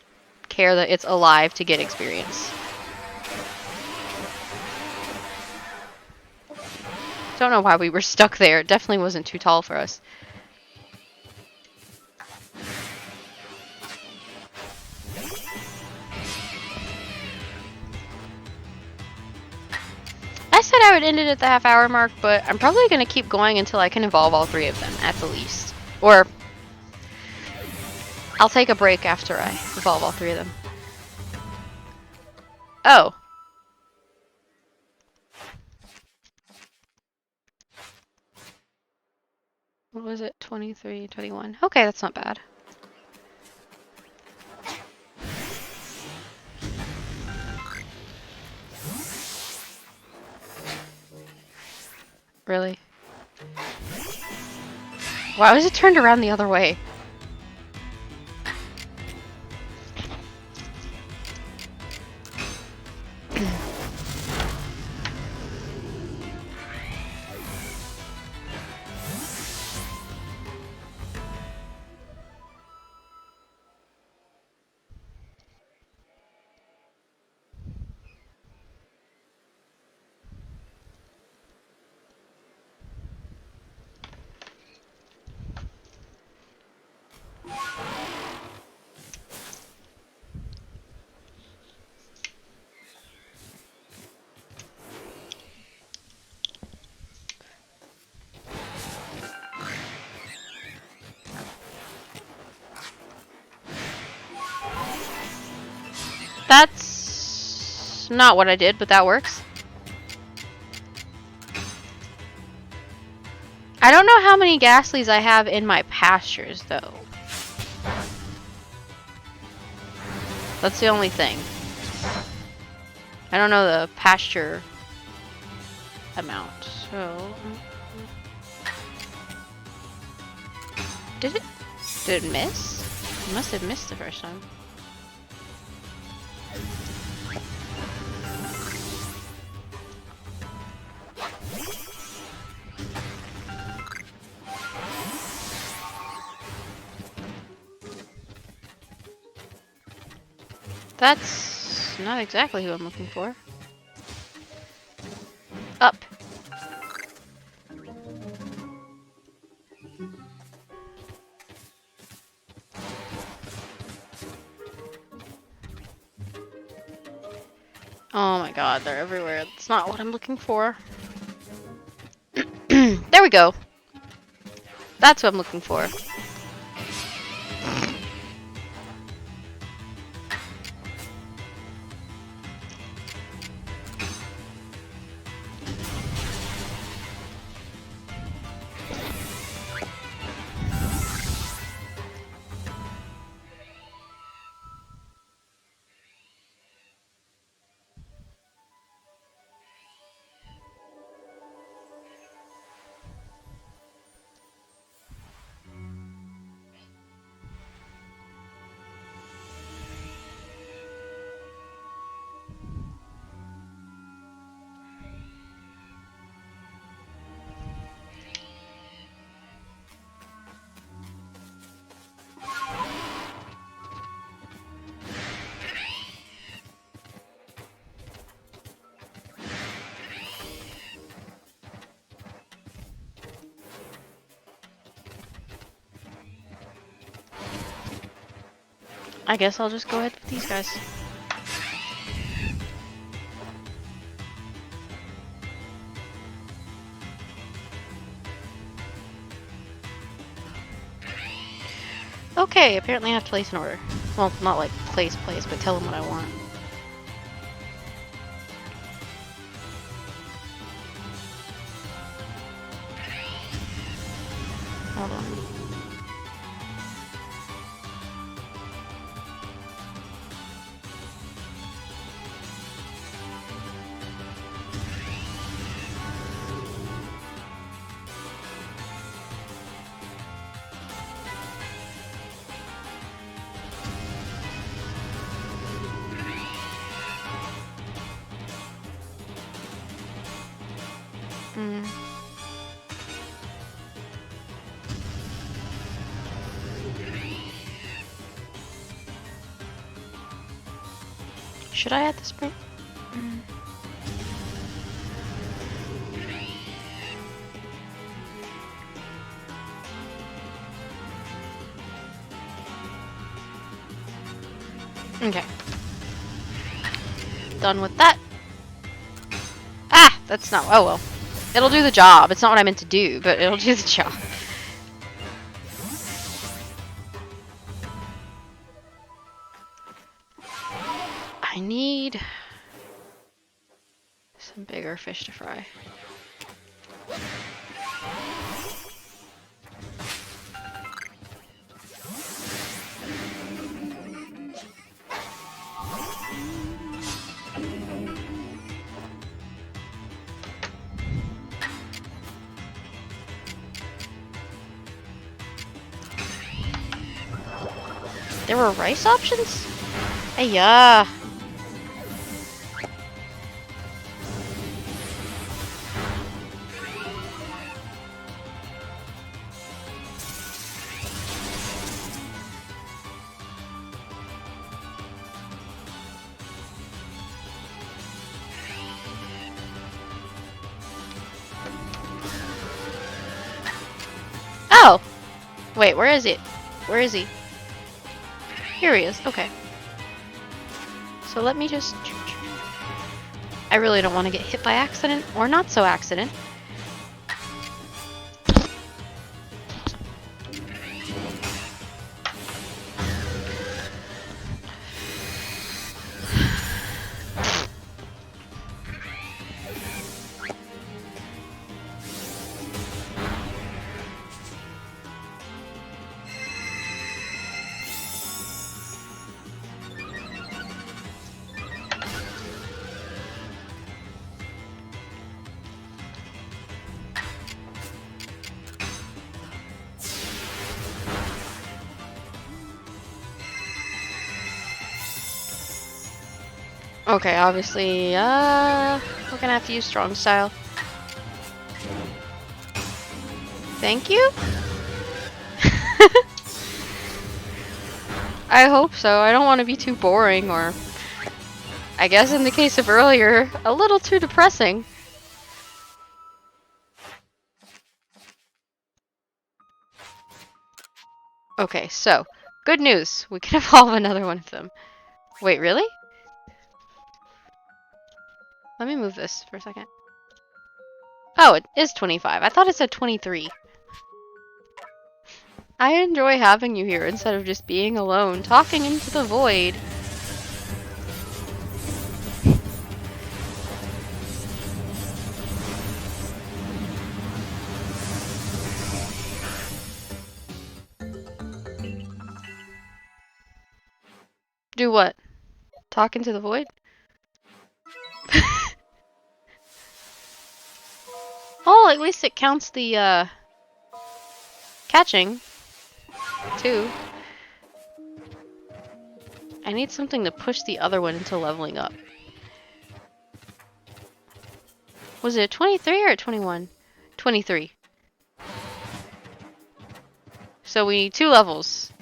care that it's alive to get experience. Don't know why we were stuck there. It definitely wasn't too tall for us. I said I would end it at the half-hour mark, but I'm probably going to keep going until I can evolve all 3 of them, at the least. Or, I'll take a break after I evolve all 3 of them. Oh. What was it? 23, 21. Okay, that's not bad. Really? Why was it turned around the other way? That's not what I did, but that works. I don't know how many Ghastlies I have in my pastures, though. That's the only thing. I don't know the pasture amount, so... Did it miss? It must have missed the first time. That's not exactly who I'm looking for. Up. Oh my god, they're everywhere. That's not what I'm looking for. There we go. That's what I'm looking for. I guess I'll just go ahead with these guys. Okay, apparently I have to place an order. Well, not like place, but tell them what I want. Hold on. Mm. Should I add the sprint? Mm. Okay. Done with that. Ah! That's not... Oh well. It'll do the job. It's not what I meant to do, but it'll do the job. I need some bigger fish to fry. There were rice options? Hey, yeah. Oh! Wait, where is it? Where is he? Here he is. Okay. So let me just... I really don't want to get hit by accident, or not so accident. Okay, obviously, we're gonna have to use strong style. Thank you? I hope so. I don't want to be too boring, or I guess in the case of earlier, a little too depressing. Okay, so, good news. We can evolve another one of them. Wait, really? Let me move this for a second. Oh, it is 25. I thought it said 23. I enjoy having you here instead of just being alone, talking into the void. Do what? Talk into the void? Oh, at least it counts the, catching, too. I need something to push the other one into leveling up. Was it a 23 or a 21? 23. So we need 2 levels.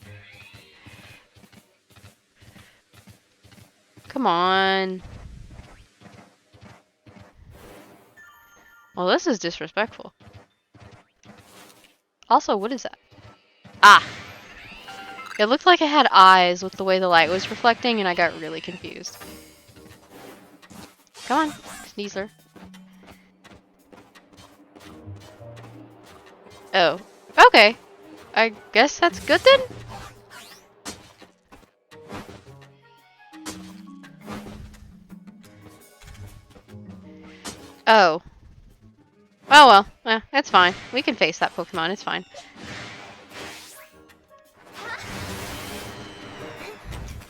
Come on. Well, this is disrespectful. Also, what is that? Ah! It looked like it had eyes with the way the light was reflecting, and I got really confused. Come on, Sneasler. Oh. Okay. I guess that's good then? Oh. Oh well. That's fine. We can face that Pokemon, it's fine.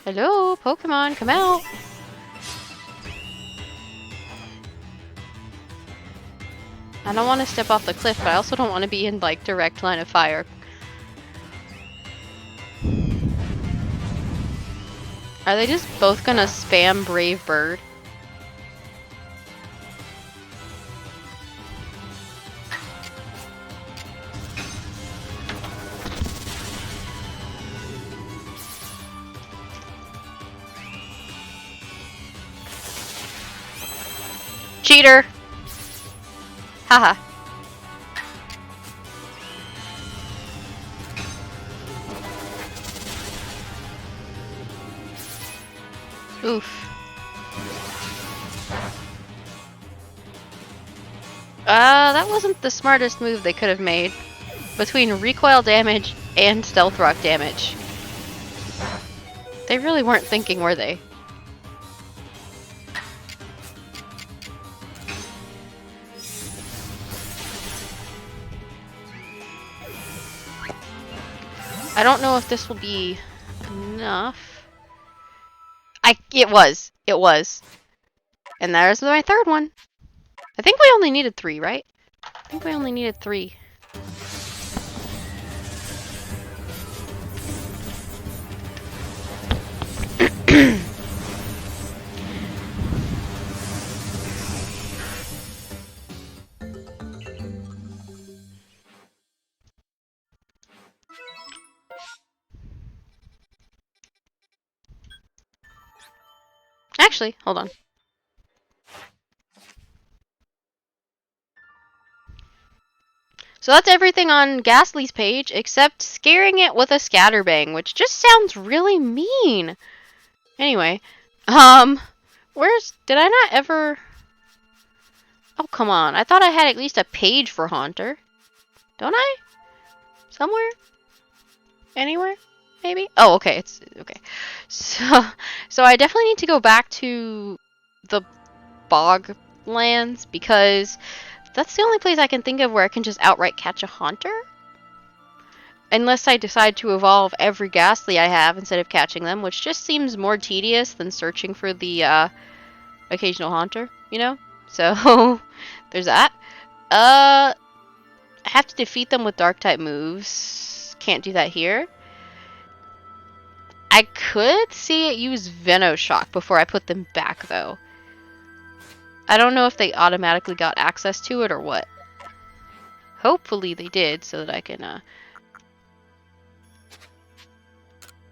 Hello, Pokemon, come out! I don't want to step off the cliff, but I also don't want to be in, like, direct line of fire. Are they just both gonna spam Brave Bird? Cheater! Haha. Oof. That wasn't the smartest move they could have made. Between recoil damage and stealth rock damage. They really weren't thinking, were they? I don't know if this will be enough. It was. It was. And there's my third one. I think we only needed 3, right? I think we only needed 3. Actually, hold on. So that's everything on Ghastly's page, except scaring it with a scatterbang, which just sounds really mean. Anyway, did I not ever... Oh, come on. I thought I had at least a page for Haunter. Don't I? Somewhere? Anywhere? Maybe? Oh, okay. It's okay. So I definitely need to go back to the bog lands because that's the only place I can think of where I can just outright catch a Haunter. Unless I decide to evolve every Ghastly I have instead of catching them, which just seems more tedious than searching for the occasional Haunter, you know? So there's that. I have to defeat them with dark type moves. Can't do that here. I could see it use Venoshock before I put them back, though. I don't know if they automatically got access to it or what. Hopefully they did, so that I can,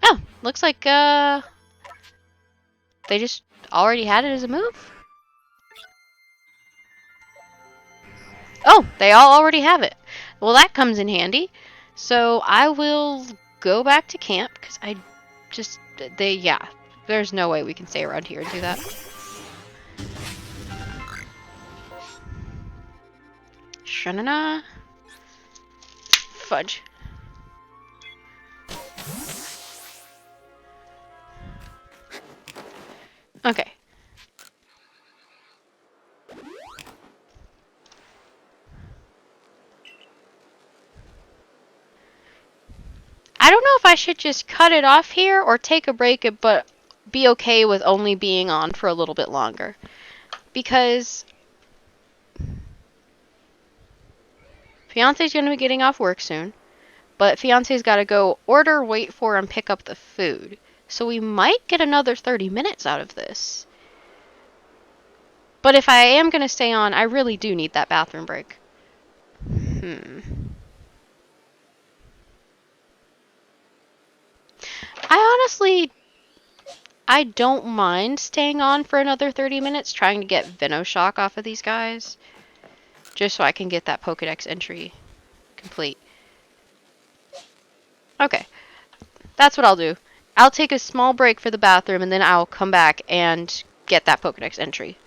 Oh, looks like, they just already had it as a move. Oh, they all already have it. Well, that comes in handy. So I will go back to camp, because I just, yeah. There's no way we can stay around here and do that. Shanana. Fudge. Okay. I don't know if I should just cut it off here or take a break, but be okay with only being on for a little bit longer. Because Fiance's going to be getting off work soon, but Fiance's got to go order, wait for, and pick up the food. So we might get another 30 minutes out of this. But if I am going to stay on, I really do need that bathroom break. I don't mind staying on for another 30 minutes trying to get Venoshock off of these guys. Just so I can get that Pokedex entry complete. Okay. That's what I'll do. I'll take a small break for the bathroom and then I'll come back and get that Pokedex entry.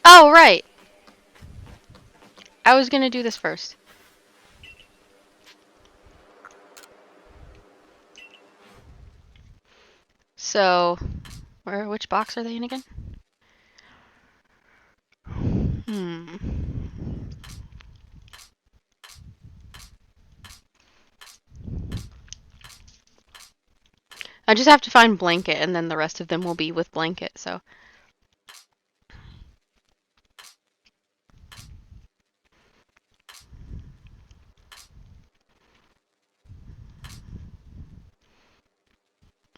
Oh, right. I was gonna do this first. So, which box are they in again? Hmm. I just have to find blanket, and then the rest of them will be with blanket, so.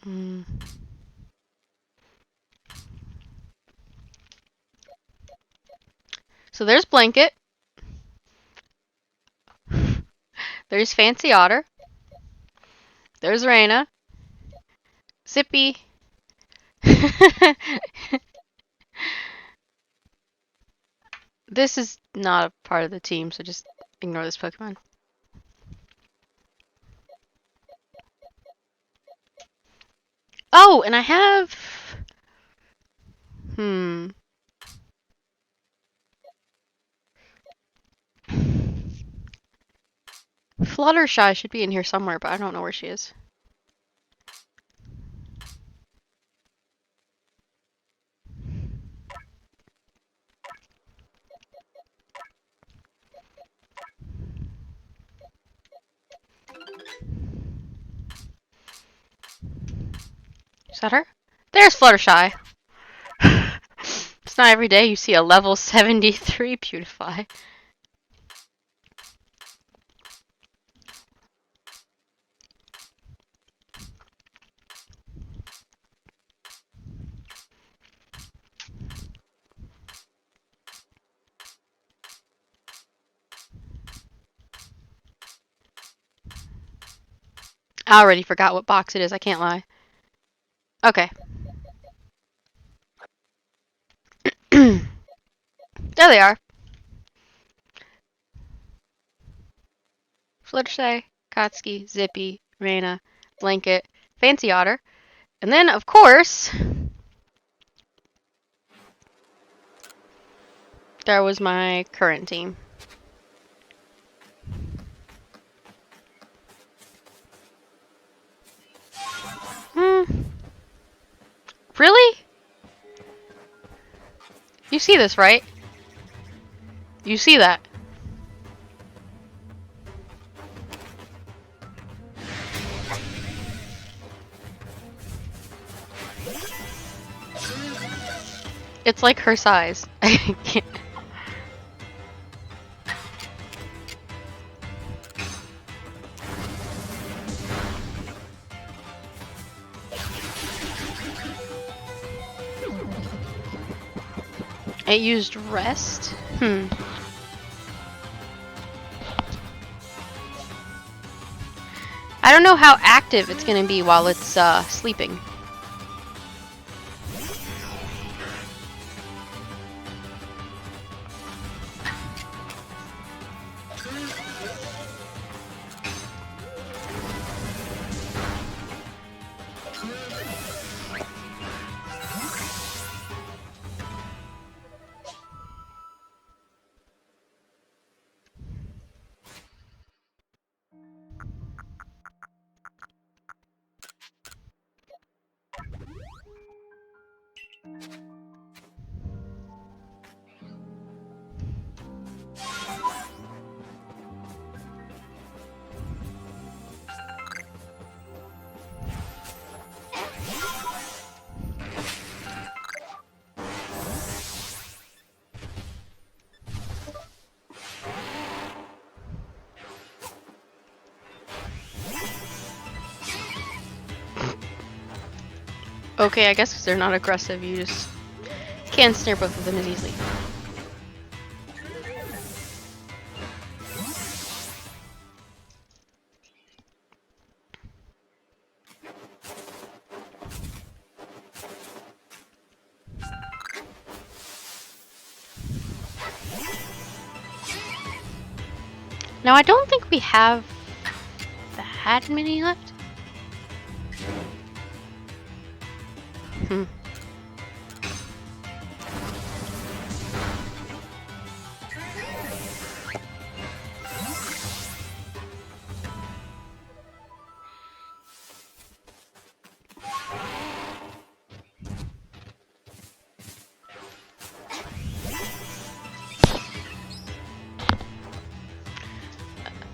Mm. So there's blanket. There's Fancy Otter. There's Raina. Zippy. This is not a part of the team, so just ignore this Pokemon. Oh, and I have... Hmm. Fluttershy should be in here somewhere, but I don't know where she is. Is that her? There's Fluttershy. It's not every day you see a level 73 Pewdify. I already forgot what box it is, I can't lie. Okay. There they are. Fluttershy, Kotsky, Zippy, Raina, Blanket, Fancy Otter. And then, of course, there was my current team. Really? You see this, right? You see that? It's like her size. I can't. It used rest? I don't know how active it's gonna be while it's sleeping. Okay, I guess because they're not aggressive, you just can't snare both of them as easily. Now, I don't think we have that many left. Hmm.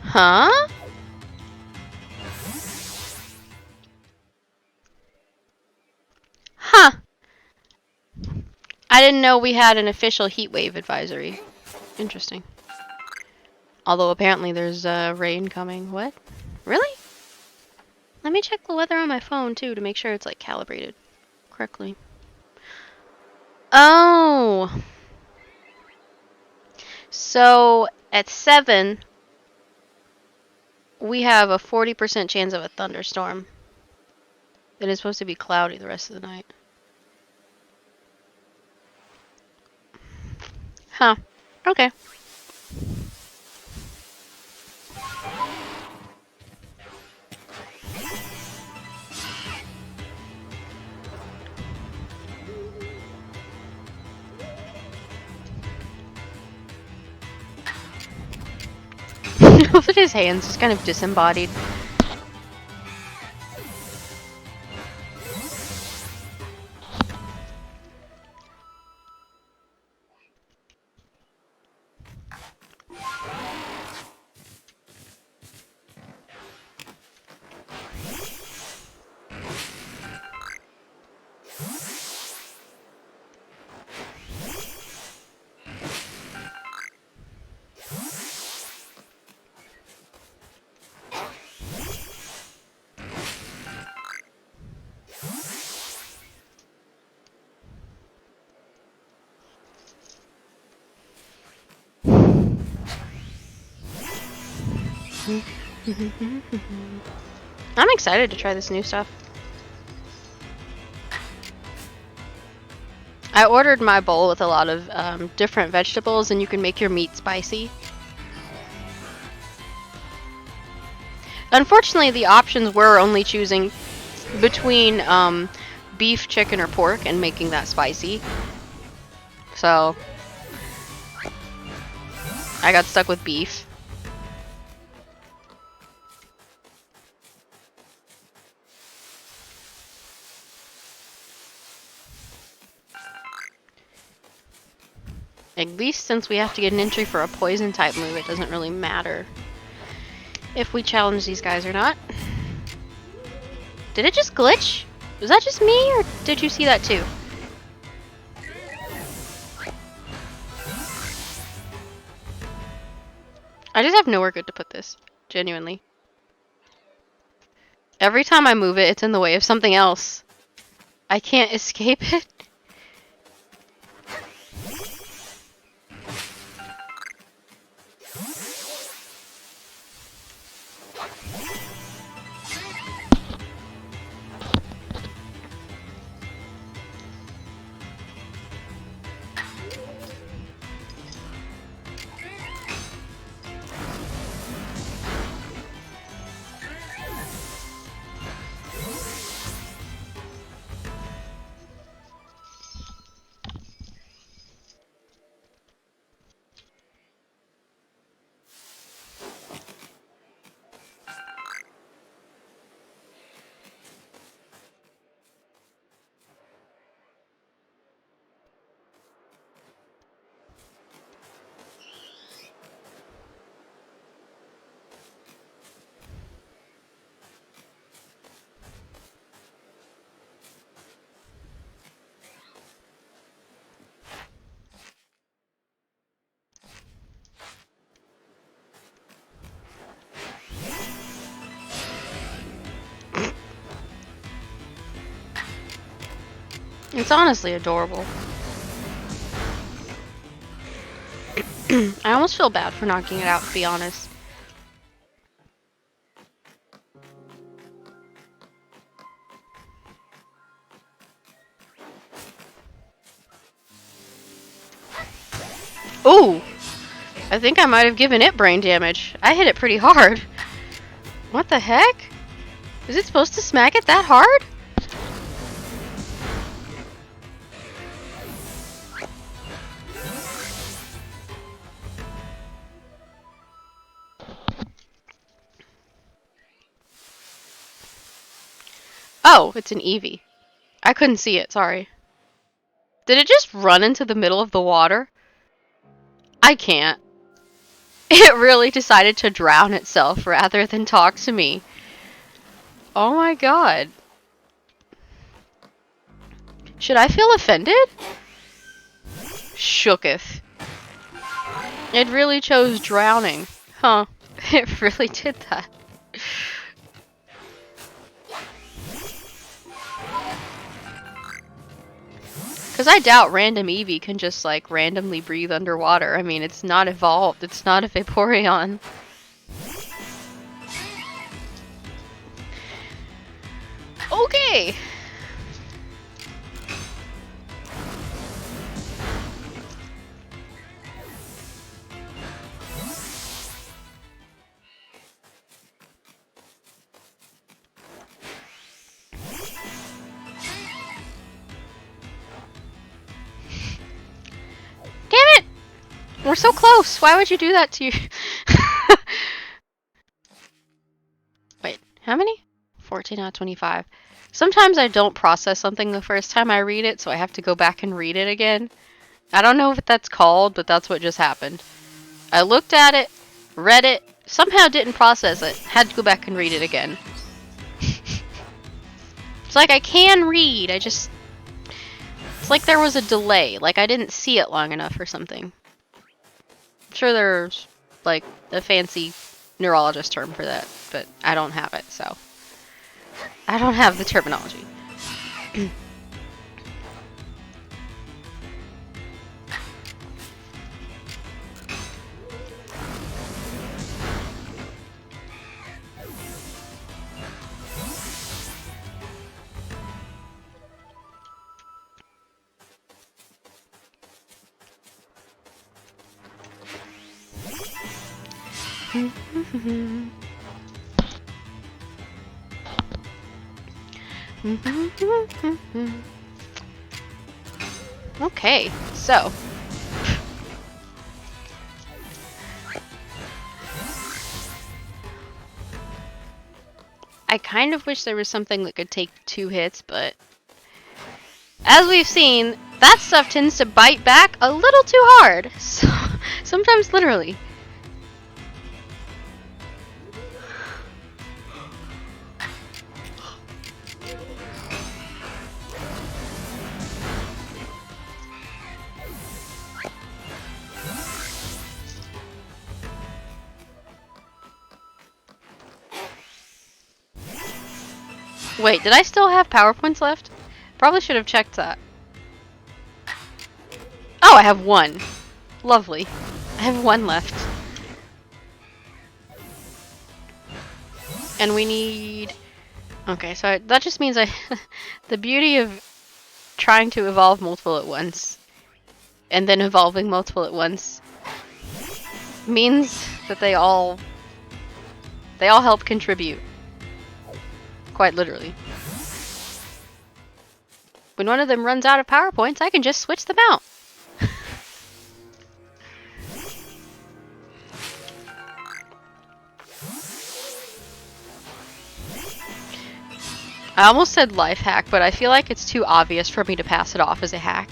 Huh? Huh. I didn't know we had an official heat wave advisory. Interesting. Although apparently there's rain coming. What? Really? Let me check the weather on my phone too to make sure it's like calibrated correctly. Oh. So at 7, we have a 40% chance of a thunderstorm. It is supposed to be cloudy the rest of the night. Huh. Okay. Look at his hands, just kind of disembodied. I'm excited to try this new stuff. I ordered my bowl with a lot of different vegetables, and you can make your meat spicy. Unfortunately, the options were only choosing between beef, chicken, or pork and making that spicy. So I got stuck with beef. At least since we have to get an entry for a poison type move, it doesn't really matter if we challenge these guys or not. Did it just glitch? Was that just me, or did you see that too? I just have nowhere good to put this, genuinely. Every time I move it, it's in the way of something else. I can't escape it. It's honestly adorable. I almost feel bad for knocking it out, to be honest. Ooh! I think I might have given it brain damage. I hit it pretty hard. What the heck? Is it supposed to smack it that hard? Oh, it's an Eevee. I couldn't see it, sorry. Did it just run into the middle of the water? I can't. It really decided to drown itself rather than talk to me. Oh my god. Should I feel offended? Shooketh. It really chose drowning. Huh. It really did that. Because I doubt random Eevee can just, like, randomly breathe underwater. I mean, it's not evolved. It's not a Vaporeon. Okay! Damn it! We're so close! Why would you do that to you? Wait, how many? 14 out of 25. Sometimes I don't process something the first time I read it, so I have to go back and read it again. I don't know what that's called, but that's what just happened. I looked at it, read it, somehow didn't process it, had to go back and read it again. It's like I can read, it's like there was a delay, like I didn't see it long enough or something. I'm sure there's, like, a fancy neurologist term for that, but I don't have it, so. I don't have the terminology. Okay, so. I kind of wish there was something that could take 2 hits, but as we've seen, that stuff tends to bite back a little too hard. So, sometimes literally. Wait, did I still have power points left? Probably should have checked that. Oh, I have 1. Lovely. I have 1 left. And we need... Okay, so that just means the beauty of trying to evolve multiple at once, and then evolving multiple at once, means that they all help contribute. Quite literally. When one of them runs out of power points, I can just switch them out. I almost said life hack, but I feel like it's too obvious for me to pass it off as a hack.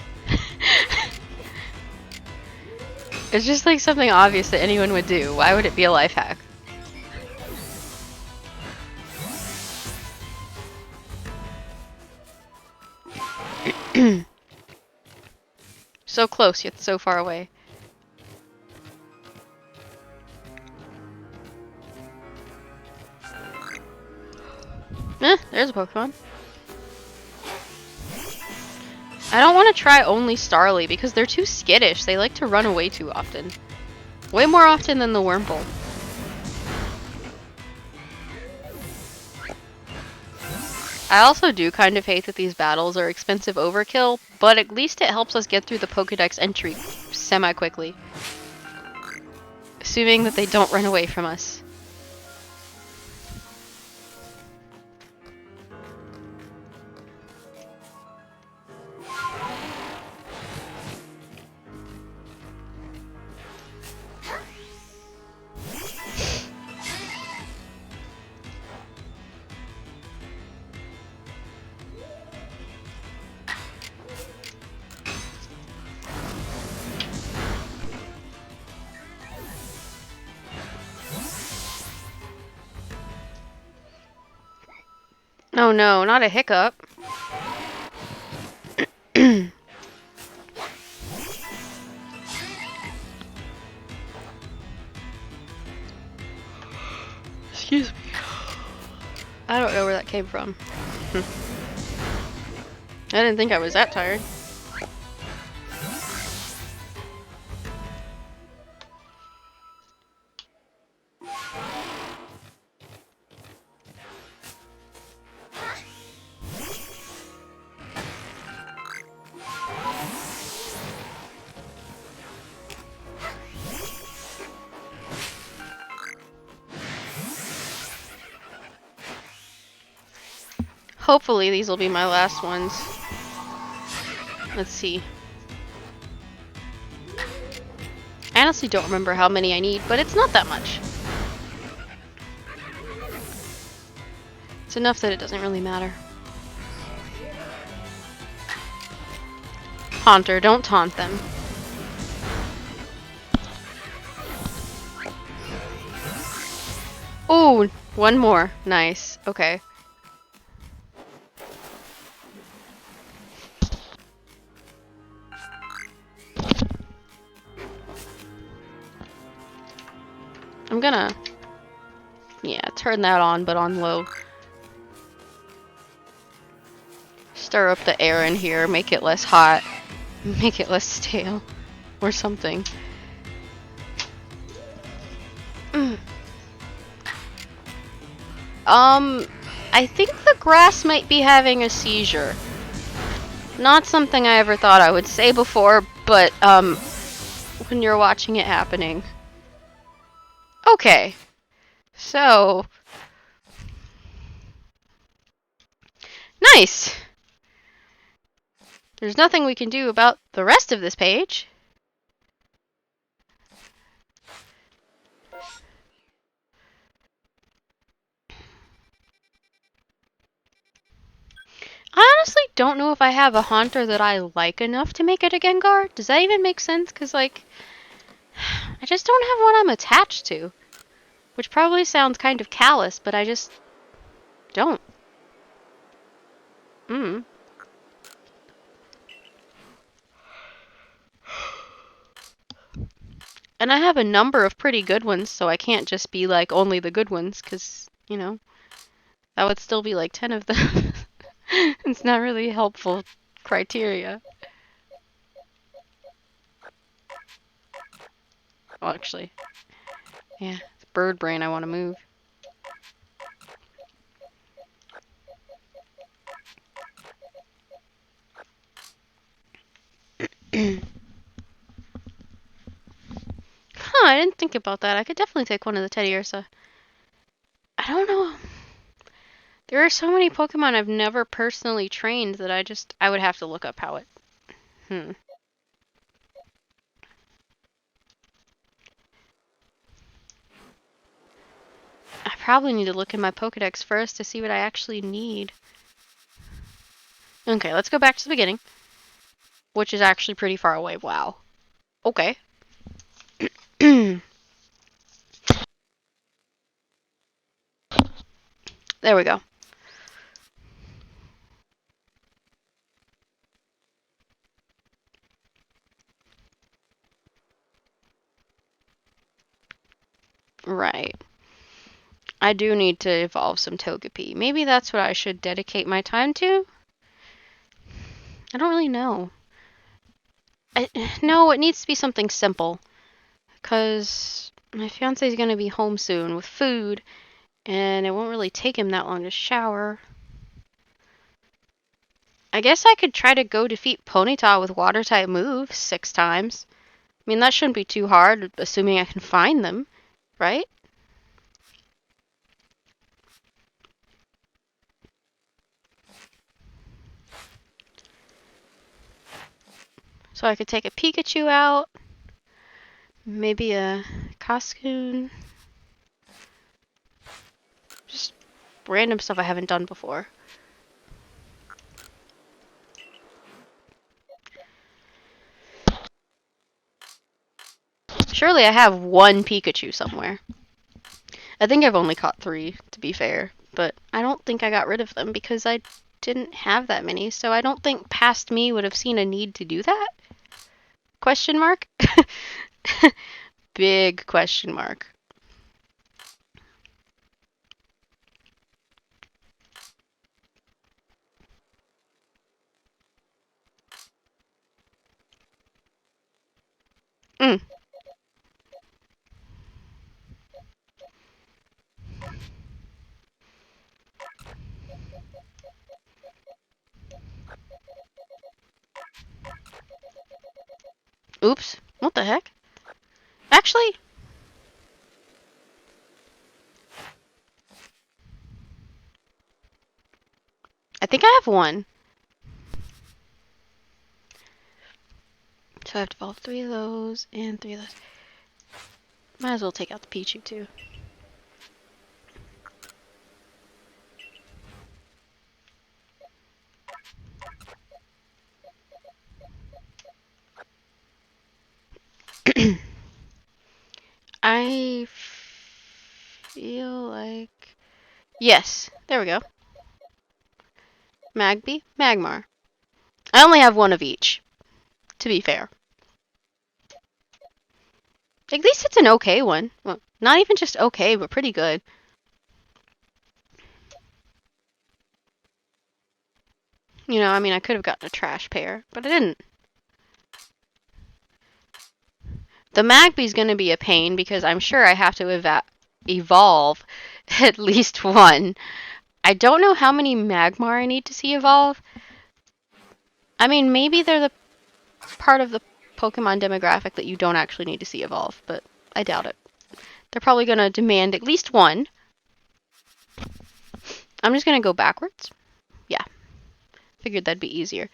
It's just like something obvious that anyone would do. Why would it be a life hack? So close, yet so far away. There's a Pokemon. I don't want to try only Starly because they're too skittish. They like to run away too often. Way more often than the Wurmple. I also do kind of hate that these battles are expensive overkill, but at least it helps us get through the Pokédex entry semi-quickly. Assuming that they don't run away from us. Oh no, not a hiccup. Excuse me. I don't know where that came from. I didn't think I was that tired. Hopefully these will be my last ones. Let's see. I honestly don't remember how many I need, but it's not that much. It's enough that it doesn't really matter. Haunter, don't taunt them. Oh, one more. Nice. Okay. I'm gonna, yeah, turn that on, but on low. Stir up the air in here, make it less hot, make it less stale, or something. I think the grass might be having a seizure. Not something I ever thought I would say before, but, when you're watching it happening. Okay. So. Nice! There's nothing we can do about the rest of this page. I honestly don't know if I have a Haunter that I like enough to make it a Gengar. Does that even make sense? Because, like, I just don't have one I'm attached to. Which probably sounds kind of callous, but I just don't. And I have a number of pretty good ones, so I can't just be like only the good ones, because, you know, that would still be like 10 of them. It's not really helpful criteria. Well, actually, yeah, it's bird brain I want to move. Huh, I didn't think about that. I could definitely take one of the Teddiursa. I don't know. There are so many Pokemon I've never personally trained that I would have to look up how it. I probably need to look in my Pokedex first to see what I actually need. Okay, let's go back to the beginning. Which is actually pretty far away. Wow. Okay. There we go. Right. I do need to evolve some Togepi. Maybe that's what I should dedicate my time to? I don't really know. No, it needs to be something simple. Because my fiance's going to be home soon with food, and it won't really take him that long to shower. I guess I could try to go defeat Ponyta with water-type moves 6 times. I mean, that shouldn't be too hard, assuming I can find them, right? So I could take a Pikachu out, maybe a Cascoon. Just random stuff I haven't done before. Surely I have one Pikachu somewhere. I think I've only caught 3, to be fair, but I don't think I got rid of them because I didn't have that many, so I don't think past me would have seen a need to do that? Question mark? Big question mark. Mm. Oops. What the heck? Actually, I think I have one. So I have to evolve 3 of those and 3 of those. Might as well take out the Pichu too. I feel like... Yes, there we go. Magby, Magmar. I only have one of each, to be fair. At least it's an okay one. Well, not even just okay, but pretty good. You know, I mean, I could have gotten a trash pair, but I didn't. The Magby's gonna be a pain because I'm sure I have to evolve at least one. I don't know how many Magmar I need to see evolve. I mean, maybe they're the part of the Pokemon demographic that you don't actually need to see evolve, but I doubt it. They're probably going to demand at least one. I'm just going to go backwards. Yeah. Figured that'd be easier.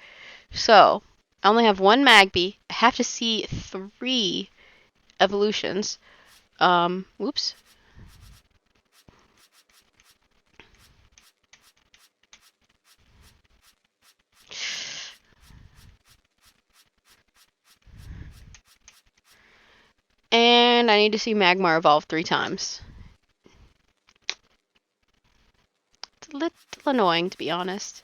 So, I only have one Magby. I have to see 3 evolutions. Whoops. And I need to see Magmar evolve 3 times. It's a little annoying, to be honest.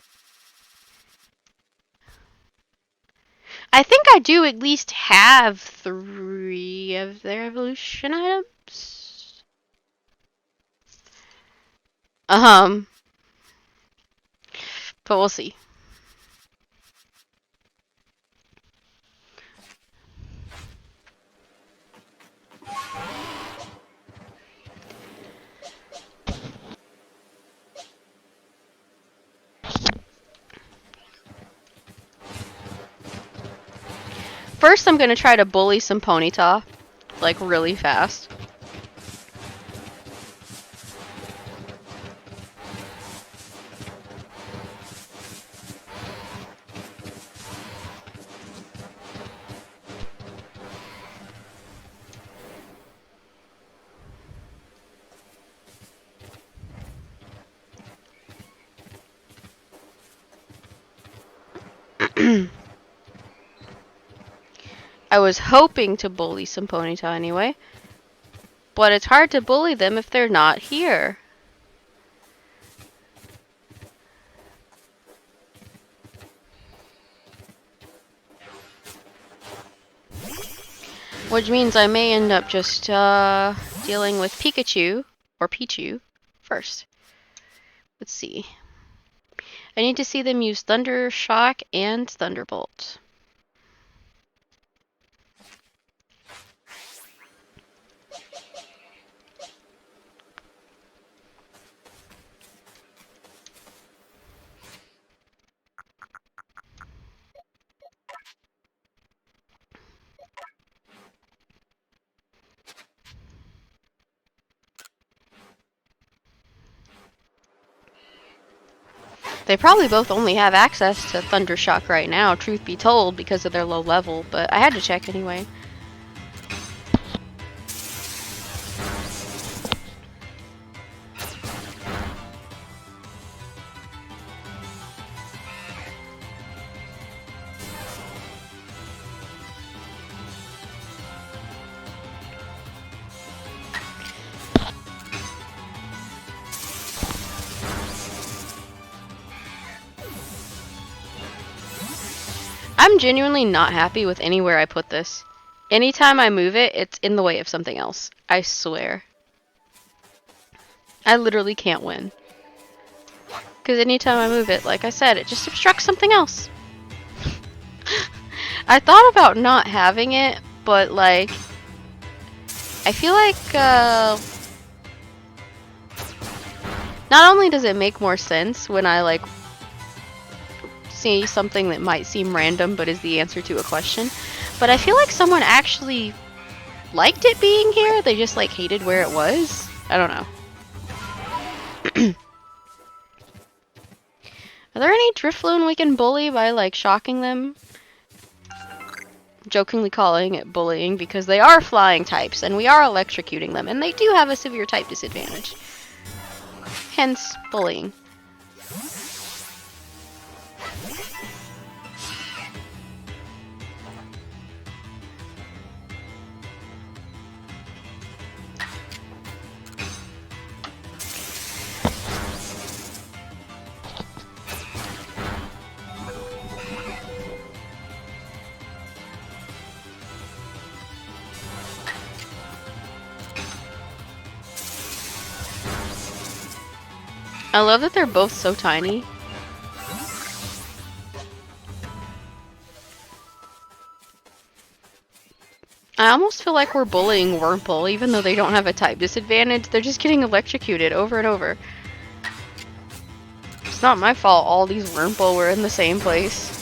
I think I do at least have 3 of their evolution items. But we'll see. First, I'm gonna try to bully some Ponyta, like, really fast. I was hoping to bully some Ponyta anyway. But it's hard to bully them if they're not here. Which means I may end up just dealing with Pikachu, or Pichu, first. Let's see. I need to see them use Thunder Shock and Thunderbolt. They probably both only have access to Thunder Shock right now, truth be told, because of their low level, but I had to check anyway. I'm genuinely not happy with anywhere I put this. Anytime I move it, it's in the way of something else. I swear. I literally can't win. Because anytime I move it, like I said, it just obstructs something else. I thought about not having it, but like, I feel like, not only does it make more sense when I like see something that might seem random but is the answer to a question, but I feel like someone actually liked it being here. They just like hated where it was. I don't know. Are there any Drifloon we can bully by like shocking them? Jokingly calling it bullying because they are flying types and we are electrocuting them and they do have a severe type disadvantage. Hence, bullying. I love that they're both so tiny. I almost feel like we're bullying Wurmple, even though they don't have a type disadvantage. They're just getting electrocuted over and over. It's not my fault all these Wurmple were in the same place.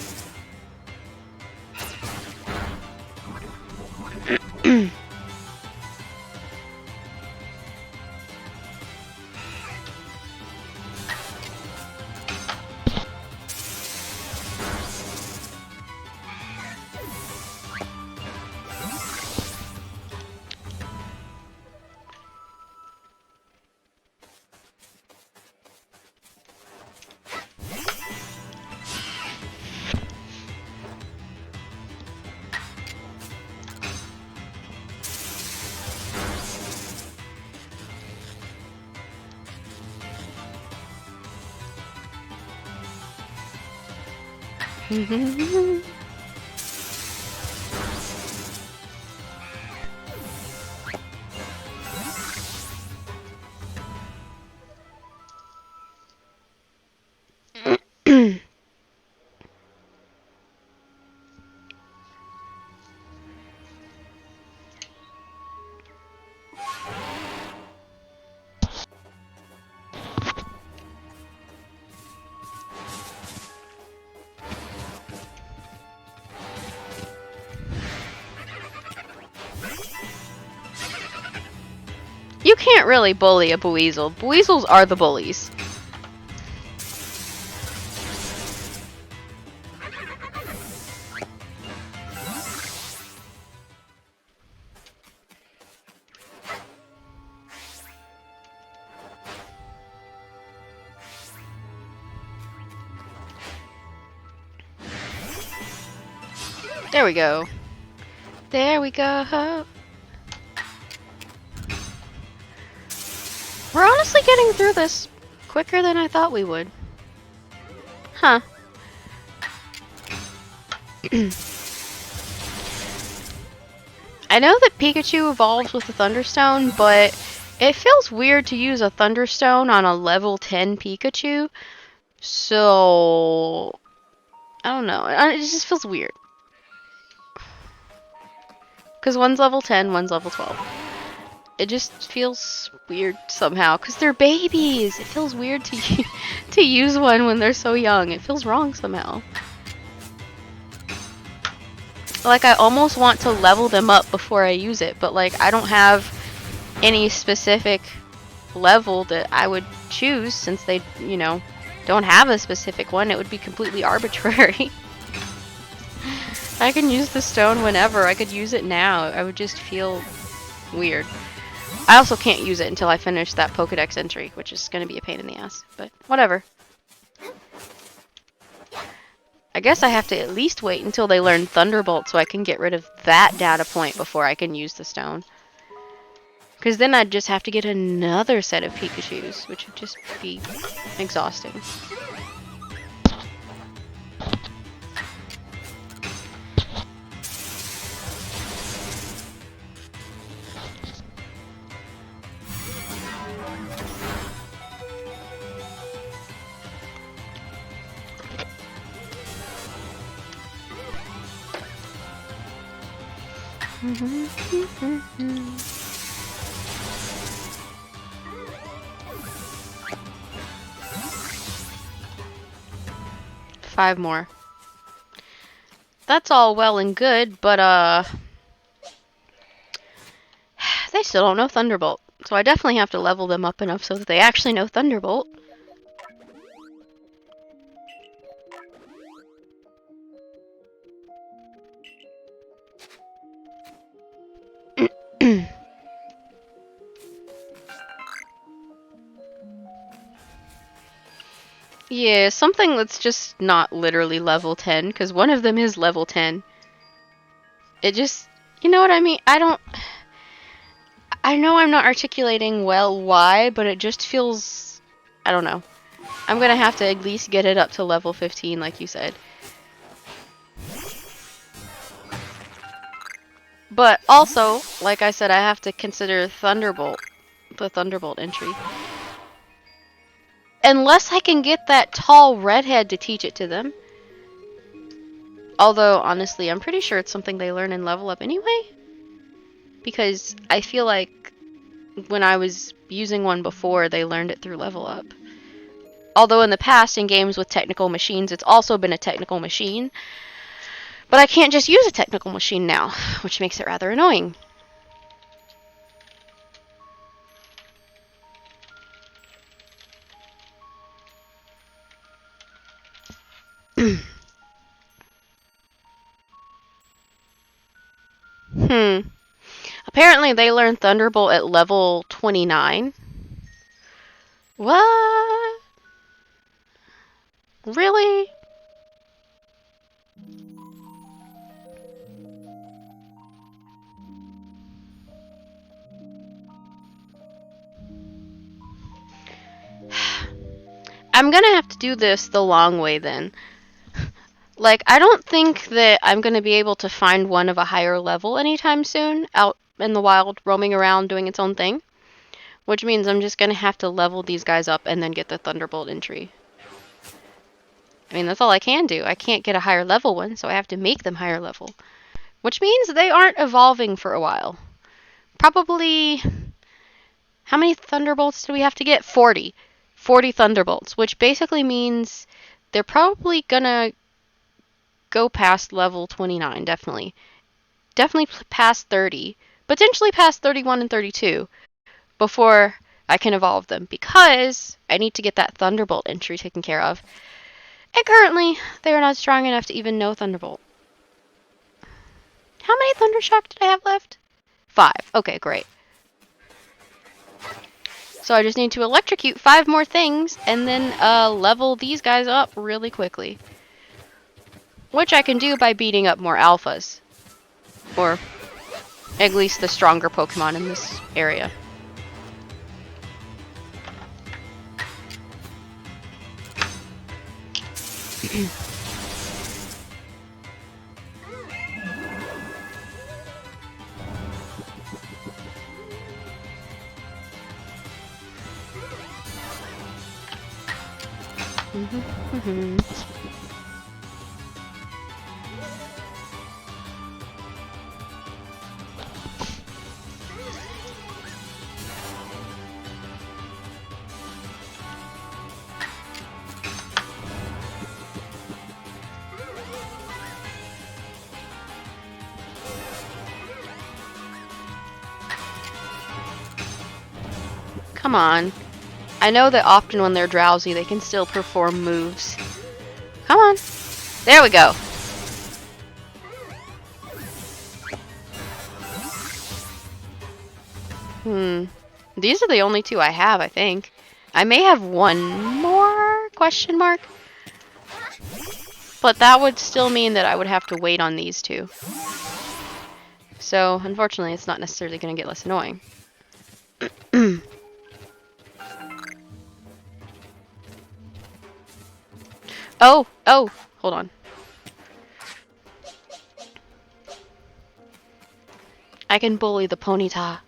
You can't really bully a Buizel. Buizels are the bullies. There we go. There we go. We're honestly getting through this quicker than I thought we would. Huh. I know that Pikachu evolves with the Thunderstone, but it feels weird to use a Thunderstone on a level 10 Pikachu. So, I don't know. It just feels weird. Because one's level 10, one's level 12. It just feels weird somehow, because they're babies. It feels weird to to use one when they're so young. It feels wrong somehow. Like, I almost want to level them up before I use it, but like, I don't have any specific level that I would choose, since they, you know, don't have a specific one. It would be completely arbitrary. I can use the stone whenever. I could use it now. I would just feel weird. I also can't use it until I finish that Pokedex entry, which is going to be a pain in the ass, but whatever. I guess I have to at least wait until they learn Thunderbolt so I can get rid of that data point before I can use the stone. Because then I'd just have to get another set of Pikachus, which would just be exhausting. Five more. That's all well and good, but they still don't know Thunderbolt. So I definitely have to level them up enough so that they actually know Thunderbolt. Yeah, something that's just not literally level 10, because one of them is level 10. It just, you know what I mean? I know I'm not articulating well why, but it just feels, I don't know. I'm gonna have to at least get it up to level 15, like you said. But also, like I said, I have to consider Thunderbolt, the Thunderbolt entry. Unless I can get that tall redhead to teach it to them. Although, honestly, I'm pretty sure it's something they learn in level up anyway. Because I feel like when I was using one before, they learned it through level up. Although in the past, in games with technical machines, it's also been a technical machine. But I can't just use a technical machine now, which makes it rather annoying. Apparently they learned Thunderbolt at level 29. What? Really? I'm gonna have to do this the long way then. Like, I don't think that I'm gonna be able to find one of a higher level anytime soon out in the wild, roaming around, doing its own thing. Which means I'm just gonna have to level these guys up and then get the Thunderbolt entry. I mean, that's all I can do. I can't get a higher level one, so I have to make them higher level. Which means they aren't evolving for a while. Probably... How many Thunderbolts do we have to get? 40. 40 Thunderbolts, which basically means they're probably gonna go past level 29, definitely. Definitely past 30. Potentially past 31 and 32 before I can evolve them, because I need to get that Thunderbolt entry taken care of. And currently, they are not strong enough to even know Thunderbolt. How many Thundershock did I have left? 5. Okay, great. So I just need to electrocute 5 more things and then level these guys up really quickly. Which I can do by beating up more alphas. Or at least the stronger Pokemon in this area. Come on. I know that often when they're drowsy, they can still perform moves. Come on. There we go. These are the only 2 I have, I think. I may have one more question mark. But that would still mean that I would have to wait on these 2. So, unfortunately, it's not necessarily going to get less annoying. Oh, hold on. I can bully the Ponyta.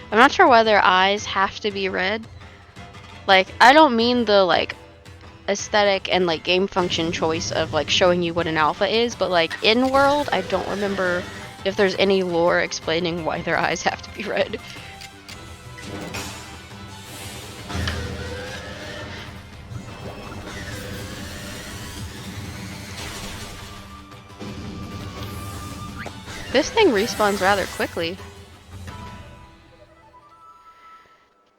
I'm not sure why their eyes have to be red. Like, I don't mean the, like, aesthetic and, like, game function choice of, like, showing you what an alpha is, but, like, in world, I don't remember if there's any lore explaining why their eyes have to be red. This thing respawns rather quickly.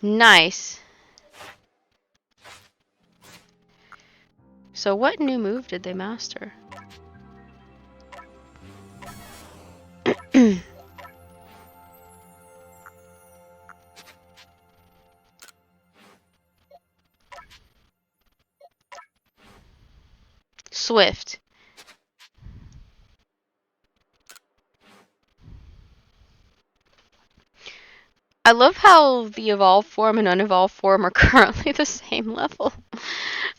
Nice. So what new move did they master? Swift. I love how the evolved form and unevolved form are currently the same level.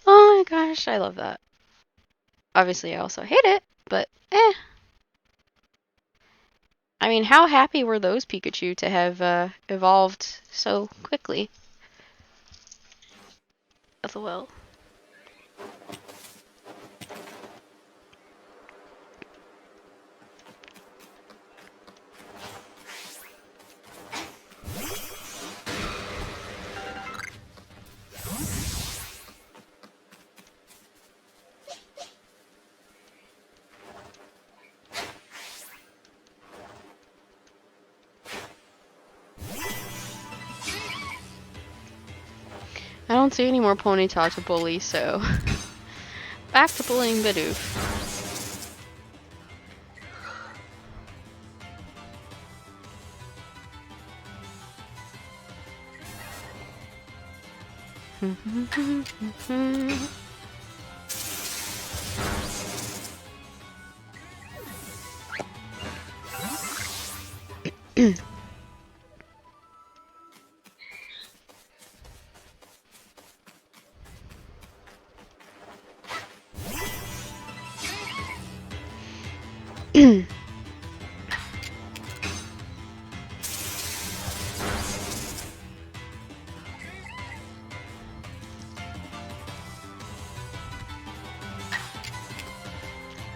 Oh my gosh, I love that. Obviously, I also hate it, but eh. I mean, how happy were those Pikachu to have evolved so quickly? LOL. I don't see any more Ponyta to bully, so back to bullying Bidoof.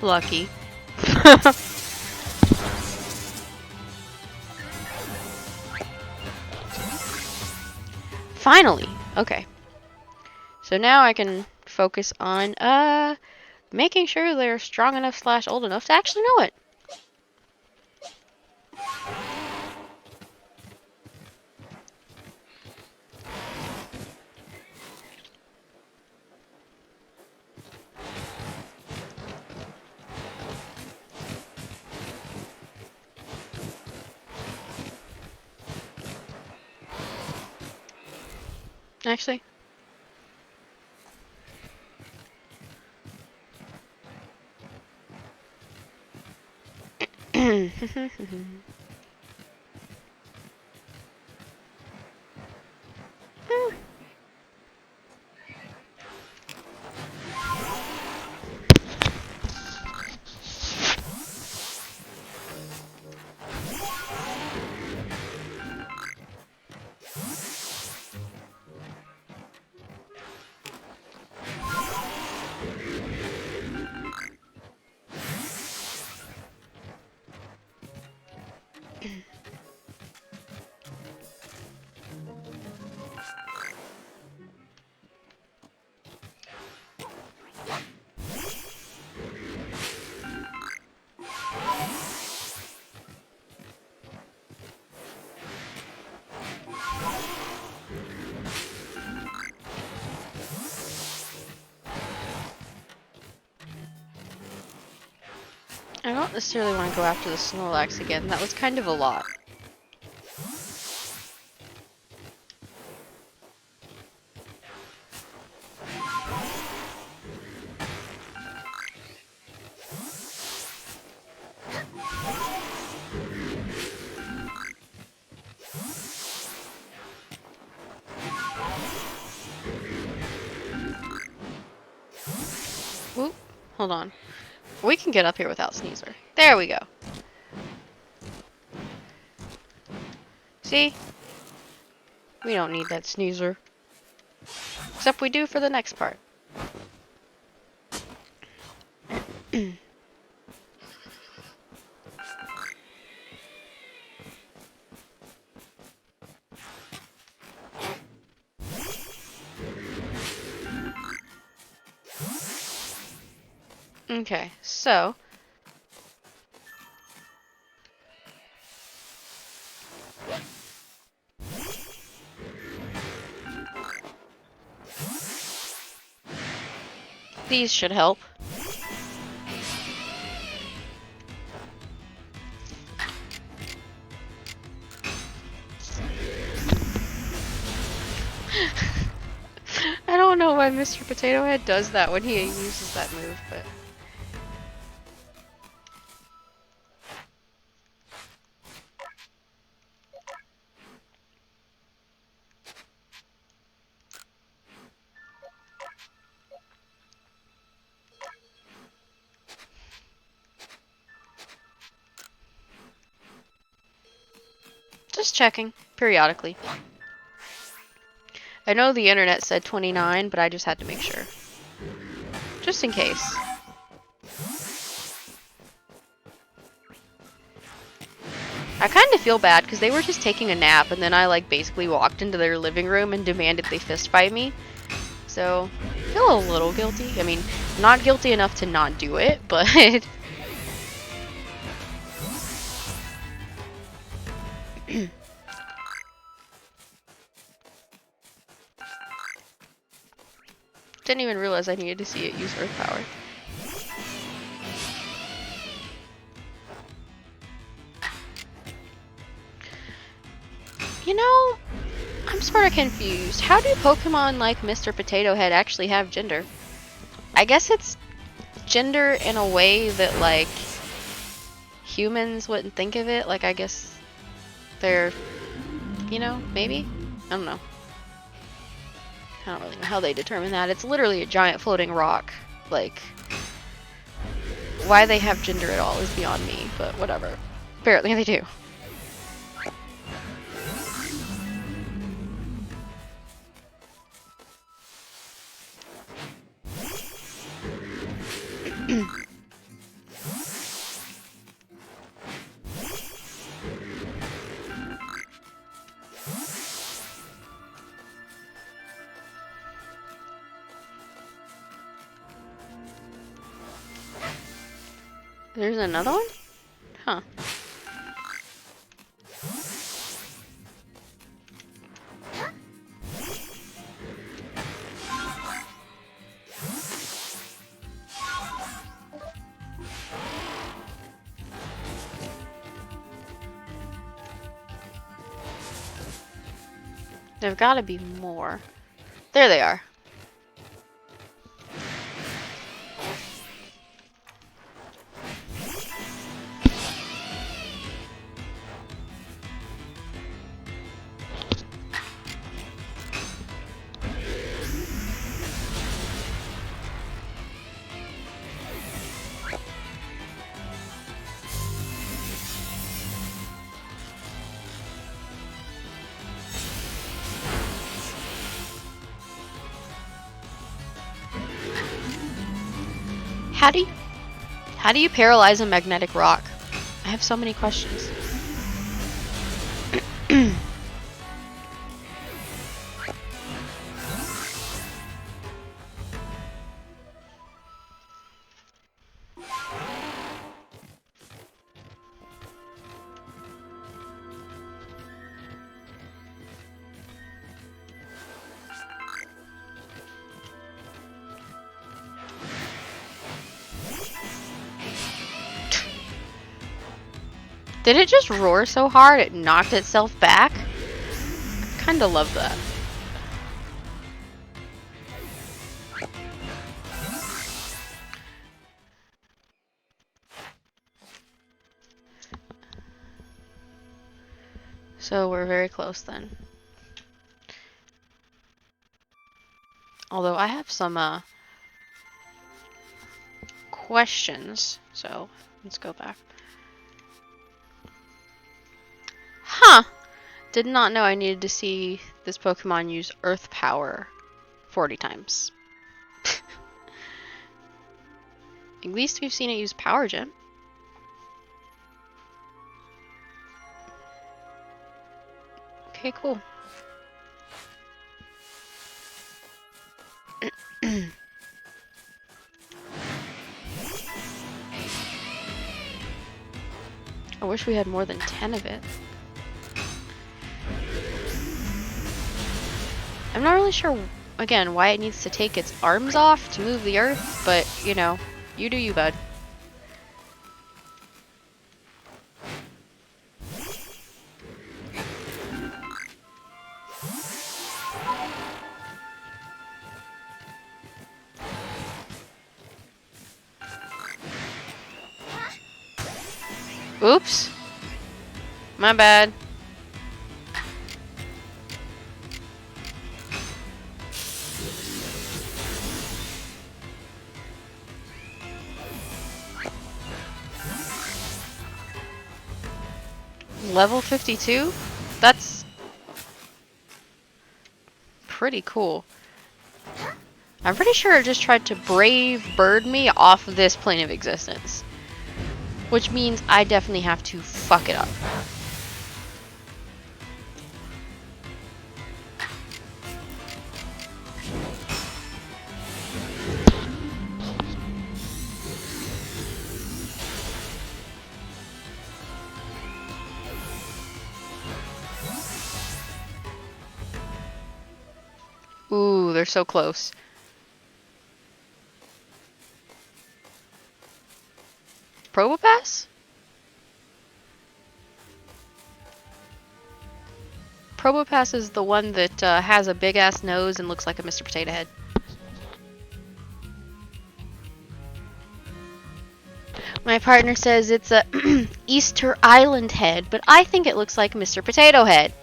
Lucky. Finally! Okay. So now I can focus on, making sure they're strong enough / old enough to actually know it. Actually. I don't necessarily want to go after the Snorlax again. That was kind of a lot. Oop, hold on. We can get up here without Sneasler. There we go. See? We don't need that sneezer. Except we do for the next part. Okay, so these should help. I don't know why Mr. Potato Head does that when he uses that move, but... Just checking, periodically. I know the internet said 29, but I just had to make sure. Just in case. I kind of feel bad because they were just taking a nap and then I like basically walked into their living room and demanded they fist fight me. So, I feel a little guilty. I mean, not guilty enough to not do it, but... Didn't even realize I needed to see it use Earth Power. You know, I'm sort of confused. How do Pokemon like Mr. Potato Head actually have gender? I guess it's gender in a way that, like, humans wouldn't think of it. Like, I guess they're, you know, maybe? I don't know. I don't really know how they determine that. It's literally a giant floating rock. Like, why they have gender at all is beyond me, but whatever. Apparently they do. There's another one? Huh. There've got to be more. There they are. How do you paralyze a magnetic rock? I have so many questions. Did it just roar so hard it knocked itself back? I kinda love that. So we're very close then. Although I have some questions, so let's go back. Huh. Did not know I needed to see this Pokemon use Earth Power 40 times. At least we've seen it use Power Gem. Okay, cool. I wish we had more than 10 of it. I'm not really sure, again, why it needs to take its arms off to move the earth, but, you know, you do you, bud. Oops. My bad. Level 52? That's pretty cool. I'm pretty sure it just tried to brave bird me off of this plane of existence. Which means I definitely have to fuck it up. Ooh, they're so close. Probopass? Probopass is the one that has a big ass nose and looks like a Mr. Potato Head. My partner says it's a Easter Island head, but I think it looks like Mr. Potato Head.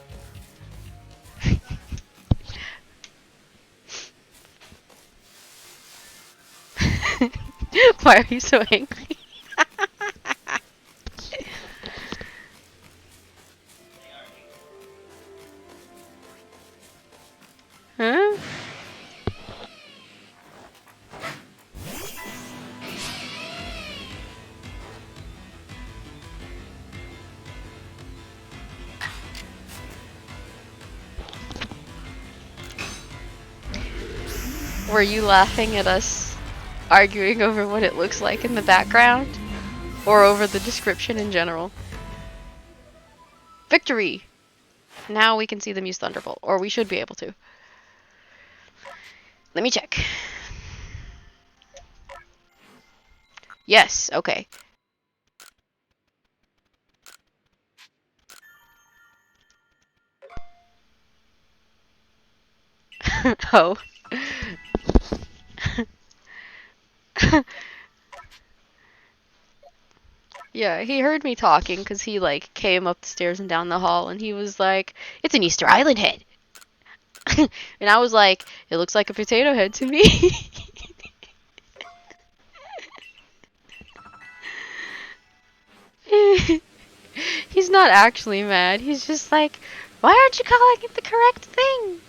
Why are you so angry? Huh? Were you laughing at us arguing over what it looks like in the background? Or over the description in general? Victory! Now we can see them use Thunderbolt, or we should be able to. Let me check. Yes, okay. Oh. Yeah, he heard me talking because he like came up the stairs and down the hall and he was like, "It's an Easter Island head." And I was like, "It looks like a potato head to me." He's not actually mad. He's just like, "Why aren't you calling it the correct thing?"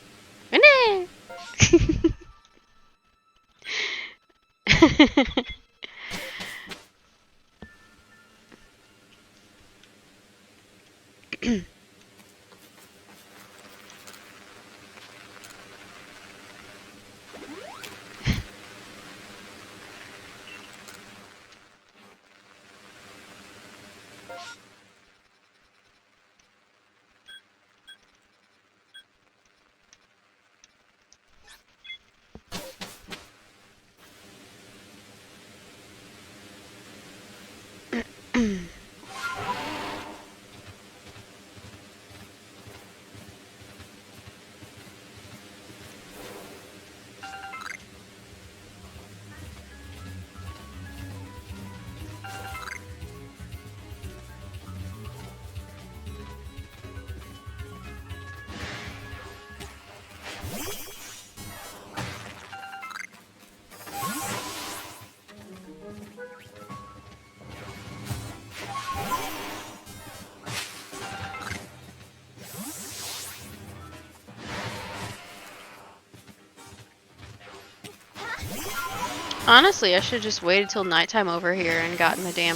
Honestly, I should have just waited till nighttime over here and gotten the damn,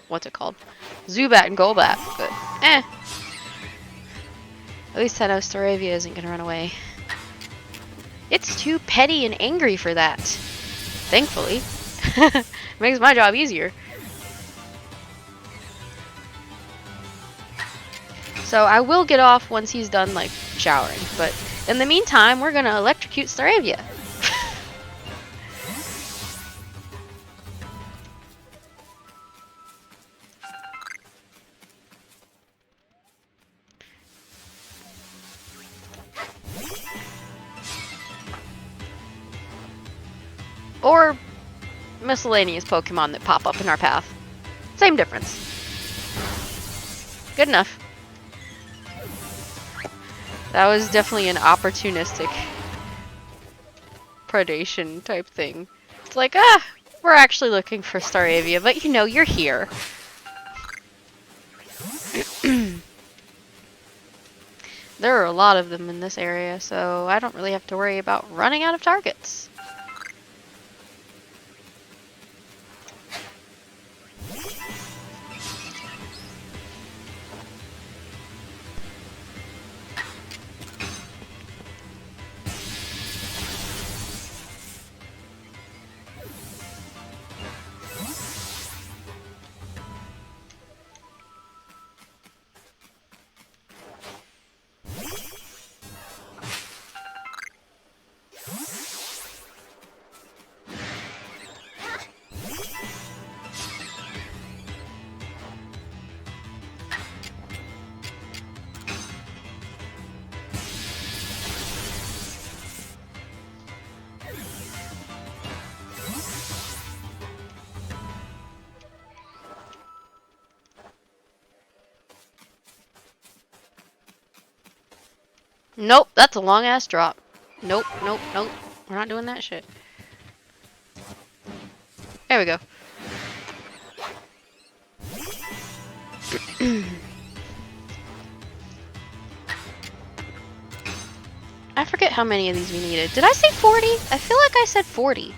what's it called? Zubat and Golbat, but, eh. At least I know Staravia isn't gonna run away. It's too petty and angry for that. Thankfully. Makes my job easier. So I will get off once he's done, like, showering, but in the meantime, we're gonna electrocute Staravia. Or miscellaneous Pokemon that pop up in our path. Same difference. Good enough. That was definitely an opportunistic predation type thing. It's like, we're actually looking for Staravia, but you know, you're here. There are a lot of them in this area, so I don't really have to worry about running out of targets. Nope, that's a long ass drop. Nope, nope, nope. We're not doing that shit. There we go. I forget how many of these we needed. Did I say 40? I feel like I said 40.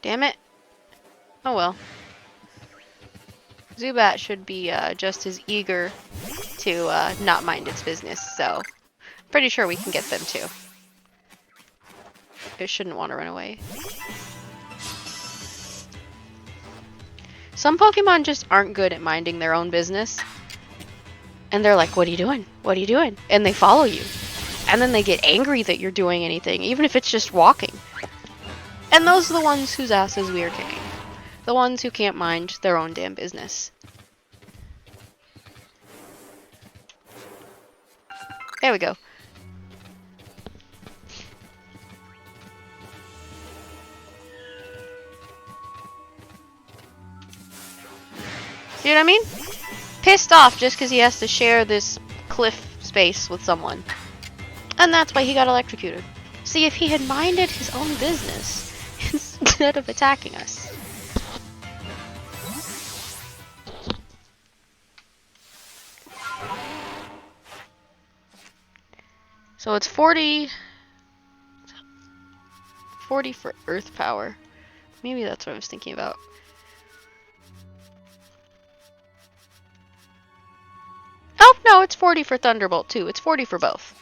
Damn it. Oh well. Zubat should be just as eager to not mind its business, so pretty sure we can get them too. It shouldn't want to run away. Some Pokemon just aren't good at minding their own business. And they're like, what are you doing? What are you doing? And they follow you. And then they get angry that you're doing anything, even if it's just walking. And those are the ones whose asses we are kicking. The ones who can't mind their own damn business. There we go. See what I mean? Pissed off just because he has to share this cliff space with someone. And that's why he got electrocuted. See, if he had minded his own business instead of attacking us. So it's 40 for earth power. Maybe that's what I was thinking about. Oh, no, it's 40 for Thunderbolt too. It's 40 for both.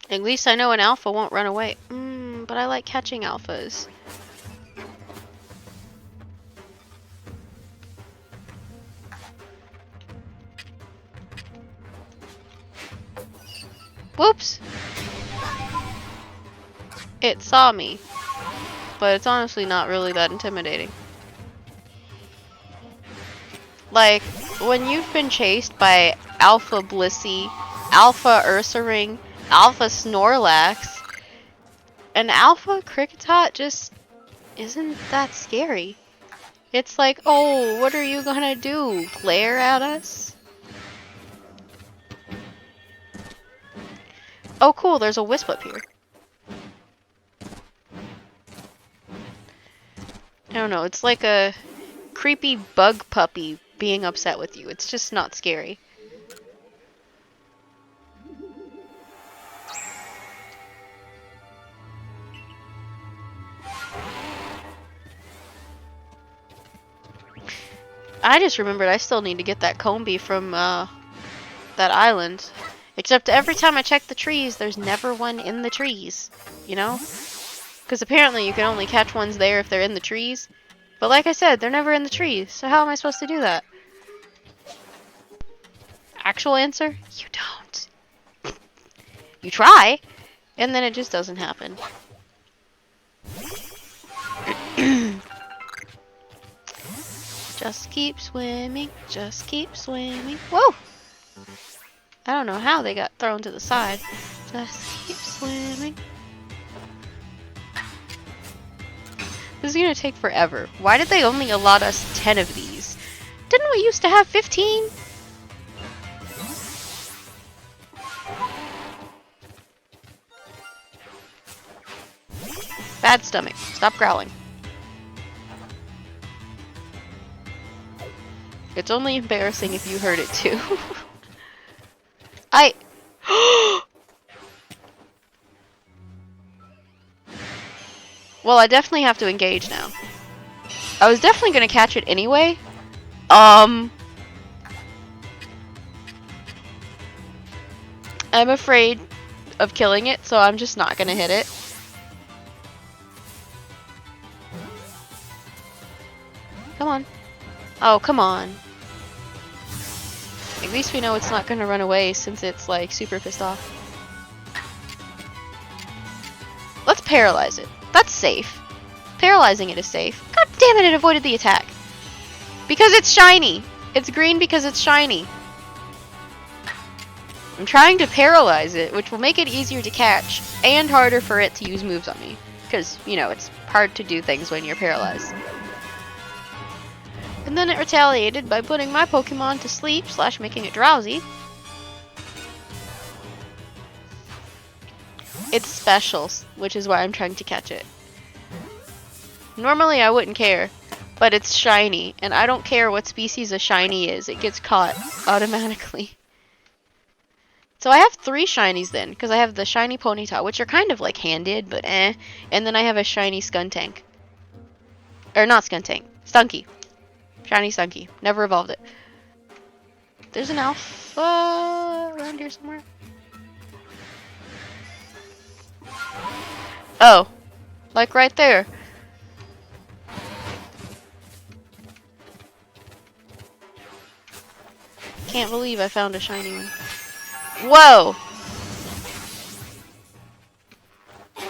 At least I know an alpha won't run away. But I like catching alphas. Whoops! It saw me. But it's honestly not really that intimidating. Like, when you've been chased by Alpha Blissey, Alpha Ursaring, Alpha Snorlax, and Alpha Kricketot just isn't that scary. It's like, oh, what are you gonna do? Glare at us? Oh cool, there's a Wisp up here. I don't know, it's like a creepy bug puppy being upset with you. It's just not scary. I just remembered I still need to get that Combee from that island. Except every time I check the trees, there's never one in the trees. You know? Because apparently you can only catch ones there if they're in the trees. But like I said, they're never in the trees. So how am I supposed to do that? Actual answer? You don't. You try, and then it just doesn't happen. Just keep swimming, just keep swimming. Whoa! I don't know how they got thrown to the side. Just keep swimming. This is gonna take forever. Why did they only allot us 10 of these? Didn't we used to have 15? Bad stomach. Stop growling. It's only embarrassing if you heard it too. Well, I definitely have to engage now. I was definitely gonna catch it anyway. I'm afraid of killing it, so I'm just not gonna hit it. Come on. Oh, come on. At least we know it's not gonna run away since it's like super pissed off. Let's paralyze it. That's safe. Paralyzing it is safe. God damn it, it avoided the attack. Because it's shiny. It's green because it's shiny. I'm trying to paralyze it, which will make it easier to catch and harder for it to use moves on me. Because, you know, it's hard to do things when you're paralyzed. And then it retaliated by putting my Pokemon to sleep / making it drowsy. It's special, which is why I'm trying to catch it. Normally I wouldn't care, but it's shiny, and I don't care what species a shiny is, it gets caught automatically. So I have 3 shinies then, because I have the shiny Ponyta, which are kind of like handed, but eh. And then I have a shiny Skuntank. Or not Skuntank, Stunky. Shiny Stunky. Never evolved it. There's an alpha around here somewhere. Oh. Like right there. Can't believe I found a shiny one. Whoa!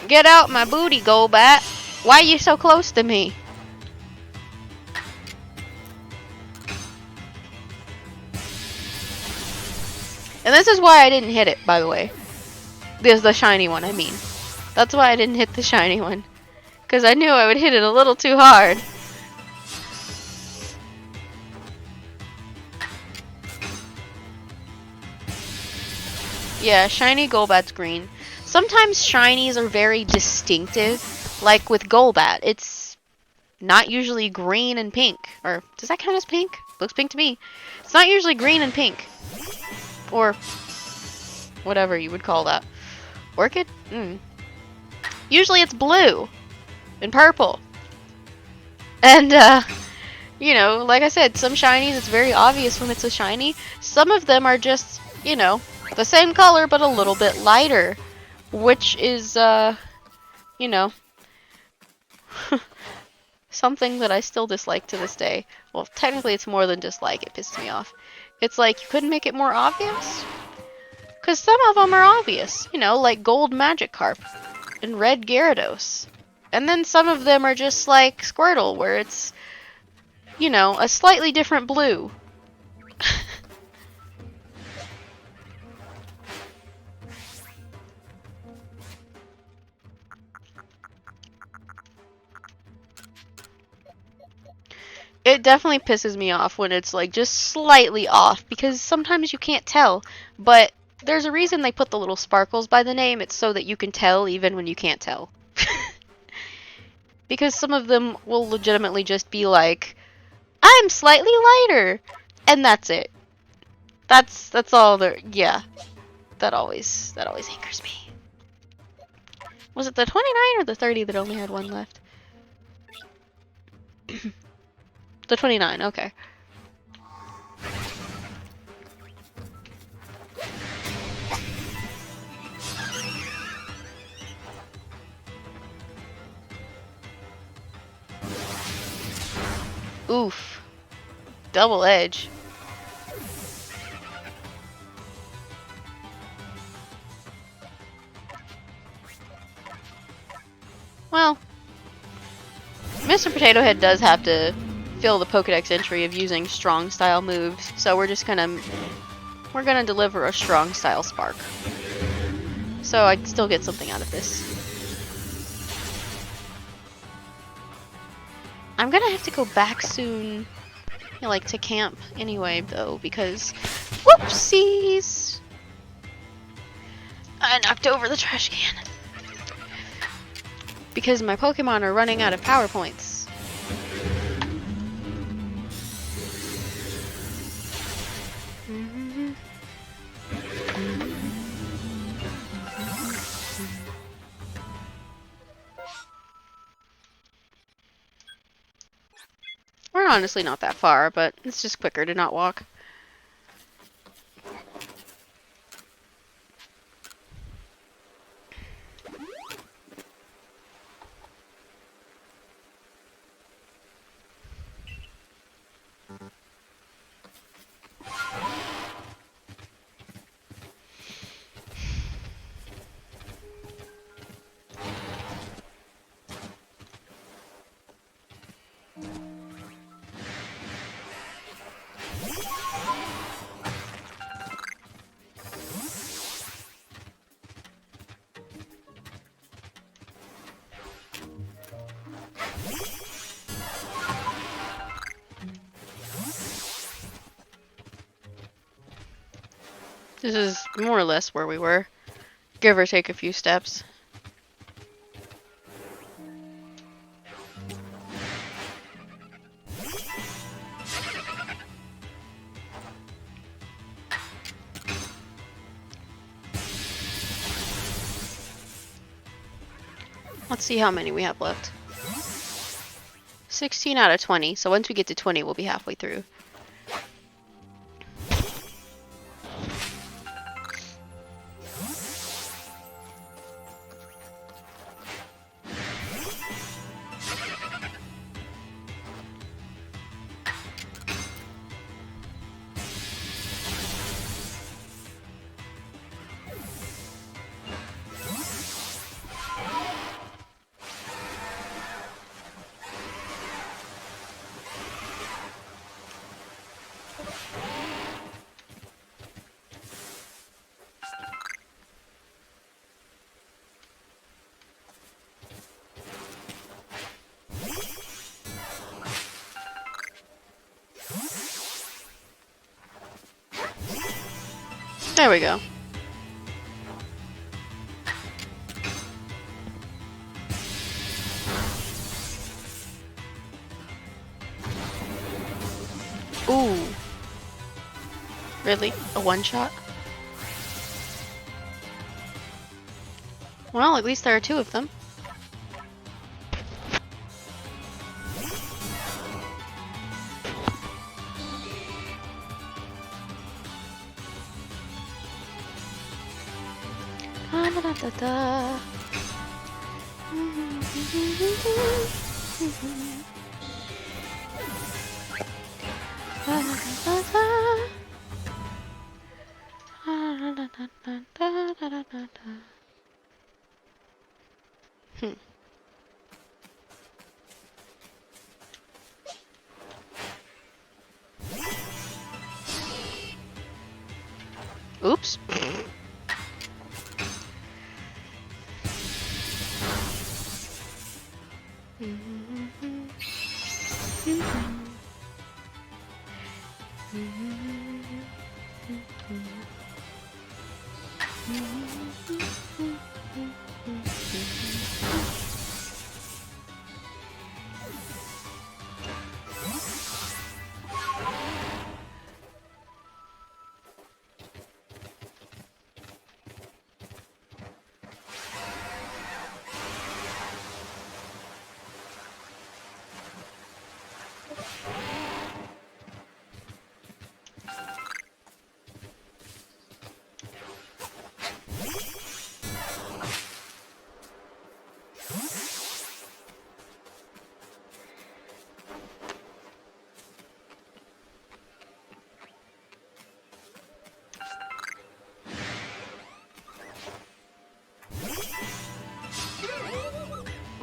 Get out my booty, Golbat! Why are you so close to me? And this is why I didn't hit it, by the way. This is the shiny one, I mean. That's why I didn't hit the shiny one. Because I knew I would hit it a little too hard. Yeah, shiny Golbat's green. Sometimes shinies are very distinctive. Like with Golbat, it's not usually green and pink. Or, does that count as pink? Looks pink to me. It's not usually green and pink. Or whatever you would call that. Orchid? Usually it's blue and purple. And, you know, like I said, some shinies, it's very obvious when it's a shiny. Some of them are just, you know, the same color but a little bit lighter. Which is, you know, something that I still dislike to this day. Well, technically it's more than dislike, it pisses me off. It's like, you couldn't make it more obvious? Because some of them are obvious, you know, like gold Magikarp and red Gyarados. And then some of them are just like Squirtle, where it's, you know, a slightly different blue. It definitely pisses me off when it's like just slightly off because sometimes you can't tell. But there's a reason they put the little sparkles by the name. It's so that you can tell even when you can't tell. Because some of them will legitimately just be like, I'm slightly lighter, and that's it. That's all there. Yeah, that always angers me. Was it the 29 or the 30 that only had one left? The 29. Okay. Oof. Double edge. Well, Mr. Potato Head does have to fill the Pokedex entry of using strong style moves, so we're gonna deliver a strong style spark. So I'd still get something out of this. I'm gonna have to go back soon, like to camp anyway, though, because whoopsies! I knocked over the trash can. Because my Pokemon are running out of power points. We're honestly not that far, but it's just quicker to not walk. This is more or less where we were, give or take a few steps. Let's see how many we have left. 16 out of 20, so once we get to 20, we'll be halfway through. There we go. Ooh. Really? A one-shot? Well, at least there are two of them. Da-da-da-da. Oops.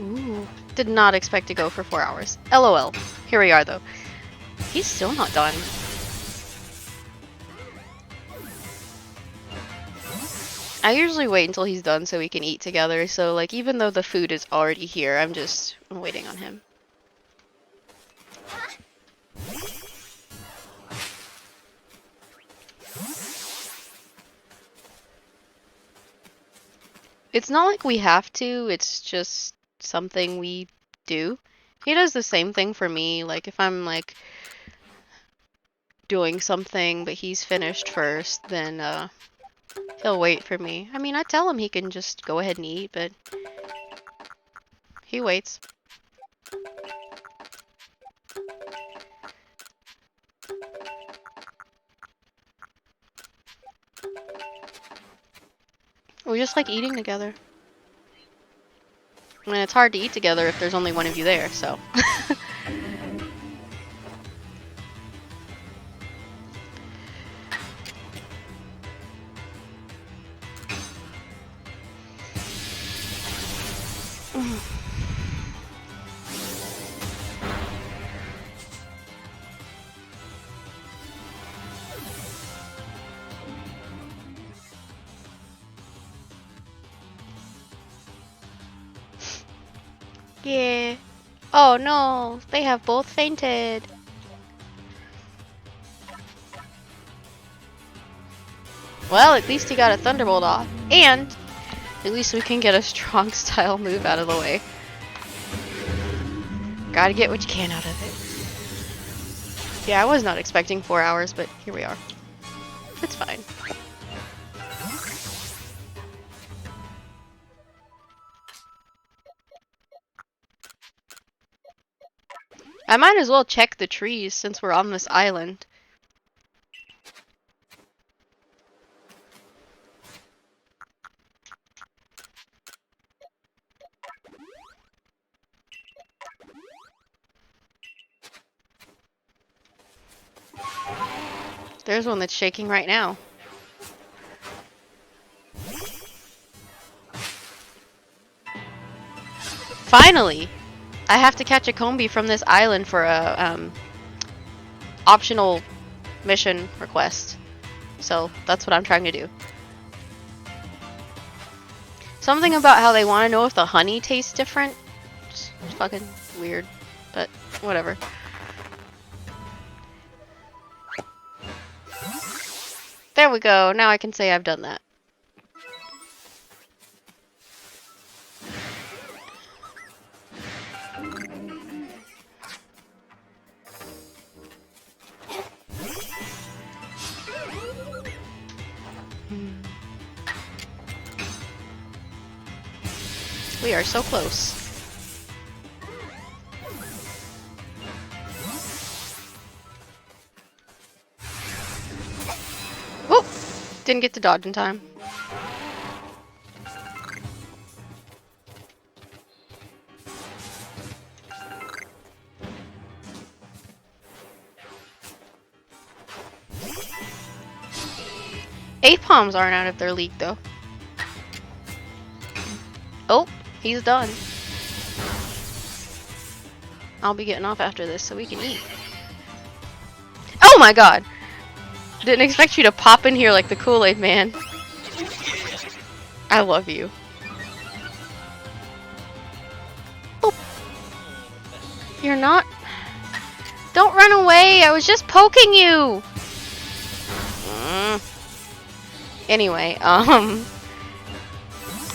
Ooh. Did not expect to go for 4 hours. LOL. Here we are though. He's still not done. I usually wait until he's done so we can eat together, so like even though the food is already here, I'm waiting on him. It's not like we have to, it's just something we do. He does the same thing for me, like if I'm like doing something but he's finished first, then he'll wait for me. I mean, I tell him he can just go ahead and eat, but he waits. We just like eating together. I mean, it's hard to eat together if there's only one of you there, so. Yeah. Oh no, they have both fainted. Well, at least he got a Thunderbolt off. And at least we can get a strong style move out of the way. Gotta get what you can out of it. Yeah, I was not expecting 4 hours, but here we are. It's fine. I might as well check the trees since we're on this island. There's one that's shaking right now. Finally! I have to catch a Combee from this island for a optional mission request. So that's what I'm trying to do. Something about how they want to know if the honey tastes different. It's fucking weird, but whatever. There we go. Now I can say I've done that. We are so close. Whoop! Didn't get to dodge in time. Apalms aren't out of their league though. Oh, he's done. I'll be getting off after this so we can eat. Oh my god! Didn't expect you to pop in here like the Kool-Aid man. I love you. Boop. You're not... Don't run away! I was just poking you! Anyway,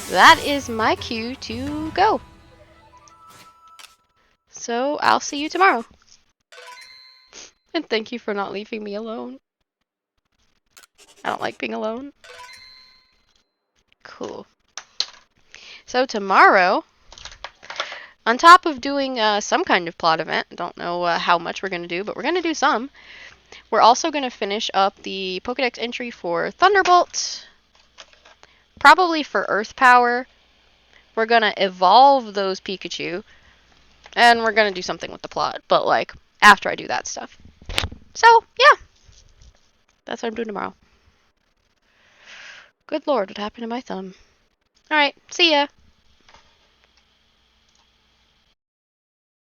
that is my cue to go. So, I'll see you tomorrow. And thank you for not leaving me alone. I don't like being alone. Cool. So tomorrow, on top of doing some kind of plot event, don't know how much we're going to do, but we're going to do some. We're also going to finish up the Pokedex entry for Thunderbolt. Probably for Earth Power. We're going to evolve those Pikachu. And we're going to do something with the plot, but like after I do that stuff. So, yeah. That's what I'm doing tomorrow. Good lord, what happened to my thumb? Alright, see ya.